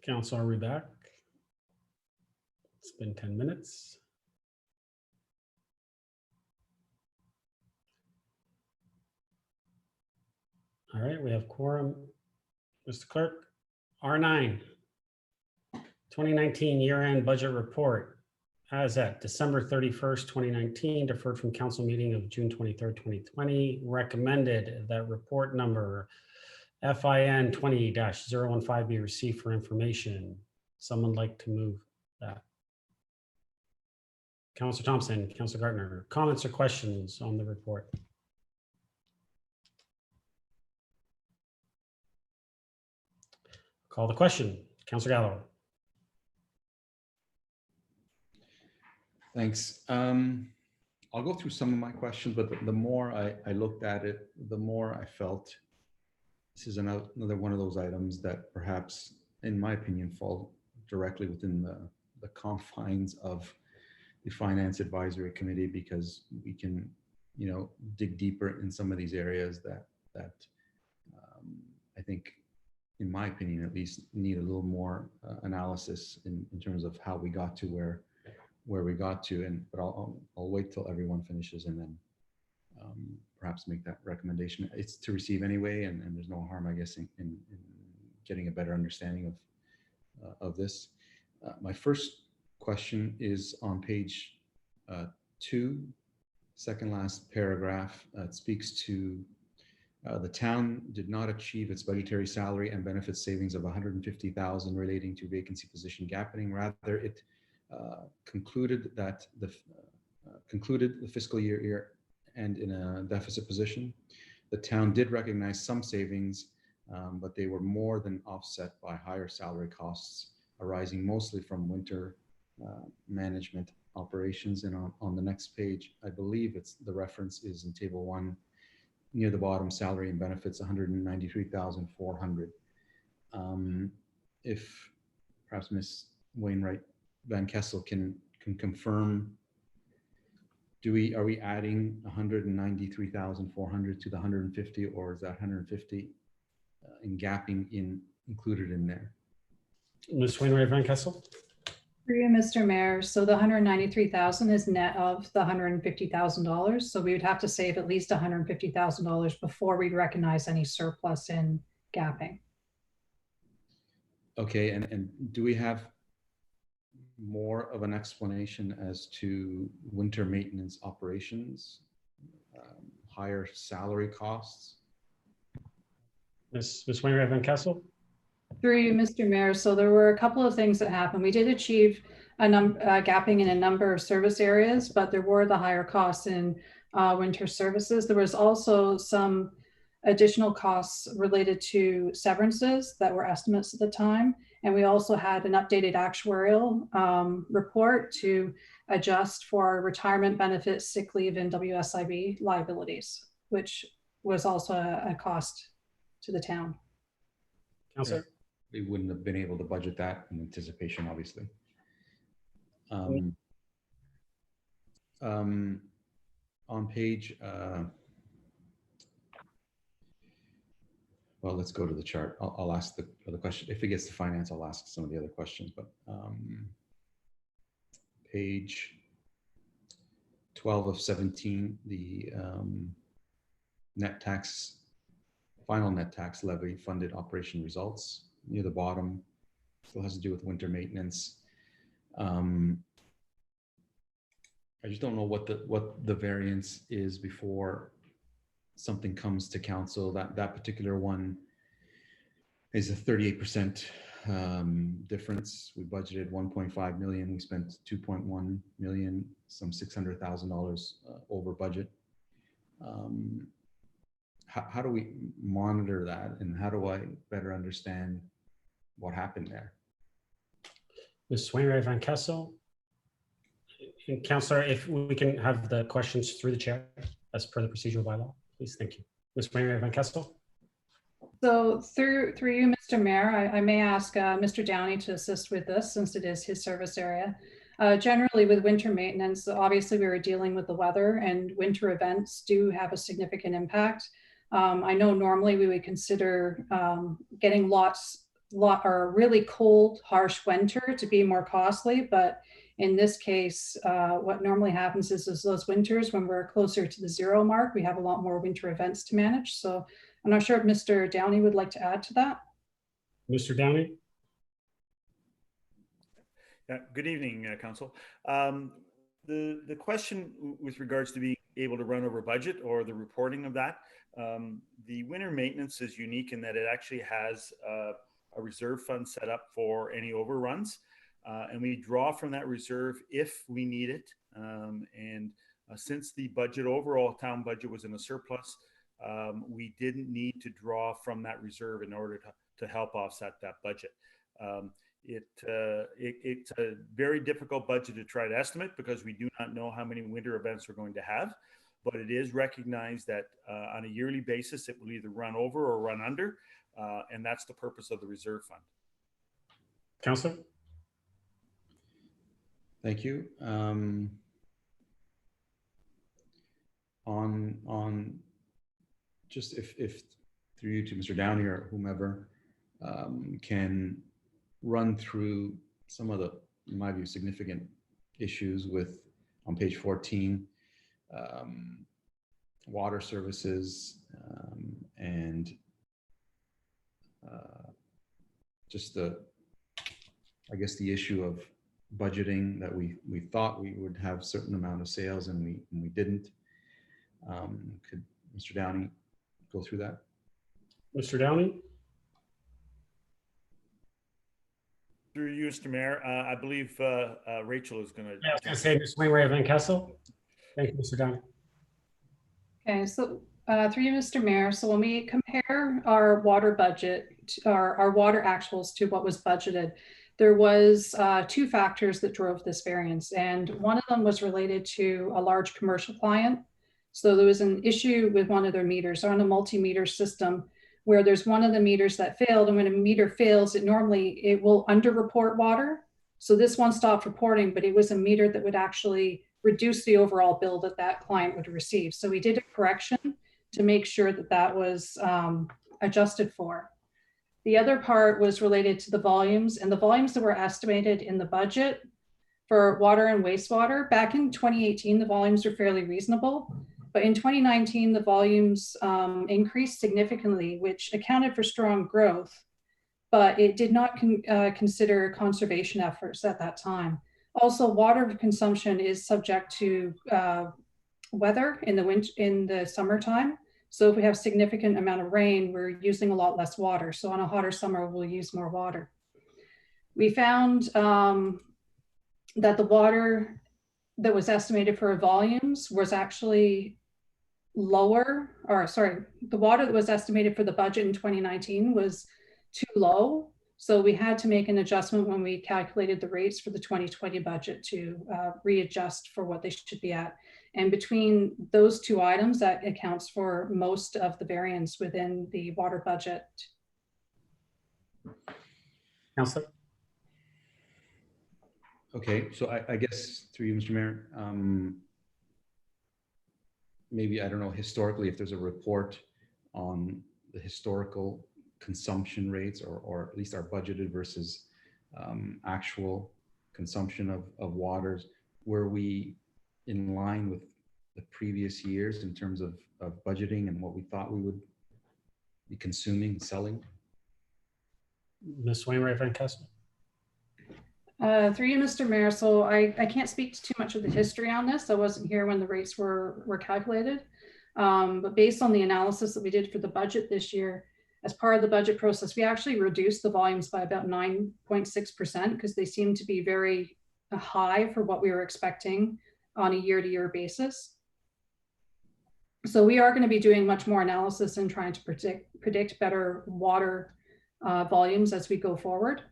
Councilor, are we back? It's been 10 minutes. All right, we have quorum. Mr. Clerk, R9, 2019 year-end budget report as at December 31st, 2019, deferred from council meeting of June 23rd, 2020. Recommended that report number FIN 20-015 be received for information. Someone like to move that? Councilor Thompson, Councilor Gardner, comments or questions on the report? Call the question. Councilor Galloway. Thanks. I'll go through some of my questions, but the more I looked at it, the more I felt this is another one of those items that perhaps, in my opinion, fall directly within the confines of the Finance Advisory Committee, because we can, dig deeper in some of these areas that I think, in my opinion, at least, need a little more analysis in terms of how we got to where we got to. But I'll wait till everyone finishes and then perhaps make that recommendation. It's to receive anyway, and there's no harm, I guess, in getting a better understanding of this. My first question is on page 2, second last paragraph. It speaks to the town did not achieve its budgetary salary and benefit savings of $150,000 relating to vacancy position gapping. Rather, it concluded the fiscal year end in a deficit position. The town did recognize some savings, but they were more than offset by higher salary costs arising mostly from winter management operations. And on the next page, I believe the reference is in table 1, near the bottom, salary and benefits, $193,400. If perhaps Ms. Wainwright Van Kessel can confirm, are we adding $193,400 to the 150, or is that 150 in gapping included in there? Ms. Wainwright Van Kessel. Through you, Mr. Mayor. So the 193,000 is net of the $150,000. So we would have to save at least $150,000 before we'd recognize any surplus in gapping. Okay, and do we have more of an explanation as to winter maintenance operations, higher salary costs? Ms. Wainwright Van Kessel. Through you, Mr. Mayor. So there were a couple of things that happened. We did achieve a gapping in a number of service areas, but there were the higher costs in winter services. There was also some additional costs related to severances that were estimates at the time. And we also had an updated actuarial report to adjust for retirement benefits, sick leave, and WSIB liabilities, which was also a cost to the town. Councilor. We wouldn't have been able to budget that in anticipation, obviously. On page, well, let's go to the chart. I'll ask the question. If it gets to finance, I'll ask some of the other questions. But page 12 of 17, the final net tax levy funded operation results. Near the bottom, still has to do with winter maintenance. I just don't know what the variance is before something comes to council. That particular one is a 38% difference. We budgeted 1.5 million. We spent 2.1 million, some $600,000 over budget. How do we monitor that, and how do I better understand what happened there? Ms. Wainwright Van Kessel. And Councilor, if we can have the questions through the chair as per the procedural bylaw, please. Thank you. Ms. Wainwright Van Kessel. So through you, Mr. Mayor, I may ask Mr. Downey to assist with this since it is his service area. Generally with winter maintenance, obviously we were dealing with the weather, and winter events do have a significant impact. I know normally we would consider getting lots or really cold, harsh winter to be more costly. But in this case, what normally happens is those winters when we're closer to the 0 mark, we have a lot more winter events to manage. So I'm not sure if Mr. Downey would like to add to that. Mr. Downey? Yeah, good evening, Council. The question with regards to being able to run over budget or the reporting of that, the winter maintenance is unique in that it actually has a reserve fund set up for any overruns, and we draw from that reserve if we need it. Since the budget, overall town budget, was in a surplus, we didn't need to draw from that reserve in order to help offset that budget. It's a very difficult budget to try to estimate because we do not know how many winter events we're going to have, but it is recognized that on a yearly basis, it will either run over or run under, and that's the purpose of the reserve fund. Councillor? Thank you. On just if through you to Mr. Downey or whomever can run through some of the, in my view, significant issues with on page 14, water services and just I guess the issue of budgeting that we thought we would have a certain amount of sales and we didn't. Could Mr. Downey go through that? Mr. Downey? Through you, Mr. Mayor, I believe Rachel is going to. Yeah, I was going to say Ms. Wainwright Van Kessel. Thank you, Mr. Downey. Okay, so through you, Mr. Mayor, so when we compare our water budget, our water actuals to what was budgeted, there was 2 factors that drove this variance. And one of them was related to a large commercial client. So there was an issue with one of their meters. They're on a multi-meter system where there's one of the meters that failed. And when a meter fails, it will underreport water. So this one stopped reporting, but it was a meter that would actually reduce the overall bill that that client would receive. So we did a correction to make sure that that was adjusted for. The other part was related to the volumes, and the volumes that were estimated in the budget for water and wastewater. Back in 2018, the volumes were fairly reasonable, but in 2019, the volumes increased significantly, which accounted for strong growth, but it did not consider conservation efforts at that time. Also, water consumption is subject to weather in the summertime. So if we have significant amount of rain, we're using a lot less water. So on a hotter summer, we'll use more water. We found that the water that was estimated for volumes was actually lower, or sorry, the water that was estimated for the budget in 2019 was too low. So we had to make an adjustment when we calculated the rates for the 2020 budget to readjust for what they should be at. And between those 2 items, that accounts for most of the variance within the water budget. Councillor? Okay, so I guess through you, Mr. Mayor, maybe, I don't know, historically, if there's a report on the historical consumption rates or at least our budgeted versus actual consumption of waters, were we in line with the previous years in terms of budgeting and what we thought we would be consuming and selling? Ms. Wainwright Van Kessel? Through you, Mr. Mayor, so I can't speak to too much of the history on this. I wasn't here when the rates were calculated, but based on the analysis that we did for the budget this year, as part of the budget process, we actually reduced the volumes by about 9.6% because they seem to be very high for what we were expecting on a year-to-year basis. So we are going to be doing much more analysis and trying to predict better water volumes as we go forward.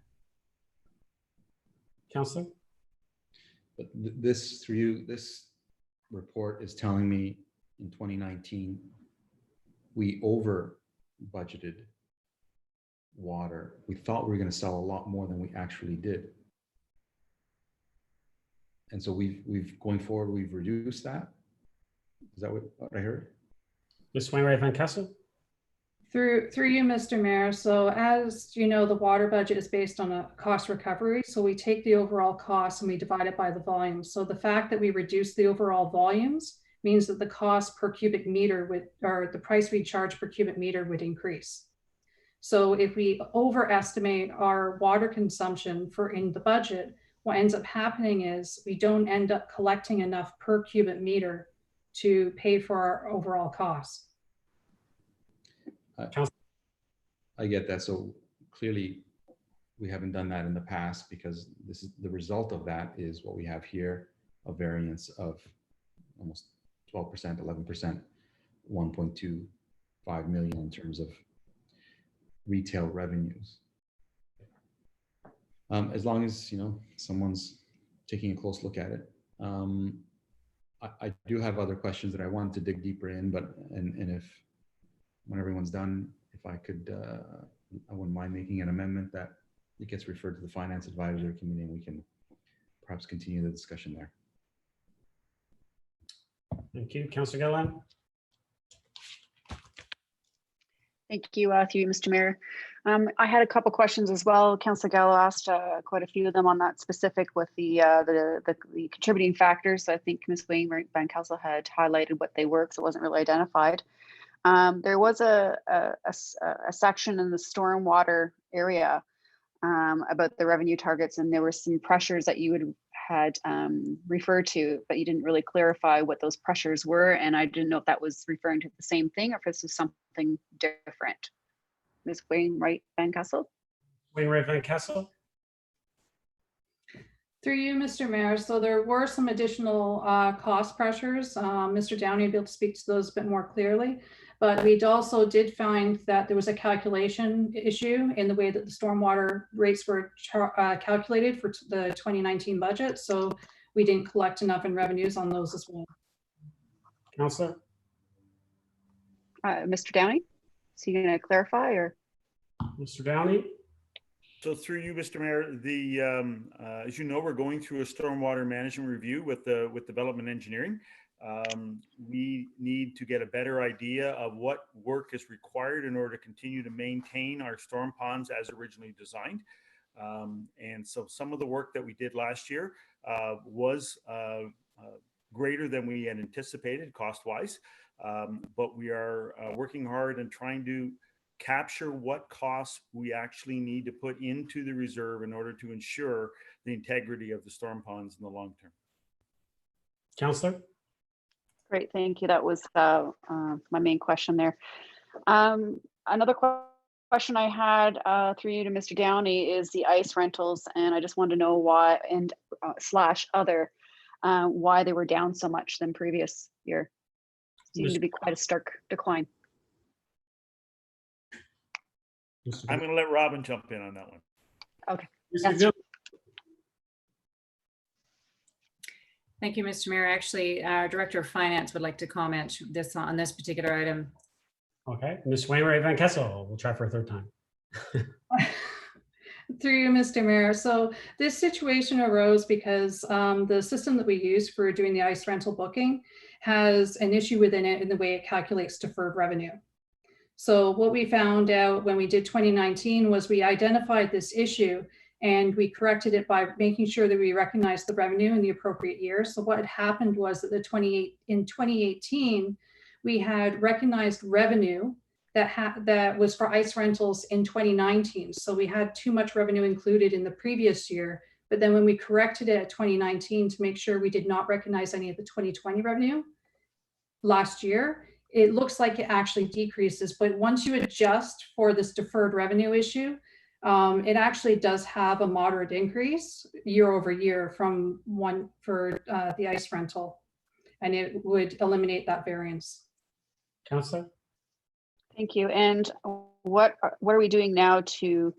Councillor? But this, through you, this report is telling me in 2019, we over budgeted water. We thought we were going to sell a lot more than we actually did. And so we've going forward, we've reduced that. Is that what I heard? Ms. Wainwright Van Kessel? Through you, Mr. Mayor. So as you know, the water budget is based on a cost recovery. So we take the overall cost and we divide it by the volume. So the fact that we reduce the overall volumes means that the cost per cubic meter would, or the price we charge per cubic meter would increase. So if we overestimate our water consumption in the budget, what ends up happening is we don't end up collecting enough per cubic meter to pay for our overall costs. I get that. So clearly we haven't done that in the past, because this is the result of that is what we have here, a variance of almost 12%, 11%, 1.25 million in terms of retail revenues. As long as, you know, someone's taking a close look at it. I do have other questions that I wanted to dig deeper in, but and if when everyone's done, if I could, I wouldn't mind making an amendment that it gets referred to the Finance Advisory Committee, and we can perhaps continue the discussion there. Thank you. Councillor Gilliland. Thank you, through you, Mr. Mayor. I had a couple questions as well. Councillor Gallo asked quite a few of them on that specific with the contributing factors. So I think Ms. Wainwright Van Kessel had highlighted what they were, because it wasn't really identified. There was a section in the stormwater area about the revenue targets, and there were some pressures that you had referred to, but you didn't really clarify what those pressures were, and I didn't know if that was referring to the same thing or if this was something different. Ms. Wainwright Van Kessel. Wainwright Van Kessel. Through you, Mr. Mayor. So there were some additional cost pressures. Mr. Downey will be able to speak to those a bit more clearly, but we also did find that there was a calculation issue in the way that the stormwater rates were calculated for the 2019 budget. So we didn't collect enough in revenues on those as well. Councillor. Mr. Downey, is he going to clarify, or? Mr. Downey. So through you, Mr. Mayor, as you know, we're going through a stormwater management review with development engineering. We need to get a better idea of what work is required in order to continue to maintain our storm ponds as originally designed. And so some of the work that we did last year was greater than we had anticipated cost-wise, but we are working hard and trying to capture what costs we actually need to put into the reserve in order to ensure the integrity of the storm ponds in the long term. Councillor. Great, thank you. That was my main question there. Another question I had through you to Mr. Downey is the ice rentals, and I just wanted to know why, and slash other, why they were down so much than previous year. Seemed to be quite a stark decline. I'm going to let Robin jump in on that one. Okay. Thank you, Mr. Mayor. Actually, our Director of Finance would like to comment on this particular item. Okay, Ms. Wainwright Van Kessel, we'll try for a third time. Through you, Mr. Mayor. So this situation arose because the system that we use for doing the ice rental booking has an issue within it in the way it calculates deferred revenue. So what we found out when we did 2019 was we identified this issue and we corrected it by making sure that we recognized the revenue in the appropriate year. So what had happened was that in 2018, we had recognized revenue that was for ice rentals in 2019. So we had too much revenue included in the previous year. But then when we corrected it at 2019 to make sure we did not recognize any of the 2020 revenue last year, it looks like it actually decreases. But once you adjust for this deferred revenue issue, it actually does have a moderate increase year over year for the ice rental, and it would eliminate that variance. Councillor. Thank you. And what are we doing now to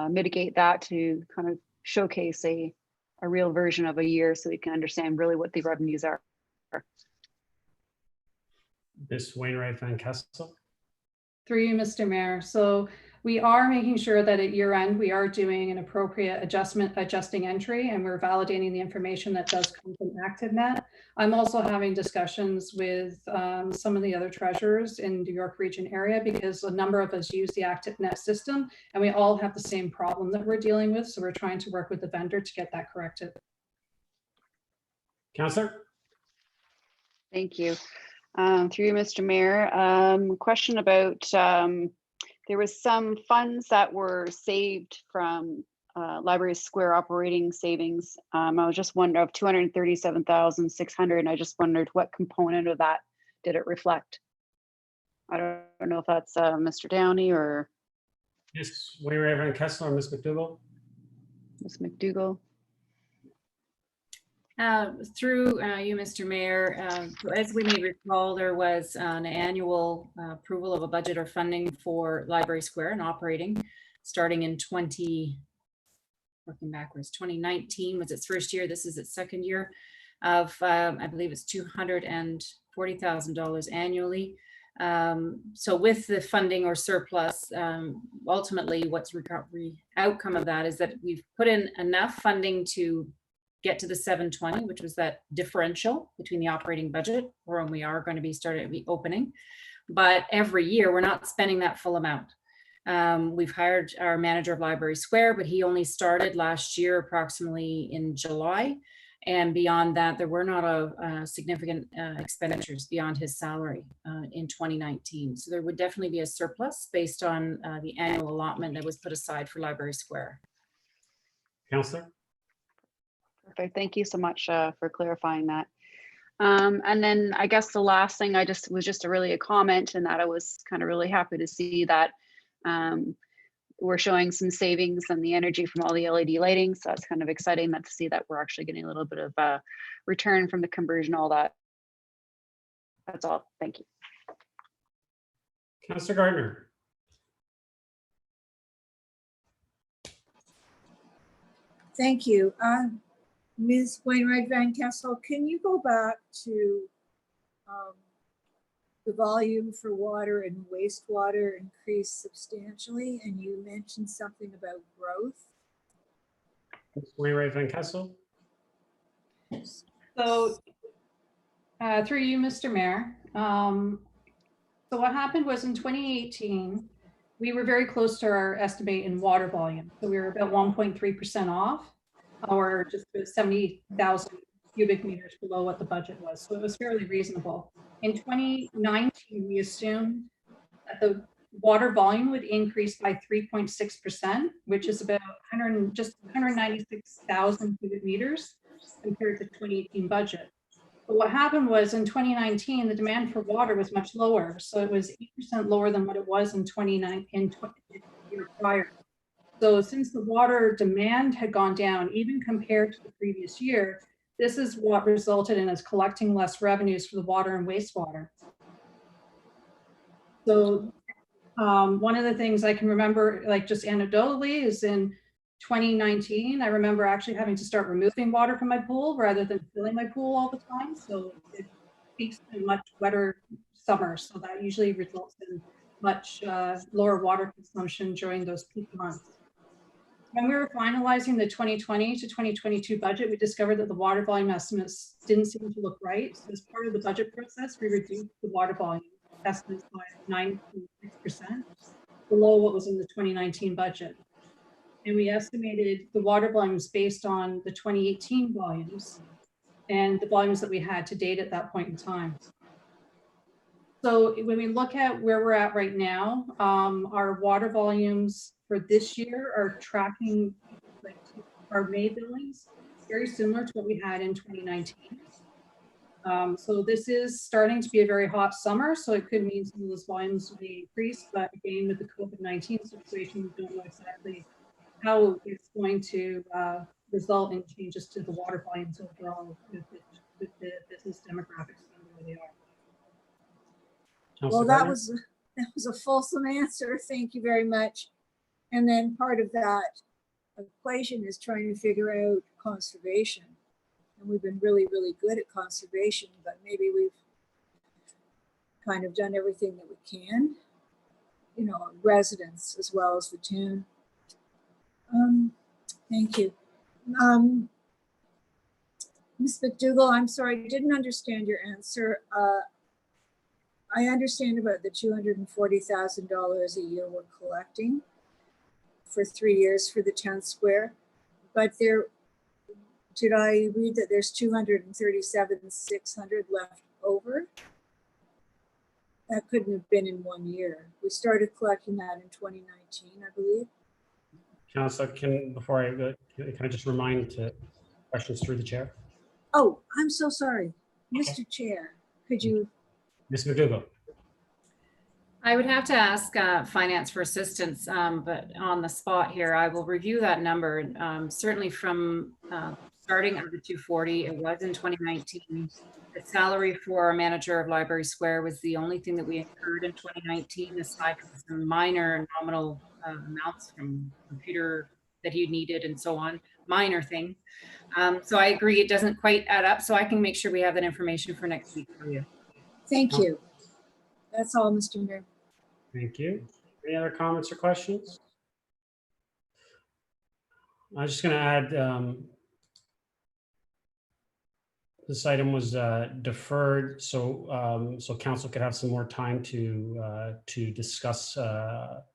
mitigate that, to kind of showcase a real version of a year so we can understand really what the revenues are? Ms. Wainwright Van Kessel. Through you, Mr. Mayor. So We are making sure that at year end, we are doing an appropriate adjusting entry, and we're validating the information that does come from ActiveNet. I'm also having discussions with some of the other treasurers in the York Region area, because a number of us use the ActiveNet system and we all have the same problem that we're dealing with. So we're trying to work with the vendor to get that corrected. Councillor? Thank you. Through you, Mr. Mayor, question about there was some funds that were saved from Library Square operating savings. I was just wondering of 237,600, and I just wondered what component of that did it reflect? I don't know if that's Mr. Downey or Yes, Wainwright Van Kessel or Ms. McDougall? Ms. McDougall. Through you, Mr. Mayor, as we may recall, there was an annual approval of a budget or funding for Library Square and operating starting in 2019 was its first year. This is its second year of, I believe it's $240,000 annually. So with the funding or surplus, ultimately what's recovery outcome of that is that we've put in enough funding to get to the 720, which was that differential between the operating budget, where we are going to be opening. But every year we're not spending that full amount. We've hired our manager of Library Square, but he only started last year, approximately in July. And beyond that, there were not significant expenditures beyond his salary in 2019. So there would definitely be a surplus based on the annual allotment that was put aside for Library Square. Councillor? Perfect. Thank you so much for clarifying that. And then I guess the last thing was just really a comment, and that I was kind of really happy to see that we're showing some savings on the energy from all the LED lighting. So it's kind of exciting to see that we're actually getting a little bit of a return from the conversion, all that. That's all. Thank you. Councillor Gardner? Thank you. Ms. Wainwright Van Kessel, can you go back to the volume for water and wastewater increased substantially, and you mentioned something about growth? Ms. Wainwright Van Kessel? So through you, Mr. Mayor. So what happened was in 2018, we were very close to our estimate in water volume. So we were about 1.3% off, or just 70,000 cubic meters below what the budget was. So it was fairly reasonable. In 2019, we assumed that the water volume would increase by 3.6%, which is about just 196,000 cubic meters compared to the 2018 budget. But what happened was in 2019, the demand for water was much lower. So it was 8% lower than what it was in 2019, the year prior. So since the water demand had gone down, even compared to the previous year, this is what resulted in us collecting less revenues for the water and wastewater. So one of the things I can remember, like just anecdotally, is in 2019, I remember actually having to start removing water from my pool rather than filling my pool all the time. So it peaks in much wetter summers. So that usually results in much lower water consumption during those peak months. When we were finalizing the 2020 to 2022 budget, we discovered that the water volume estimates didn't seem to look right. So as part of the budget process, we reduced the water volume estimates by 9.6%, below what was in the 2019 budget. And we estimated the water volumes based on the 2018 volumes and the volumes that we had to date at that point in time. So when we look at where we're at right now, our water volumes for this year are tracking like our May billings, very similar to what we had in 2019. So this is starting to be a very hot summer, so it could mean some of those volumes will be increased, but again, with the COVID-19 situation, we don't know exactly how it's going to result in changes to the water volumes overall with the business demographics where they are. Well, that was a fulsome answer. Thank you very much. And then part of that equation is trying to figure out conservation. And we've been really, really good at conservation, but maybe we've kind of done everything that we can. you know, residents as well as the town. Thank you. Ms. McDougall, I'm sorry, I didn't understand your answer. I understand about the $240,000 a year we're collecting for 3 years for the town square, but there, did I read that there's 237,600 left over? That couldn't have been in 1 year. We started collecting that in 2019, I believe. Councillor, before I go, can I just remind to questions through the chair? Oh, I'm so sorry. Mr. Chair, could you? Ms. McDougall. I would have to ask finance for assistance, but on the spot here, I will review that number. Certainly from starting at the 240, it was in 2019. The salary for our manager of Library Square was the only thing that we incurred in 2019, aside from some minor nominal amounts from computer that he needed and so on, minor thing. So I agree, it doesn't quite add up. So I can make sure we have that information for next week for you. Thank you. That's all, Mr. Mayor. Thank you. Any other comments or questions? I'm just going to add, this item was deferred, so so council could have some more time to discuss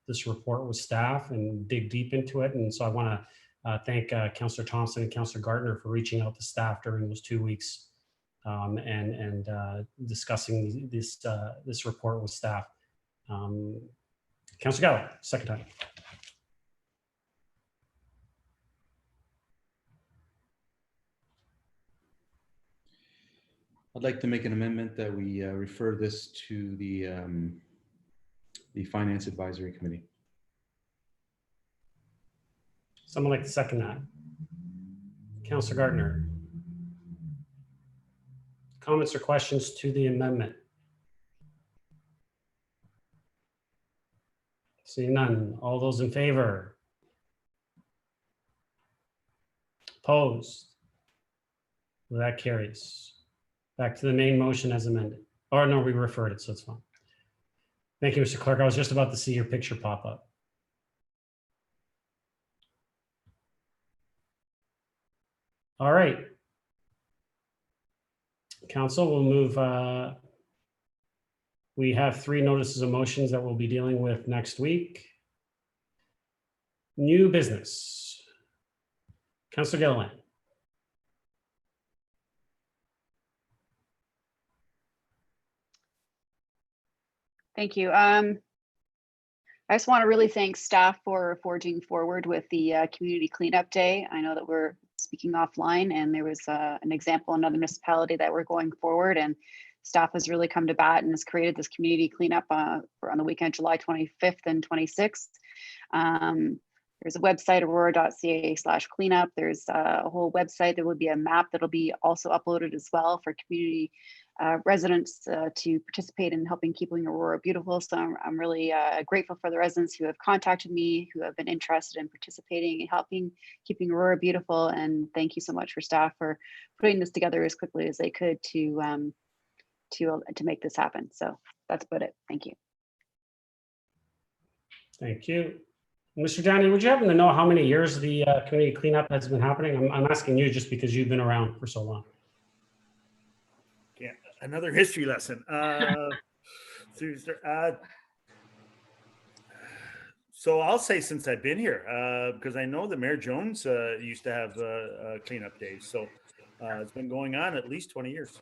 this report with staff and dig deep into it. And so I want to thank Councillor Thompson and Councillor Gartner for reaching out to staff during those 2 weeks and discussing this report with staff. Councillor Gallo, second time. I'd like to make an amendment that we refer this to the Finance Advisory Committee. Someone like to second that? Councillor Gartner. Comments or questions to the amendment? Seeing none. All those in favor? Opposed? Well, that carries. Back to the main motion as amended. Or no, we referred it, so it's fine. Thank you, Mr. Clerk. I was just about to see your picture pop up. All right. Council will move. We have 3 notices of motions that we'll be dealing with next week. New business. Councillor Gilliland. Thank you. I just want to really thank staff for forging forward with the community cleanup day. I know that we're speaking offline, and there was an example in another municipality that we're going forward, and staff has really come to bat and has created this community cleanup on the weekend, July 25th and 26th. There's a website, aurora.ca/cleanup. There's a whole website. There will be a map that'll be also uploaded as well for community residents to participate in helping keeping Aurora beautiful. So I'm really grateful for the residents who have contacted me, who have been interested in participating and helping keeping Aurora beautiful. And thank you so much for staff for putting this together as quickly as they could to make this happen. So that's about it. Thank you. Thank you. Mr. Downey, would you happen to know how many years the community cleanup has been happening? I'm asking you just because you've been around for so long. Yeah, another history lesson. So I'll say since I've been here, because I know that Mayor Jones used to have cleanup days. So it's been going on at least 20 years.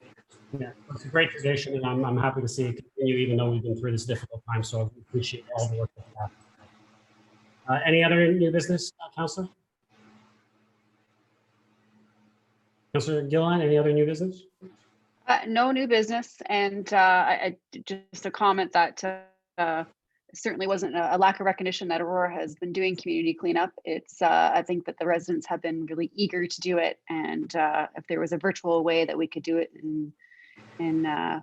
Yeah, it's a great tradition, and I'm happy to see it continue, even though we've been through this difficult time. So I appreciate all the work that you have. Any other new business, Councillor? Councillor Gilliland, any other new business? No new business, and just a comment that certainly wasn't a lack of recognition that Aurora has been doing community cleanup. It's I think that the residents have been really eager to do it, and if there was a virtual way that we could do it in I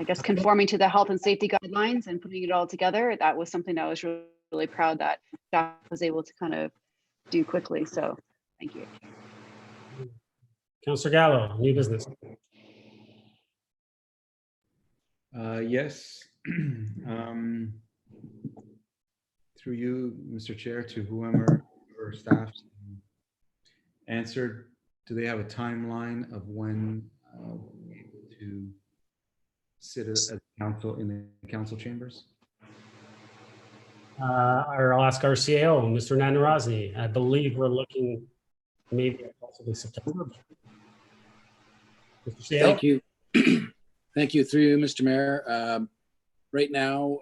guess conforming to the health and safety guidelines and putting it all together, that was something that I was really proud that staff was able to kind of do quickly. So thank you. Councillor Gallo, new business. Yes. through you, Mr. Chair, to whoever or staff answered, do they have a timeline of when we'll be able to sit as council in the council chambers? Or I'll ask our CAO, Mr. Nanarazi. I believe we're looking maybe at possibly September. Mr. CAO? Thank you. Thank you, through you, Mr. Mayor. Right now,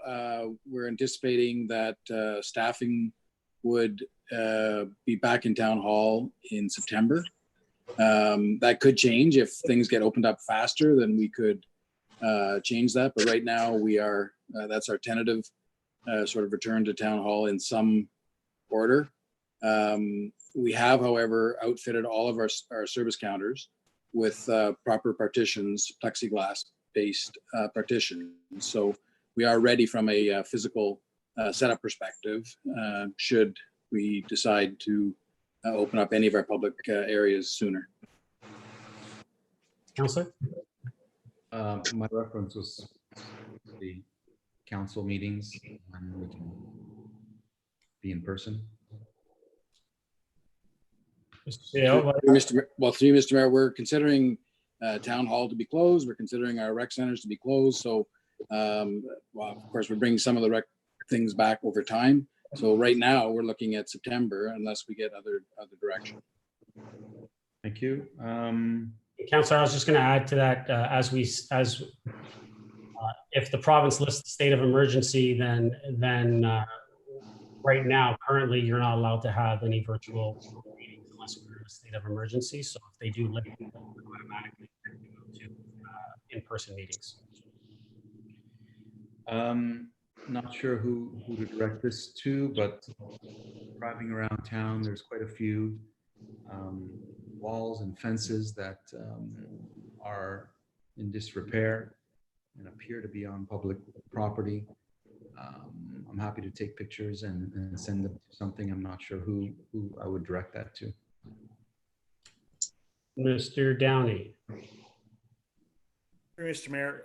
we're anticipating that staffing would be back in town hall in September. That could change if things get opened up faster, then we could change that. But right now we are, that's our tentative sort of return to town hall in some order. We have, however, outfitted all of our service counters with proper partitions, plexiglass-based partitions. So we are ready from a physical setup perspective, should we decide to open up any of our public areas sooner. Councillor? My reference was the council meetings when we can be in person. Well, through you, Mr. Mayor, we're considering town hall to be closed. We're considering our rec centers to be closed. So, well, of course, we're bringing some of the rec things back over time. So right now we're looking at September unless we get other direction. Thank you. Councillor, I was just going to add to that, if the province lists the state of emergency, then right now, currently, you're not allowed to have any virtual meetings unless we're in a state of emergency. So if they do lift, we're automatically go to in-person meetings. Not sure who to direct this to, but driving around town, there's quite a few walls and fences that are in disrepair and appear to be on public property. I'm happy to take pictures and send them to something. I'm not sure who I would direct that to. Mr. Downey. Mr. Mayor,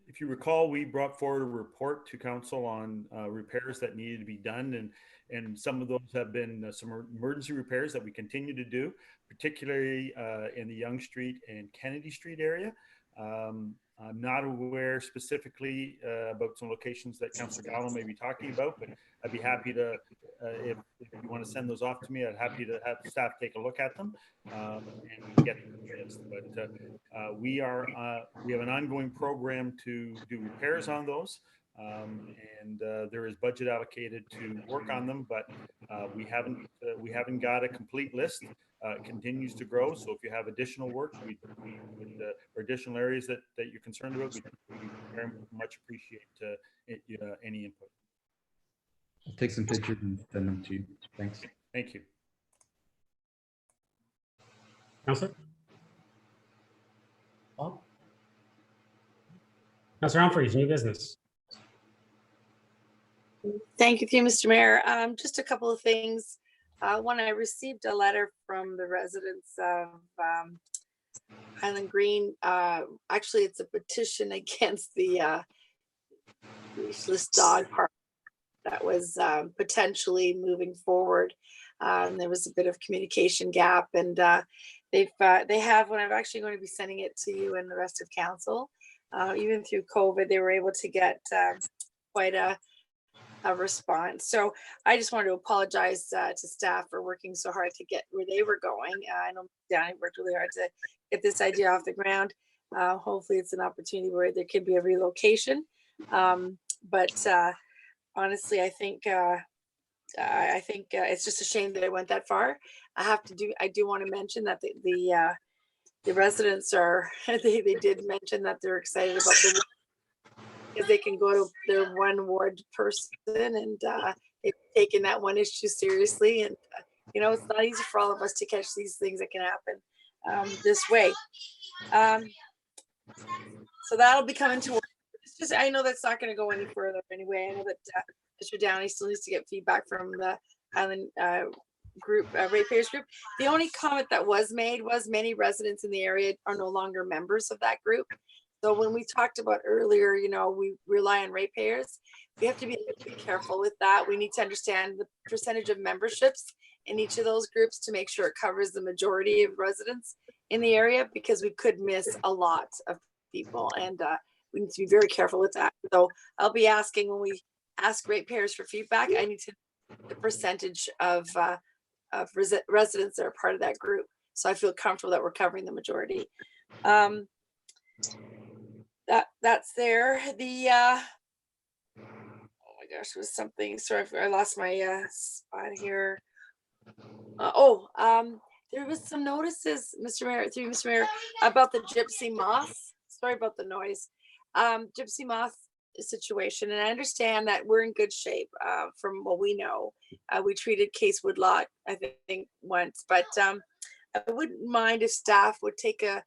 if you recall, we brought forward a report to council on repairs that needed to be done, and some of those have been some emergency repairs that we continue to do, particularly in the Yonge Street and Kennedy Street area. I'm not aware specifically about some locations that Councillor Gallo may be talking about, but I'd be happy to, if you want to send those off to me, I'd happy to have staff take a look at them and get them fixed. But we have an ongoing program to do repairs on those, and there is budget allocated to work on them, but we haven't got a complete list. It continues to grow. So if you have additional work, we would, or additional areas that you're concerned about, we very much appreciate any input. I'll take some pictures and send them to you. Thanks. Thank you. Councillor? Councillor Humphreys, new business. Thank you, Mr. Mayor. Just a couple of things. One, I received a letter from the residents of Highland Green. Actually, it's a petition against the leashless dog park that was potentially moving forward. There was a bit of communication gap, and they have, when I'm actually going to be sending it to you and the rest of council, even through COVID, they were able to get quite a response. So I just wanted to apologize to staff for working so hard to get where they were going. I know Danny worked really hard to get this idea off the ground. Hopefully it's an opportunity where there could be a relocation. But honestly, I think it's just a shame that it went that far. I do want to mention that the residents are, they did mention that they're excited about the, because they can go to their one ward person, and they've taken that one issue seriously. And it's not easy for all of us to catch these things that can happen this way. So that'll be coming to. It's just, I know that's not going to go any further anyway. I know that Mr. Downey still needs to get feedback from the Highland group, ratepayers group. The only comment that was made was many residents in the area are no longer members of that group. So when we talked about earlier, you know, we rely on ratepayers. We have to be careful with that. We need to understand the percentage of memberships in each of those groups to make sure it covers the majority of residents in the area, because we could miss a lot of people, and we need to be very careful with that. So I'll be asking, when we ask ratepayers for feedback, I need to know the percentage of residents that are part of that group, so I feel comfortable that we're covering the majority. That's there. The oh my gosh, was something. Sorry, I lost my spot here. There was some notices, Mr. Mayor, through Mr. Mayor, about the gypsy moth. Sorry about the noise. Gypsy moth situation, and I understand that we're in good shape from what we know. We treated Case Woodlot, I think, once, but I wouldn't mind if staff would take a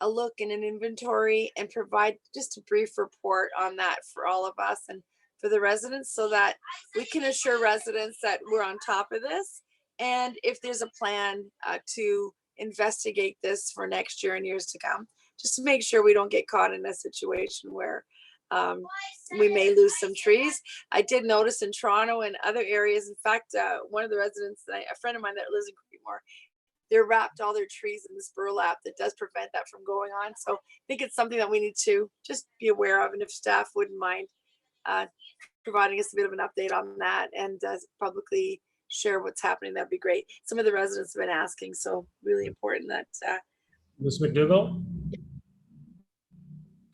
look in an inventory and provide just a brief report on that for all of us and for the residents, so that we can assure residents that we're on top of this. And if there's a plan to investigate this for next year and years to come, just to make sure we don't get caught in a situation where we may lose some trees. I did notice in Toronto and other areas, in fact, one of the residents, a friend of mine that lives in Creekmore, they're wrapped all their trees in this burlap that does prevent that from going on. So I think it's something that we need to just be aware of. And if staff wouldn't mind providing us a bit of an update on that and publicly share what's happening, that'd be great. Some of the residents have been asking, so really important that. Ms. McDougall?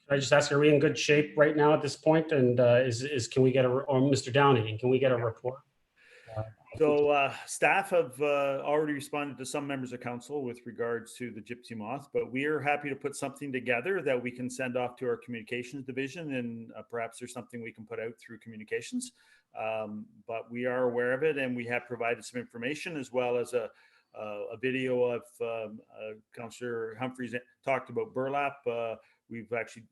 Can I just ask, are we in good shape right now at this point? And can we get or Mr. Downey, can we get a report? So staff have already responded to some members of council with regards to the gypsy moth, but we are happy to put something together that we can send off to our communications division, and perhaps there's something we can put out through communications. But we are aware of it, and we have provided some information as well as a video of Councillor Humphreys talked about burlap. We've actually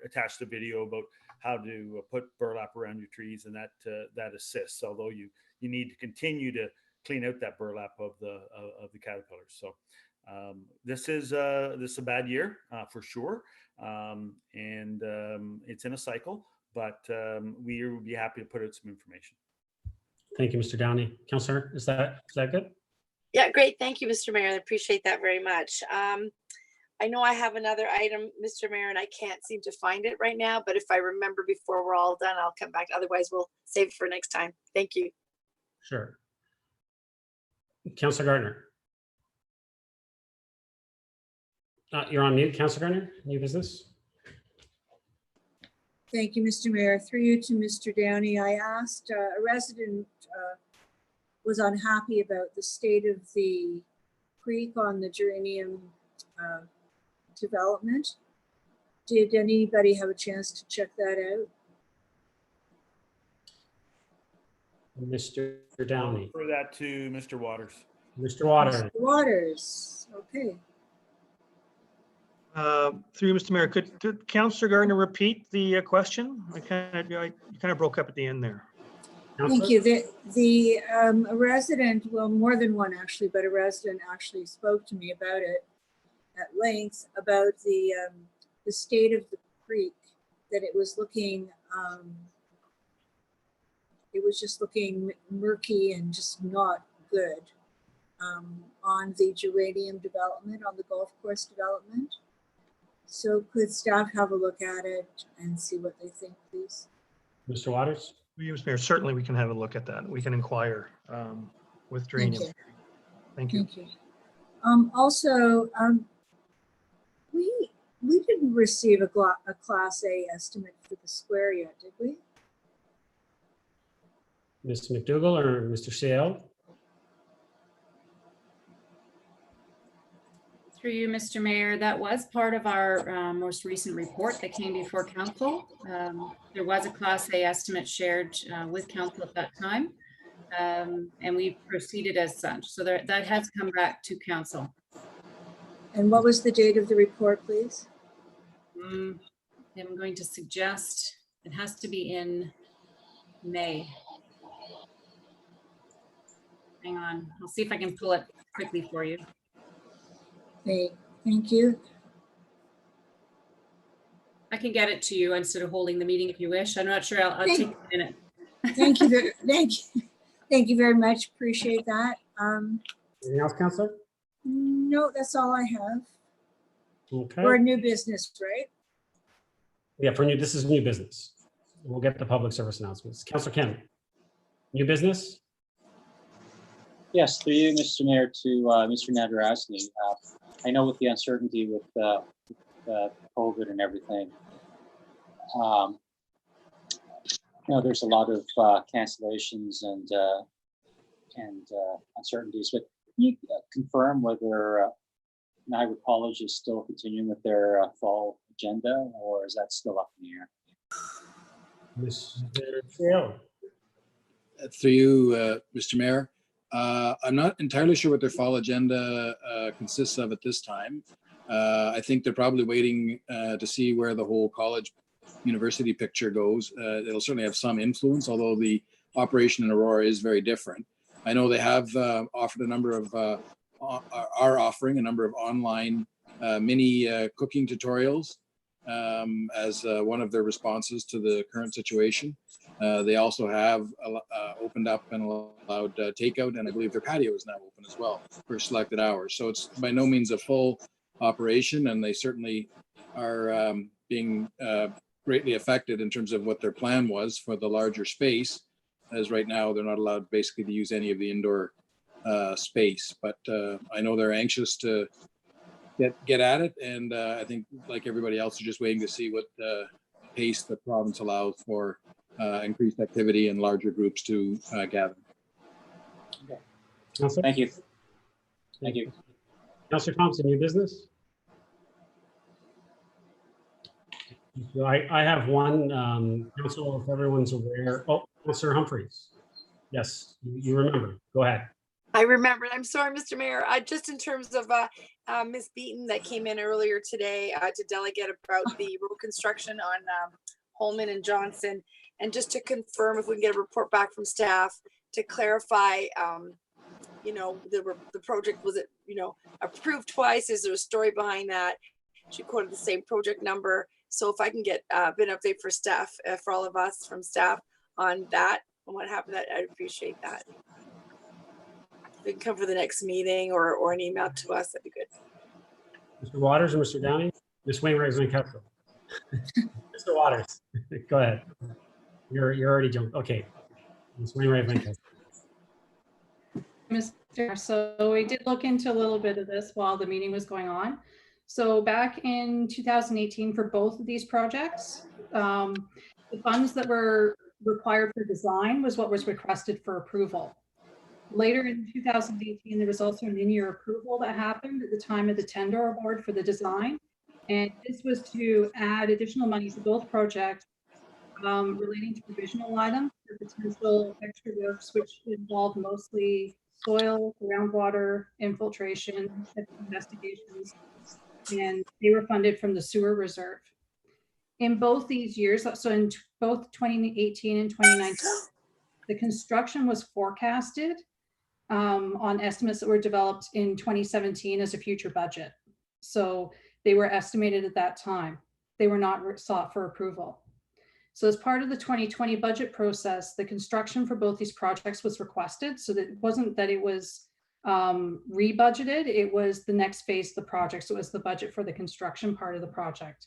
attached a video about how to put burlap around your trees, and that assists. Although you need to continue to clean out that burlap of the caterpillars. So this is a bad year for sure, and it's in a cycle. But we will be happy to put out some information. Thank you, Mr. Downey. Councillor, is that good? Yeah, great. Thank you, Mr. Mayor. I appreciate that very much. I know I have another item, Mr. Mayor, and I can't seem to find it right now, but if I remember before we're all done, I'll come back. Otherwise, we'll save it for next time. Thank you. Sure. Councillor Gardner. You're on mute, Councillor Gardner. New business. Thank you, Mr. Mayor. Through you to Mr. Downey, I asked a resident was unhappy about the state of the creek on the geranium development. Did anybody have a chance to check that out? Mr. Downey. For that to Mr. Waters. Mr. Waters. Mr. Waters, okay. Through you, Mr. Mayor, could Councillor Gardner repeat the question? You kind of broke up at the end there. Thank you. The a resident, well, more than one actually, but a resident actually spoke to me about it at length, about the state of the creek, that it was looking, it was just looking murky and just not good on the geranium development, on the golf course development. So could staff have a look at it and see what they think, please? Mr. Waters? Mr. Mayor, certainly we can have a look at that. We can inquire with geranium. Thank you. Thank you. Also, we didn't receive a Class A estimate for the square yet, did we? Ms. McDougall or Mr. Seale? Through you, Mr. Mayor, that was part of our most recent report that came before council. There was a Class A estimate shared with council at that time, and we proceeded as such. So that has come back to council. And what was the date of the report, please? I'm going to suggest it has to be in May. Hang on, I'll see if I can pull it quickly for you. Okay, thank you. I can get it to you instead of holding the meeting if you wish. I'm not sure. I'll take a minute. Thank you. Thank you very much. Appreciate that. Anything else, Councillor? No, that's all I have. Okay. We're a new business, right? Yeah, this is new business. We'll get the public service announcements. Councillor Kim, new business? Yes, through you, Mr. Mayor, to Mr. Nadarasny. I know with the uncertainty with COVID and everything, there's a lot of cancellations and uncertainties. But can you confirm whether Niagara College is still continuing with their fall agenda, or is that still up in the air? Mr. Chair. Through you, Mr. Mayor. I'm not entirely sure what their fall agenda consists of at this time. I think they're probably waiting to see where the whole college university picture goes. It'll certainly have some influence, although the operation in Aurora is very different. I know they have offered a number of, are offering a number of online mini cooking tutorials as one of their responses to the current situation. They also have opened up and allowed takeout, and I believe their patio is now open as well for selected hours. So it's by no means a full operation, and they certainly are being greatly affected in terms of what their plan was for the larger space, as right now they're not allowed basically to use any of the indoor space. But I know they're anxious to get at it, and I think like everybody else, are just waiting to see what pace the province allows for increased activity and larger groups to gather. Councillor? Thank you. Thank you. Councillor Thompson, new business? So I have one, Council, if everyone's aware. Oh, Councillor Humphreys. Yes, you remember. Go ahead. I remember. I'm sorry, Mr. Mayor. Just in terms of Ms. Beaton that came in earlier today to delegate about the road construction on Holman and Johnson, and just to confirm if we can get a report back from staff to clarify, the project, was it, approved twice? Is there a story behind that? She quoted the same project number. So if I can get a bit of update for staff, for all of us from staff on that and what happened, I'd appreciate that. If we can come for the next meeting or an email to us, that'd be good. Mr. Waters or Mr. Downey? Ms. Wainwright is in council. Mr. Waters, go ahead. You're already jumped. Okay. Ms. Wainwright is in council. Mr. So we did look into a little bit of this while the meeting was going on. So back in 2018 for both of these projects, the funds that were required for design was what was requested for approval. Later in 2018, there was also an in-year approval that happened at the time of the tender award for the design. And this was to add additional money to both projects relating to provisional items for potential extra works, which involved mostly soil, groundwater, infiltration, investigations, and they were funded from the sewer reserve. In both these years, so in both 2018 and 2019, the construction was forecasted on estimates that were developed in 2017 as a future budget. So they were estimated at that time. They were not sought for approval. So as part of the 2020 budget process, the construction for both these projects was requested. So that it wasn't that it was re-budgeted, it was the next phase of the project. So it was the budget for the construction part of the project.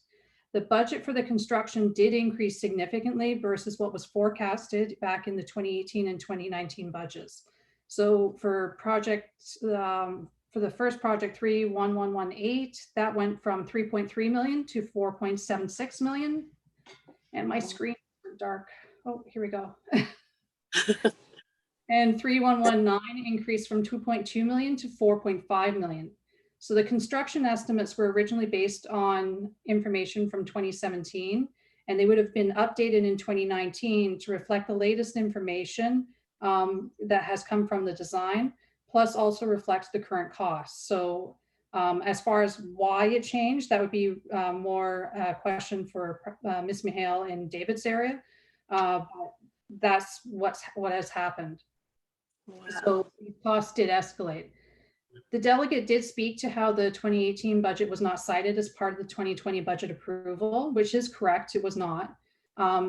The budget for the construction did increase significantly versus what was forecasted back in the 2018 and 2019 budgets. So for projects, for the first project 31118, that went from 3.3 million to 4.76 million. And my screen is dark. Oh, here we go. And 3119 increased from 2.2 million to 4.5 million. So the construction estimates were originally based on information from 2017, and they would have been updated in 2019 to reflect the latest information that has come from the design, plus also reflect the current costs. So as far as why it changed, that would be more a question for Ms. Mihail in David's area. But that's what has happened. Wow. So the costs did escalate. The delegate did speak to how the 2018 budget was not cited as part of the 2020 budget approval, which is correct, it was not.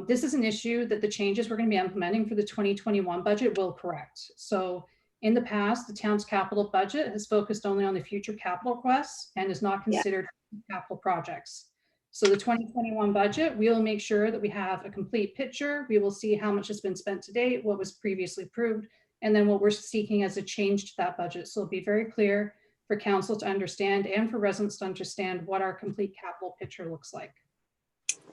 This is an issue that the changes we're going to be implementing for the 2021 budget will correct. So in the past, the town's capital budget has focused only on the future capital requests and is not considered capital projects. So the 2021 budget, we will make sure that we have a complete picture. We will see how much has been spent to date, what was previously approved, and then what we're seeking as a change to that budget. So it'll be very clear for council to understand and for residents to understand what our complete capital picture looks like.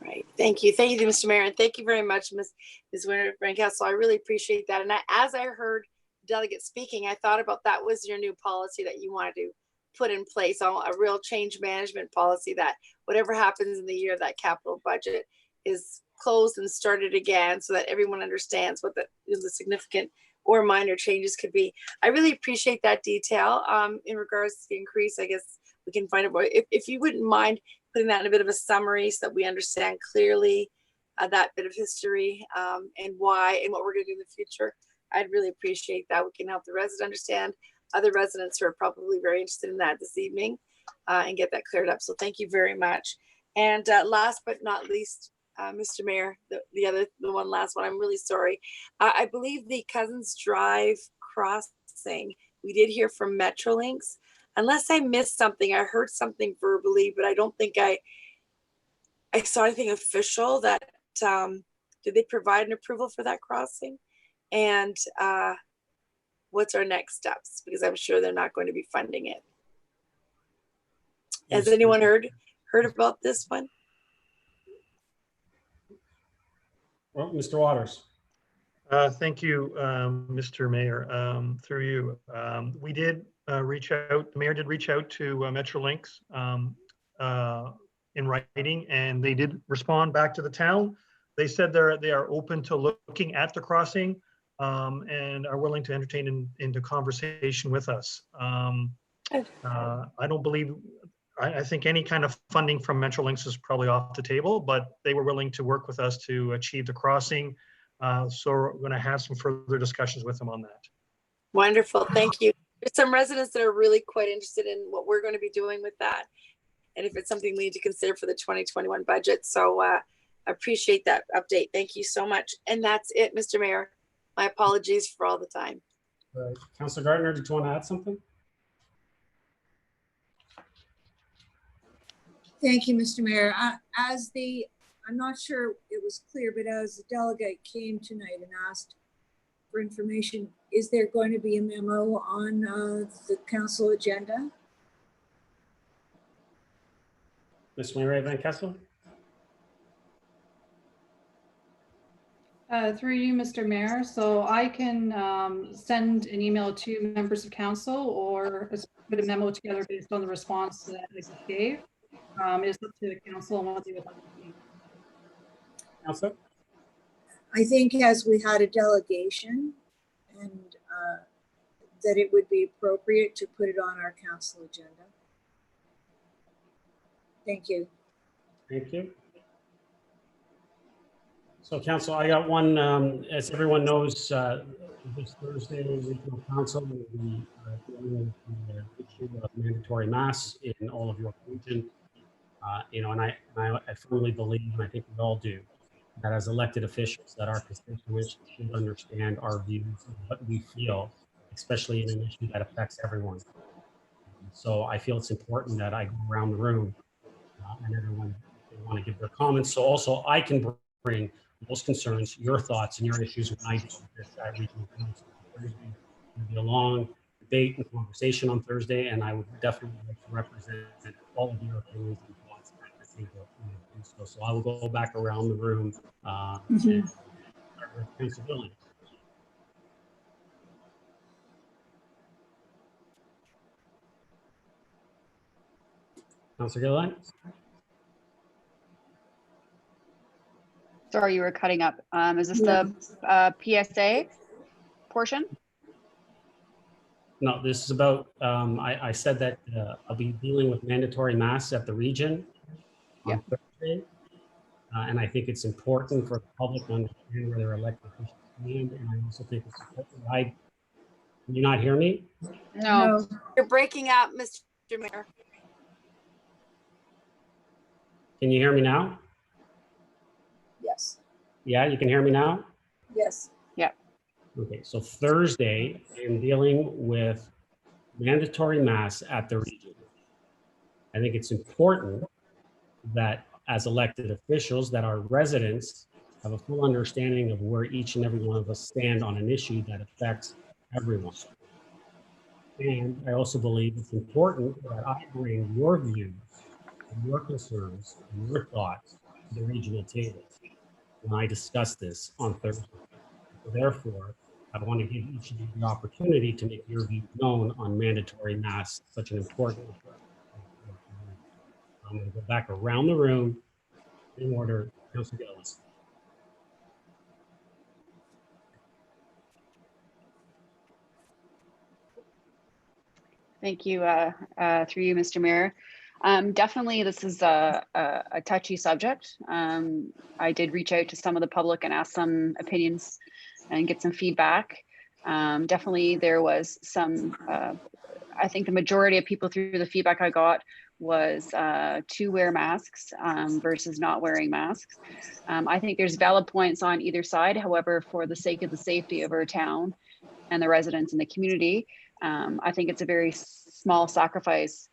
Right. Thank you. Thank you, Mr. Mayor. And thank you very much, Ms. Winter Brandcastle. I really appreciate that. And as I heard delegate speaking, I thought about that was your new policy that you wanted to put in place, a real change management policy, that whatever happens in the year, that capital budget is closed and started again, so that everyone understands what the significant or minor changes could be. I really appreciate that detail in regards to the increase. I guess we can find out if you wouldn't mind putting that in a bit of a summary so that we understand clearly that bit of history and why and what we're going to do in the future. I'd really appreciate that. We can help the residents understand, other residents who are probably very interested in that this evening, and get that cleared up. So thank you very much. And last but not least, Mr. Mayor, the one last one, I'm really sorry. I believe the Cousins Drive crossing, we did hear from Metrolinx. Unless I missed something, I heard something verbally, but I don't think I saw anything official. That did they provide an approval for that crossing? And what's our next steps? Because I'm sure they're not going to be funding it. Has anyone heard about this one? Well, Mr. Waters. Thank you, Mr. Mayor. Through you, we did reach out. The mayor did reach out to Metrolinx in writing, and they did respond back to the town. They said they are open to looking at the crossing and are willing to entertain into conversation with us. I don't believe. I think any kind of funding from Metrolinx is probably off the table, but they were willing to work with us to achieve the crossing. So we're going to have some further discussions with them on that. Wonderful, thank you. There's some residents that are really quite interested in what we're going to be doing with that, and if it's something we need to consider for the 2021 budget. So I appreciate that update. Thank you so much. And that's it, Mr. Mayor. My apologies for all the time. Right. Councilor Gardner, did you want to add something? Thank you, Mr. Mayor. I'm not sure it was clear, but as the delegate came tonight and asked for information, is there going to be a memo on the council agenda? Ms. Mary Van Kessel? Through you, Mr. Mayor. So I can send an email to members of council or put a memo together based on the response that I gave. It's up to the council and what they would like to see. Councilor? I think as we had a delegation, and that it would be appropriate to put it on our council agenda. Thank you. Thank you. So council, I got one, as everyone knows, this Thursday, Regional Council will be dealing with the issue of mandatory masks in all of your region. And I firmly believe, and I think we all do, that as elected officials, that our constituents should understand our views and what we feel, especially in an issue that affects everyone. So I feel it's important that I go around the room and everyone want to give their comments. So also I can bring those concerns, your thoughts and your issues when I deal with this at Regional Council. There's going to be a long debate and conversation on Thursday, and I would definitely like to represent all of your opinions and thoughts at the table. So I will go back around the room and start with Councilor Billings. Councilor Gilliland? Sorry, you were cutting up. Is this the PSA portion? No, this is about, I said that I'll be dealing with mandatory masks at the region on Thursday. And I think it's important for the public to understand where their elected officials stand. And I also think it's important that I Can you not hear me? No. You're breaking up, Mr. Mayor. Can you hear me now? Yes. Yeah, you can hear me now? Yes. Yeah. Okay, so Thursday, I'm dealing with mandatory masks at the region. I think it's important that as elected officials, that our residents have a full understanding of where each and every one of us stand on an issue that affects everyone. And I also believe it's important that I bring your views, and your concerns, and your thoughts to the regional table when I discuss this on Thursday. Therefore, I want to give each of you the opportunity to make your views known on mandatory masks, such an important. I'm going to go back around the room in order. Councilor Gillis. Thank you, through you, Mr. Mayor. Definitely, this is a touchy subject. I did reach out to some of the public and ask some opinions and get some feedback. Definitely, there was some, I think the majority of people through the feedback I got was to wear masks versus not wearing masks. I think there's valid points on either side. However, for the sake of the safety of our town and the residents in the community, I think it's a very small sacrifice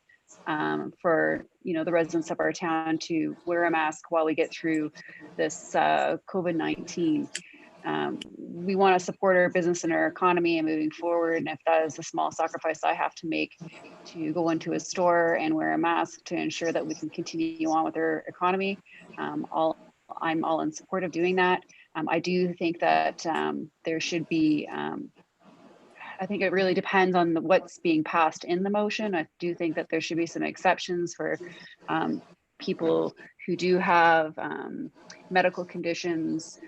for the residents of our town to wear a mask while we get through this COVID-19. We want to support our business and our economy and moving forward. And if that is a small sacrifice I have to make to go into a store and wear a mask to ensure that we can continue on with our economy, I'm all in support of doing that. I do think that there should be, I think it really depends on what's being passed in the motion. I do think that there should be some exceptions for people who do have medical conditions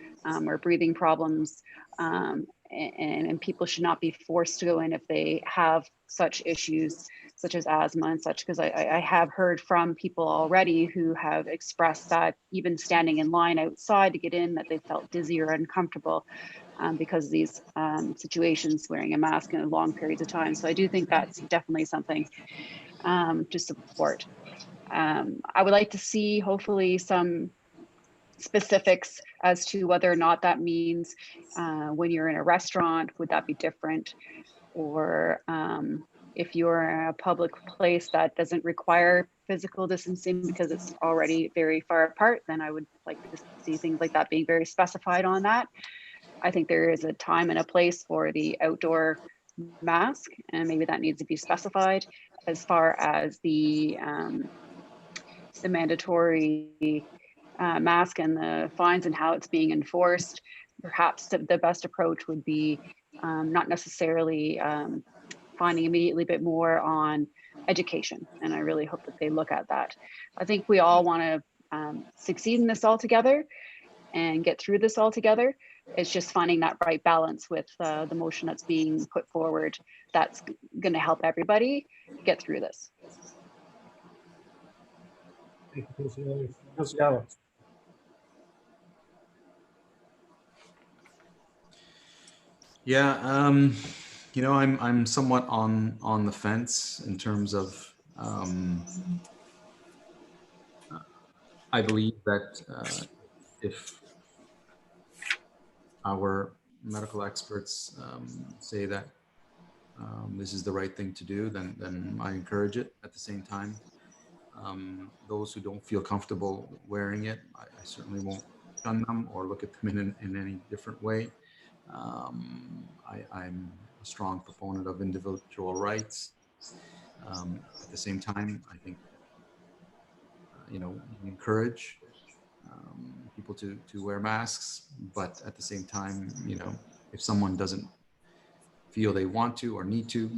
or breathing problems, and people should not be forced to go in if they have such issues such as asthma and such, because I have heard from people already who have expressed that even standing in line outside to get in, that they felt dizzy or uncomfortable because of these situations, wearing a mask in long periods of time. So I do think that's definitely something to support. I would like to see hopefully some specifics as to whether or not that means when you're in a restaurant, would that be different? Or if you're in a public place that doesn't require physical distancing because it's already very far apart, then I would like to see things like that being very specified on that. I think there is a time and a place for the outdoor mask, and maybe that needs to be specified. As far as the mandatory mask and the fines and how it's being enforced, perhaps the best approach would be not necessarily finding immediately, but more on education. And I really hope that they look at that. I think we all want to succeed in this all together and get through this all together. It's just finding that right balance with the motion that's being put forward that's going to help everybody get through this. Thank you, Councilor Gillis. Yeah, I'm somewhat on the fence in terms of I believe that if our medical experts say that this is the right thing to do, then I encourage it. At the same time, those who don't feel comfortable wearing it, I certainly won't shun them or look at them in any different way. I'm a strong proponent of individual rights. At the same time, I think you encourage people to wear masks, but at the same time, if someone doesn't feel they want to or need to,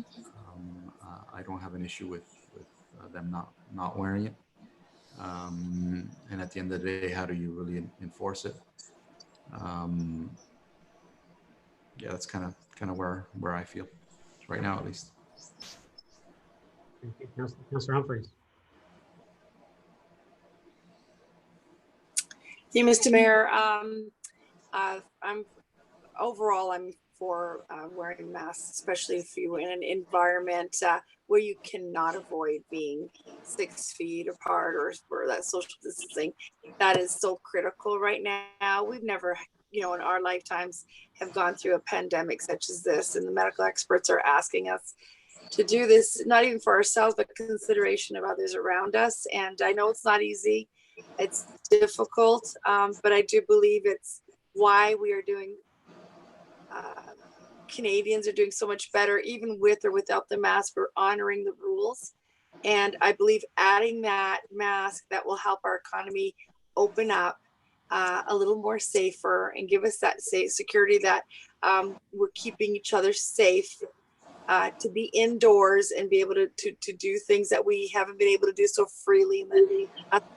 I don't have an issue with them not wearing it. And at the end of the day, how do you really enforce it? Yeah, that's kind of where I feel right now, at least. Thank you, Councilor Humphreys. Yeah, Mr. Mayor, I'm for wearing masks, especially if you're in an environment where you cannot avoid being 6 feet apart or for that social distancing. That is so critical right now. We've never, in our lifetimes have gone through a pandemic such as this, and the medical experts are asking us to do this, not even for ourselves, but consideration of others around us. And I know it's not easy, it's difficult, but I do believe it's why we are doing, Canadians are doing so much better, even with or without the mask. We're honoring the rules. And I believe adding that mask, that will help our economy open up a little more safer and give us that safe security that we're keeping each other safe, to be indoors and be able to do things that we haven't been able to do so freely in the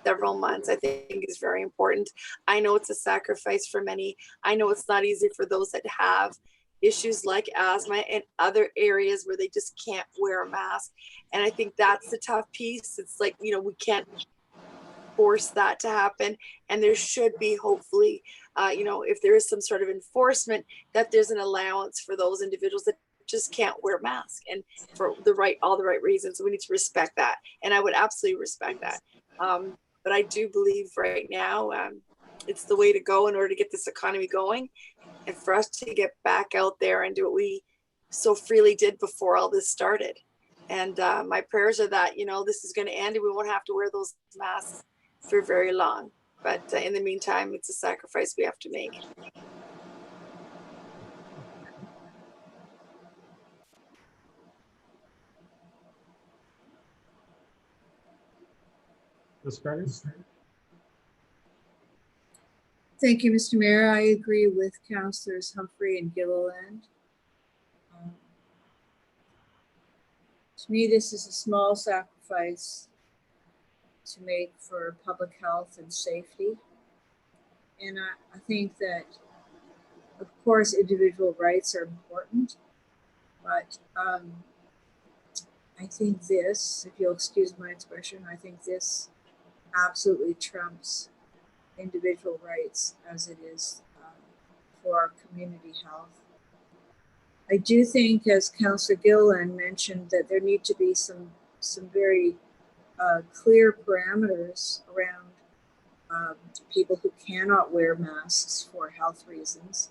several months, I think is very important. I know it's a sacrifice for many. I know it's not easy for those that have issues like asthma and other areas where they just can't wear a mask. And I think that's the tough piece. It's like, we can't force that to happen. And there should be, hopefully, if there is some sort of enforcement, that there's an allowance for those individuals that just can't wear masks, and for all the right reasons. We need to respect that. And I would absolutely respect that. But I do believe right now, it's the way to go in order to get this economy going, and for us to get back out there and do what we so freely did before all this started. And my prayers are that, this is going to end and we won't have to wear those masks for very long. But in the meantime, it's a sacrifice we have to make. Ms. Gardner? Thank you, Mr. Mayor. I agree with Councillors Humphrey and Gilliland. To me, this is a small sacrifice to make for public health and safety. And I think that, of course, individual rights are important, but I think this, if you'll excuse my expression, I think this absolutely trumps individual rights as it is for our community health. I do think, as Councillor Gilliland mentioned, that there need to be some very clear parameters around people who cannot wear masks for health reasons,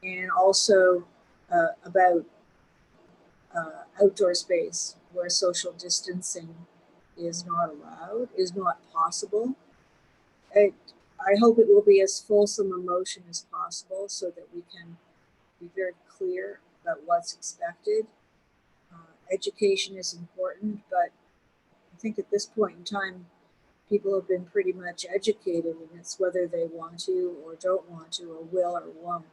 and also about outdoor space where social distancing is not allowed, is not possible. I hope it will be as fulsome a motion as possible so that we can be very clear about what's expected. Education is important, but I think at this point in time, people have been pretty much educated, and it's whether they want to or don't want to or will or won't.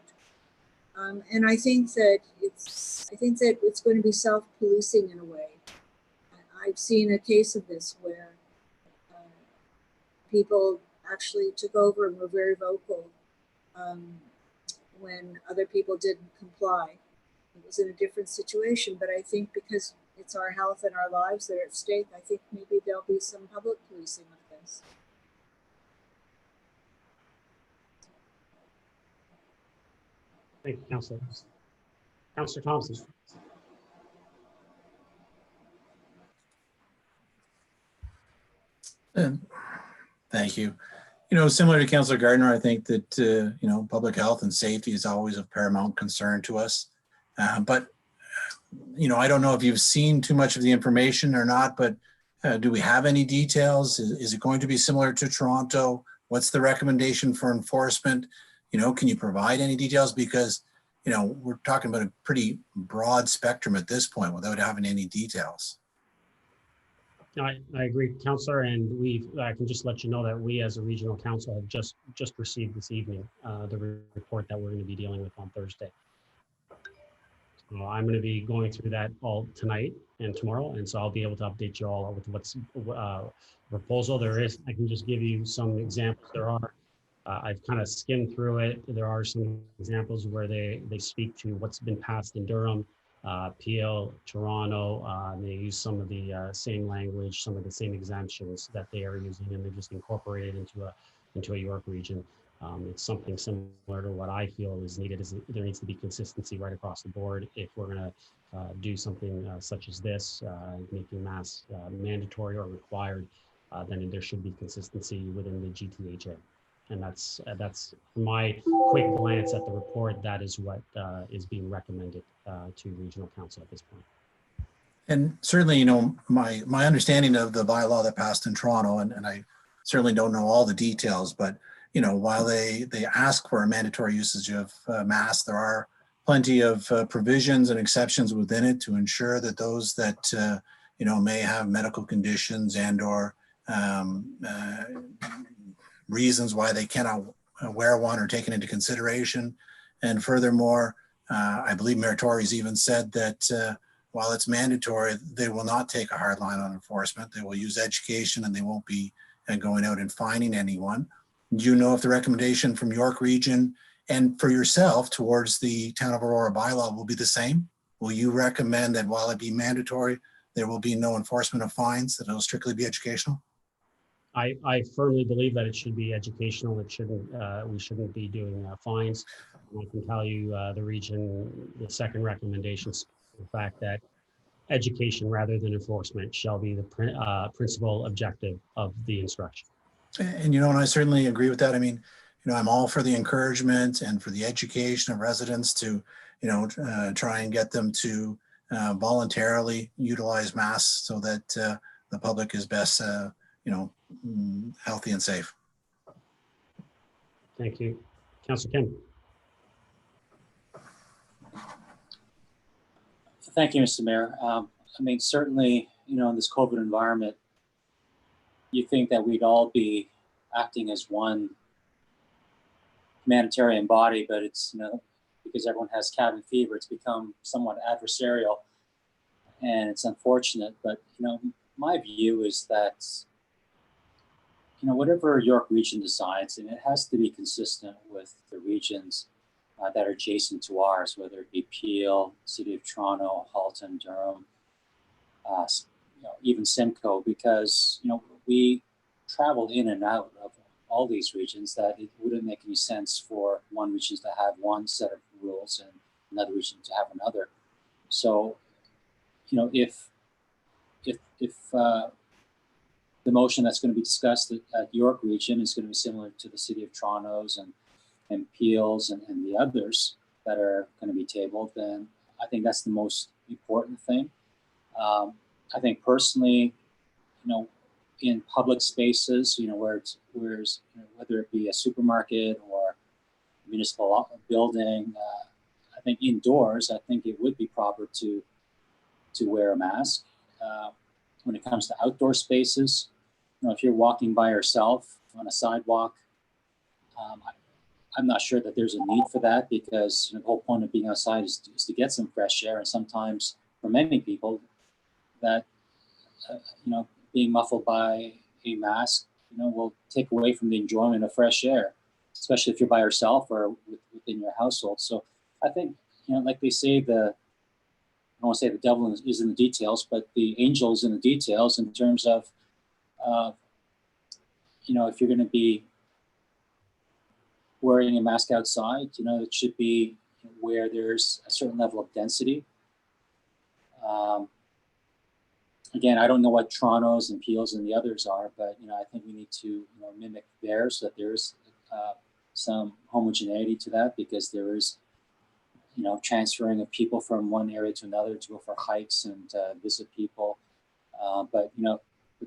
And I think that it's going to be self-policing in a way. I've seen a case of this where people actually took over and were very vocal when other people didn't comply. It was in a different situation, but I think because it's our health and our lives that are at stake, I think maybe there'll be some public policing of this. Thank you, Councillor. Councillor Thompson. Thank you. Similar to Councillor Gardner, I think that, public health and safety is always of paramount concern to us. But I don't know if you've seen too much of the information or not, but do we have any details? Is it going to be similar to Toronto? What's the recommendation for enforcement? Can you provide any details? Because, we're talking about a pretty broad spectrum at this point without having any details. I agree, Councillor, and I can just let you know that we as a regional council have just received this evening the report that we're going to be dealing with on Thursday. So I'm going to be going through that all tonight and tomorrow, and so I'll be able to update you all with what's proposal there is. I can just give you some examples. There are, I've kind of skimmed through it. There are some examples where they speak to what's been passed in Durham, PL, Toronto, and they use some of the same language, some of the same exemptions that they are using, and they're just incorporated into a York region. It's something similar to what I feel is needed. Is there needs to be consistency right across the board if we're going to do something such as this, making masks mandatory or required. Then there should be consistency within the GTHA, and that's my quick glance at the report. That is what is being recommended to Regional Council at this point. And certainly, you know, my understanding of the bylaw that passed in Toronto, and I certainly don't know all the details, but you know, while they ask for a mandatory usage of masks, there are plenty of provisions and exceptions within it to ensure that those that you know, may have medical conditions and or reasons why they cannot wear one are taken into consideration. And furthermore, I believe Mayor Tory's even said that while it's mandatory, they will not take a hard line on enforcement. They will use education and they won't be going out and fining anyone. Do you know if the recommendation from York Region and for yourself towards the Town of Aurora bylaw will be the same? Will you recommend that while it be mandatory, there will be no enforcement of fines, that it'll strictly be educational? I firmly believe that it should be educational. It shouldn't, we shouldn't be doing fines. And I can tell you the region, the second recommendation, the fact that education rather than enforcement shall be the principal objective of the instruction. And you know, and I certainly agree with that. I mean, you know, I'm all for the encouragement and for the education of residents to, you know, try and get them to voluntarily utilize masks so that the public is best, you know, healthy and safe. Thank you. Councillor Kim. Thank you, Mr. Mayor. I mean, certainly, you know, in this COVID environment, you think that we'd all be acting as one humanitarian body, but it's, you know, because everyone has cabin fever, it's become somewhat adversarial, and it's unfortunate. But, you know, my view is that, you know, whatever York Region decides, and it has to be consistent with the regions that are adjacent to ours, whether it be Peel, City of Toronto, Halton, Durham, you know, even Simcoe, because, you know, we travel in and out of all these regions, that it wouldn't make any sense for one region to have one set of rules and another region to have another. So, you know, if the motion that's going to be discussed at York Region is going to be similar to the City of Toronto's and Peel's and the others that are going to be tabled, then I think that's the most important thing. I think personally, you know, in public spaces, you know, where you know, whether it be a supermarket or municipal building, I think indoors, I think it would be proper to wear a mask. When it comes to outdoor spaces, you know, if you're walking by yourself on a sidewalk, I'm not sure that there's a need for that, because, you know, the whole point of being outside is to get some fresh air. And sometimes for many people that, you know, being muffled by a mask, you know, will take away from the enjoyment of fresh air, especially if you're by yourself or within your household. So I think, you know, like they say, I don't want to say the devil is in the details, but the angel is in the details in terms of, you know, if you're going to be wearing a mask outside, you know, it should be where there's a certain level of density. Again, I don't know what Toronto's and Peel's and the others are, but, you know, I think we need to, you know, mimic theirs, so that there's some homogeneity to that, because there is, you know, transferring of people from one area to another to go for hikes and visit people. But, you know,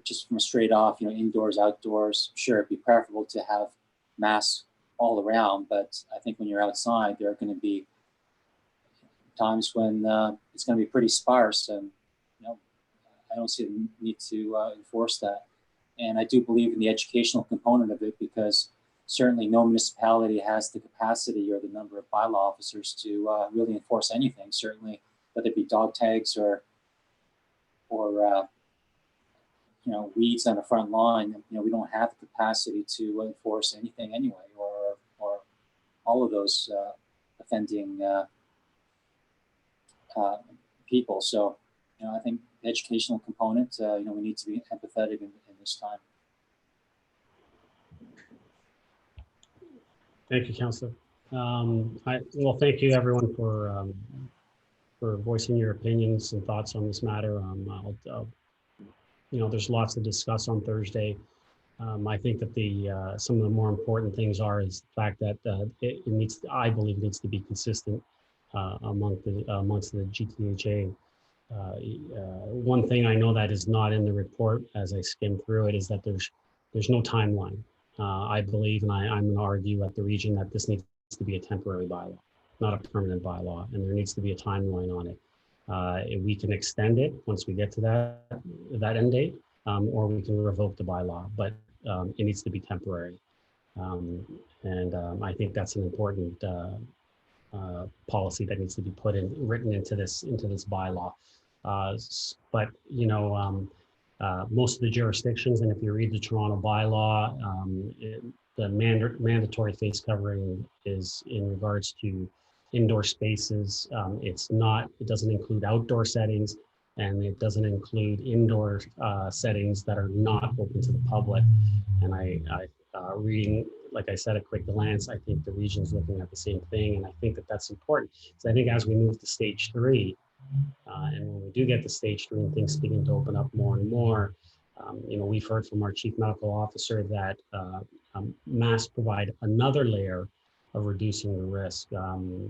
just from straight off, you know, indoors, outdoors, sure, it'd be preferable to have masks all around. But I think when you're outside, there are going to be times when it's going to be pretty sparse, and, you know, I don't see the need to enforce that. And I do believe in the educational component of it, because certainly no municipality has the capacity or the number of bylaw officers to really enforce anything, certainly, whether it be dog tags or you know, weeds on the front lawn. You know, we don't have the capacity to enforce anything anyway, or all of those offending people. So, you know, I think the educational component, you know, we need to be empathetic in this time. Thank you, Councillor. Well, thank you everyone for voicing your opinions and thoughts on this matter. There's lots to discuss on Thursday. I think that some of the more important things is the fact that I believe needs to be consistent amongst the GTHA. One thing I know that is not in the report as I skim through it is that there's no timeline. I believe, and I'm going to argue at the region, that this needs to be a temporary bylaw, not a permanent bylaw, and there needs to be a timeline on it. We can extend it once we get to that end date, or we can revoke the bylaw, but it needs to be temporary. I think that's an important policy that needs to be written into this bylaw. But most of the jurisdictions, and if you read the Toronto bylaw, the mandatory face covering is in regards to indoor spaces. It doesn't include outdoor settings, and it doesn't include indoor settings that are not open to the public. And reading, like I said, a quick glance, I think the region's looking at the same thing, and I think that that's important. So I think as we move to stage 3, and when we do get to stage 3 and things begin to open up more and more, we've heard from our chief medical officer that masks provide another layer of reducing the risk.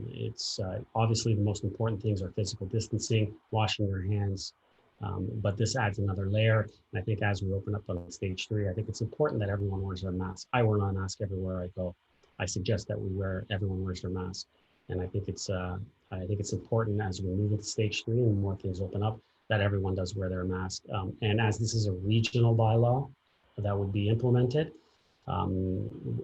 It's obviously the most important things are physical distancing, washing your hands, but this adds another layer. And I think as we open up on stage 3, I think it's important that everyone wears their mask. I wear my mask everywhere I go. I suggest that everyone wears their mask. And I think it's important as we move into stage 3 and more things open up that everyone does wear their mask. And as this is a regional bylaw that would be implemented,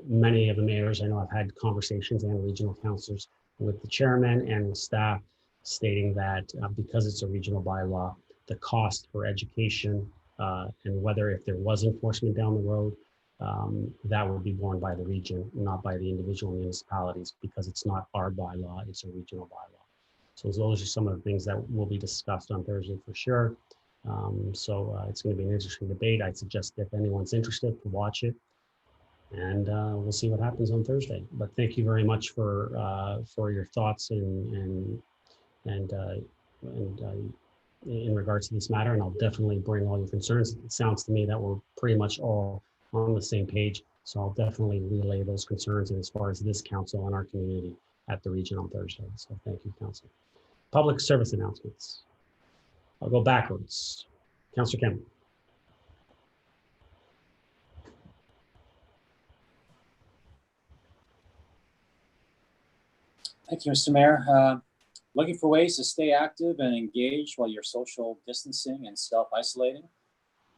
many of the mayors, I know I've had conversations and regional councillors with the chairman and with staff stating that because it's a regional bylaw, the cost for education and whether if there was enforcement down the road, that would be borne by the region, not by the individual municipalities, because it's not our bylaw, it's a regional bylaw. So those are some of the things that will be discussed on Thursday for sure. It's going to be an interesting debate. I'd suggest if anyone's interested to watch it, and we'll see what happens on Thursday. But thank you very much for your thoughts and in regards to this matter, and I'll definitely bring all your concerns. It sounds to me that we're pretty much all on the same page, so I'll definitely relay those concerns as far as this council and our community at the region on Thursday. So thank you, Council. Public service announcements. I'll go backwards. Councillor Campbell. Thank you, Mr. Mayor. Looking for ways to stay active and engaged while you're social distancing and self-isolating?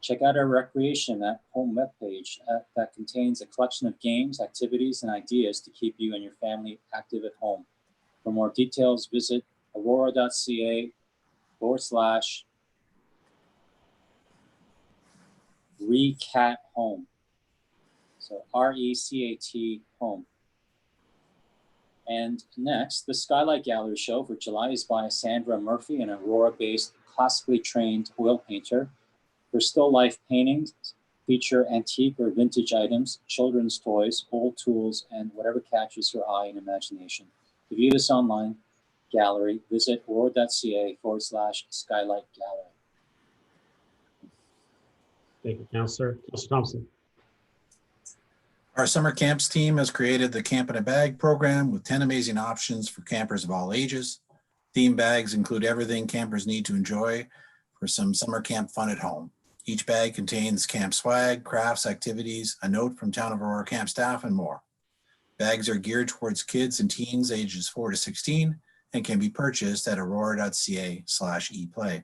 Check out our Recreation at Home webpage that contains a collection of games, activities, and ideas to keep you and your family active at home. For more details, visit aurora.ca/recat home. So RECAT home. And next, the Skylight Gallery show for July is by Sandra Murphy, an Aurora-based classically trained oil painter. Her still life paintings feature antique or vintage items, children's toys, old tools, and whatever catches your eye and imagination. To view this online gallery, visit aurora.ca/Skylight Gallery. Thank you, Councillor. Councillor Thompson. Our summer camps team has created the Camp in a Bag program with 10 amazing options for campers of all ages. Theme bags include everything campers need to enjoy for some summer camp fun at home. Each bag contains camp swag, crafts, activities, a note from Town of Aurora camp staff, and more. Bags are geared towards kids and teens ages 4 to 16 and can be purchased at aurora.ca/eplay.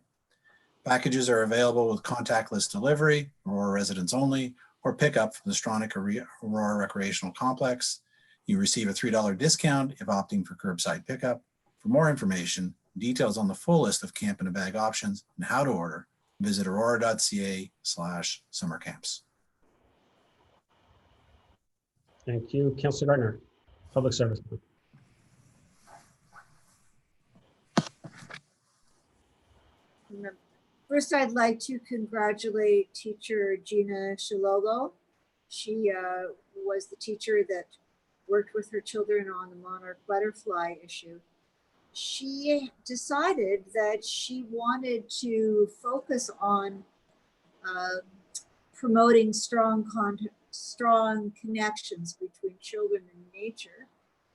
Packages are available with contactless delivery, Aurora residents only, or pickup from the Stronach Aurora Recreational Complex. You receive a $3 discount if opting for curbside pickup. For more information, details on the full list of Camp in a Bag options and how to order, visit aurora.ca/summercamps. Thank you. Councillor Gardner, Public Service. First, I'd like to congratulate teacher Gina Shilolo. She was the teacher that worked with her children on the monarch butterfly issue. She decided that she wanted to focus on promoting strong connections between children and nature.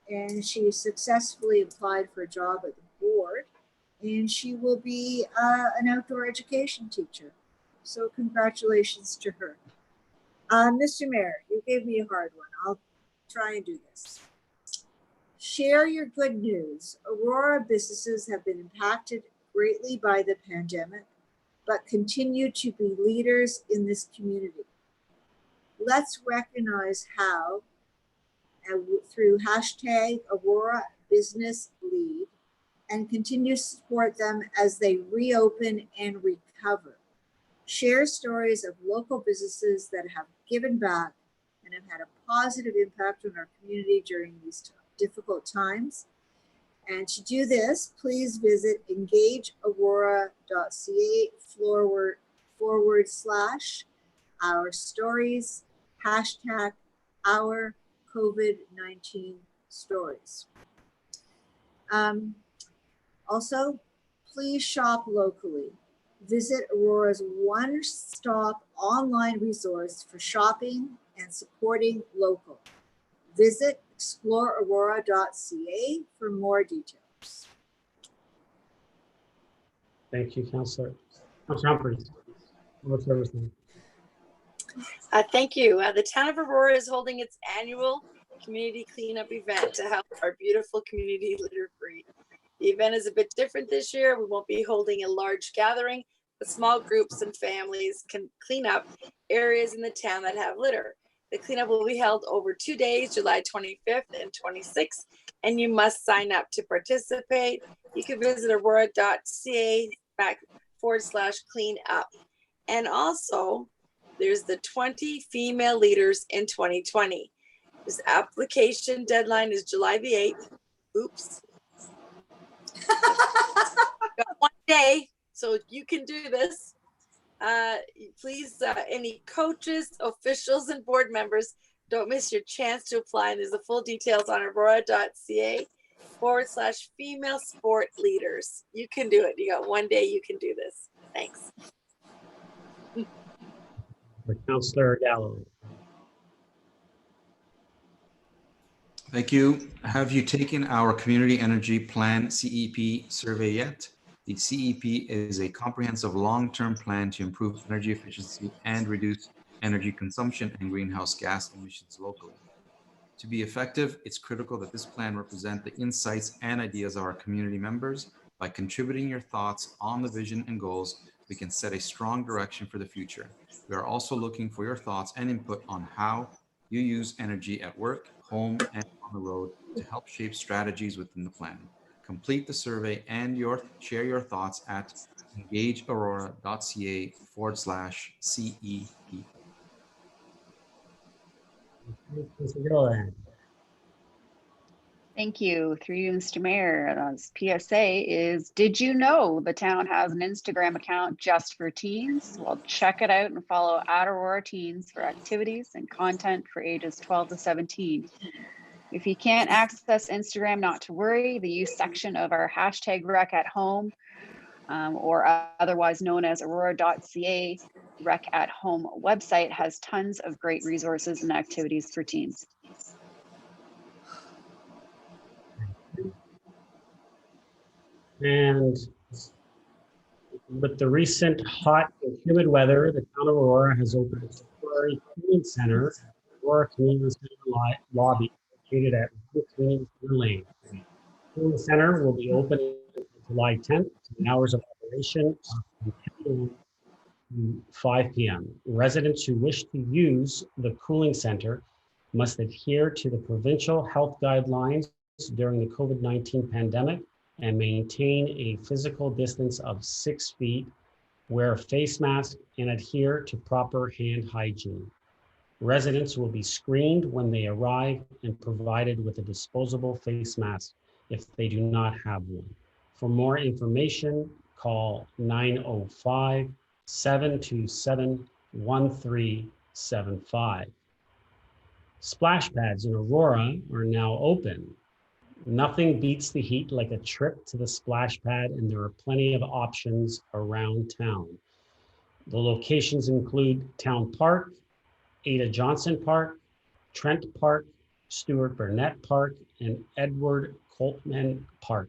And she successfully applied for a job at the board, and she will be an outdoor education teacher. So congratulations to her. Mr. Mayor, you gave me a hard one. I'll try and do this. Share your good news. Aurora businesses have been impacted greatly by the pandemic, but continue to be leaders in this community. Let's recognize how, through hashtag Aurora Business Lead, and continue to support them as they reopen and recover. Share stories of local businesses that have given back and have had a positive impact on our community during these difficult times. And to do this, please visit engageaurora.ca/our stories, hashtag our COVID-19 stories. Also, please shop locally. Visit Aurora's one-stop online resource for shopping and supporting local. Visit exploreaurora.ca for more details. Thank you, Councillor. Councillor Humphries. Thank you. The town of Aurora is holding its annual community cleanup event to help our beautiful community litter free. The event is a bit different this year. We won't be holding a large gathering, but small groups and families can clean up areas in the town that have litter. The cleanup will be held over 2 days, July 25th and 26th, and you must sign up to participate. You can visit aurora.ca/cleanup. And also, there's the 20 female leaders in 2020. This application deadline is July the 8th. Oops. Got 1 day, so you can do this. Please, any coaches, officials, and board members, don't miss your chance to apply. And there's the full details on aurora.ca/female sport leaders. You can do it. You got 1 day, you can do this. Thanks. Councillor Gallo. Thank you. Have you taken our Community Energy Plan CEP survey yet? The CEP is a comprehensive long-term plan to improve energy efficiency and reduce energy consumption and greenhouse gas emissions locally. To be effective, it's critical that this plan represent the insights and ideas of our community members. By contributing your thoughts on the vision and goals, we can set a strong direction for the future. We are also looking for your thoughts and input on how you use energy at work, home, and on the road to help shape strategies within the plan. Complete the survey and share your thoughts at engageaurora.ca/CEP. Thank you. Through you, Mr. Mayor. PSA is, did you know the town has an Instagram account just for teens? Well, check it out and follow @Aurora Teens for activities and content for ages 12 to 17. If you can't access Instagram, not to worry. The youth section of our #Rec at Home, or otherwise known as aurora.ca Rec at Home website, has tons of great resources and activities for teens. And with the recent hot and humid weather, the town of Aurora has opened a temporary cooling center, Aurora Community Center lobby, located at Community Center Lane. The cooling center will be open July 10th. The hours of operation are from 10 a.m. to 5 p.m. Residents who wish to use the cooling center must adhere to the provincial health guidelines during the COVID-19 pandemic and maintain a physical distance of 6 feet, wear a face mask, and adhere to proper hand hygiene. Residents will be screened when they arrive and provided with a disposable face mask if they do not have one. For more information, call 905-727-1375. Splash pads in Aurora are now open. Nothing beats the heat like a trip to the splash pad, and there are plenty of options around town. The locations include Town Park, Ada Johnson Park, Trent Park, Stuart Burnett Park, and Edward Coltman Park.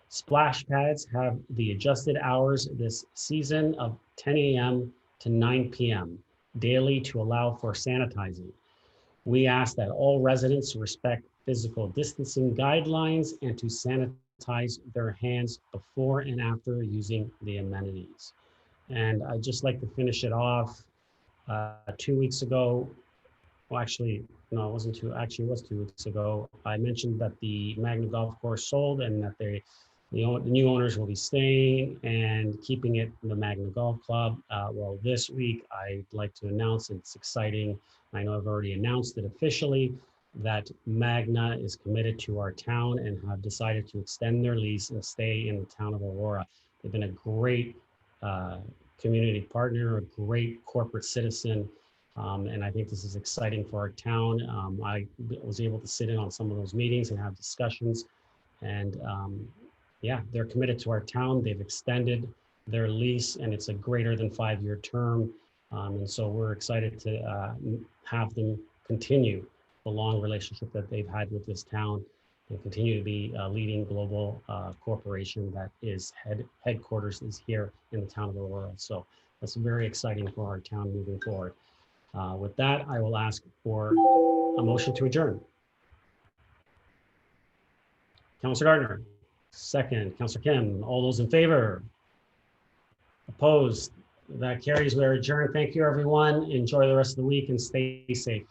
Splash pads have the adjusted hours this season of 10 a.m. to 9 p.m. daily to allow for sanitizing. We ask that all residents respect physical distancing guidelines and to sanitize their hands before and after using the amenities. And I'd just like to finish it off. 2 weeks ago, well, actually, no, it wasn't two, actually it was 2 weeks ago. I mentioned that the Magna Golf Course sold and that the new owners will be staying and keeping it in the Magna Golf Club. Well, this week, I'd like to announce, and it's exciting, I know I've already announced it officially, that Magna is committed to our town and have decided to extend their lease and stay in the town of Aurora. They've been a great community partner, a great corporate citizen, and I think this is exciting for our town. I was able to sit in on some of those meetings and have discussions, and yeah, they're committed to our town. They've extended their lease, and it's a greater than 5-year term, and so we're excited to have them continue the long relationship that they've had with this town and continue to be a leading global corporation that is headquarters is here in the town of Aurora. So that's very exciting for our town moving forward. With that, I will ask for a motion to adjourn. Councilor Gardner, second. Councilor Kim, all those in favor? Opposed? That carries. We're adjourned. Thank you, everyone. Enjoy the rest of the week and stay safe.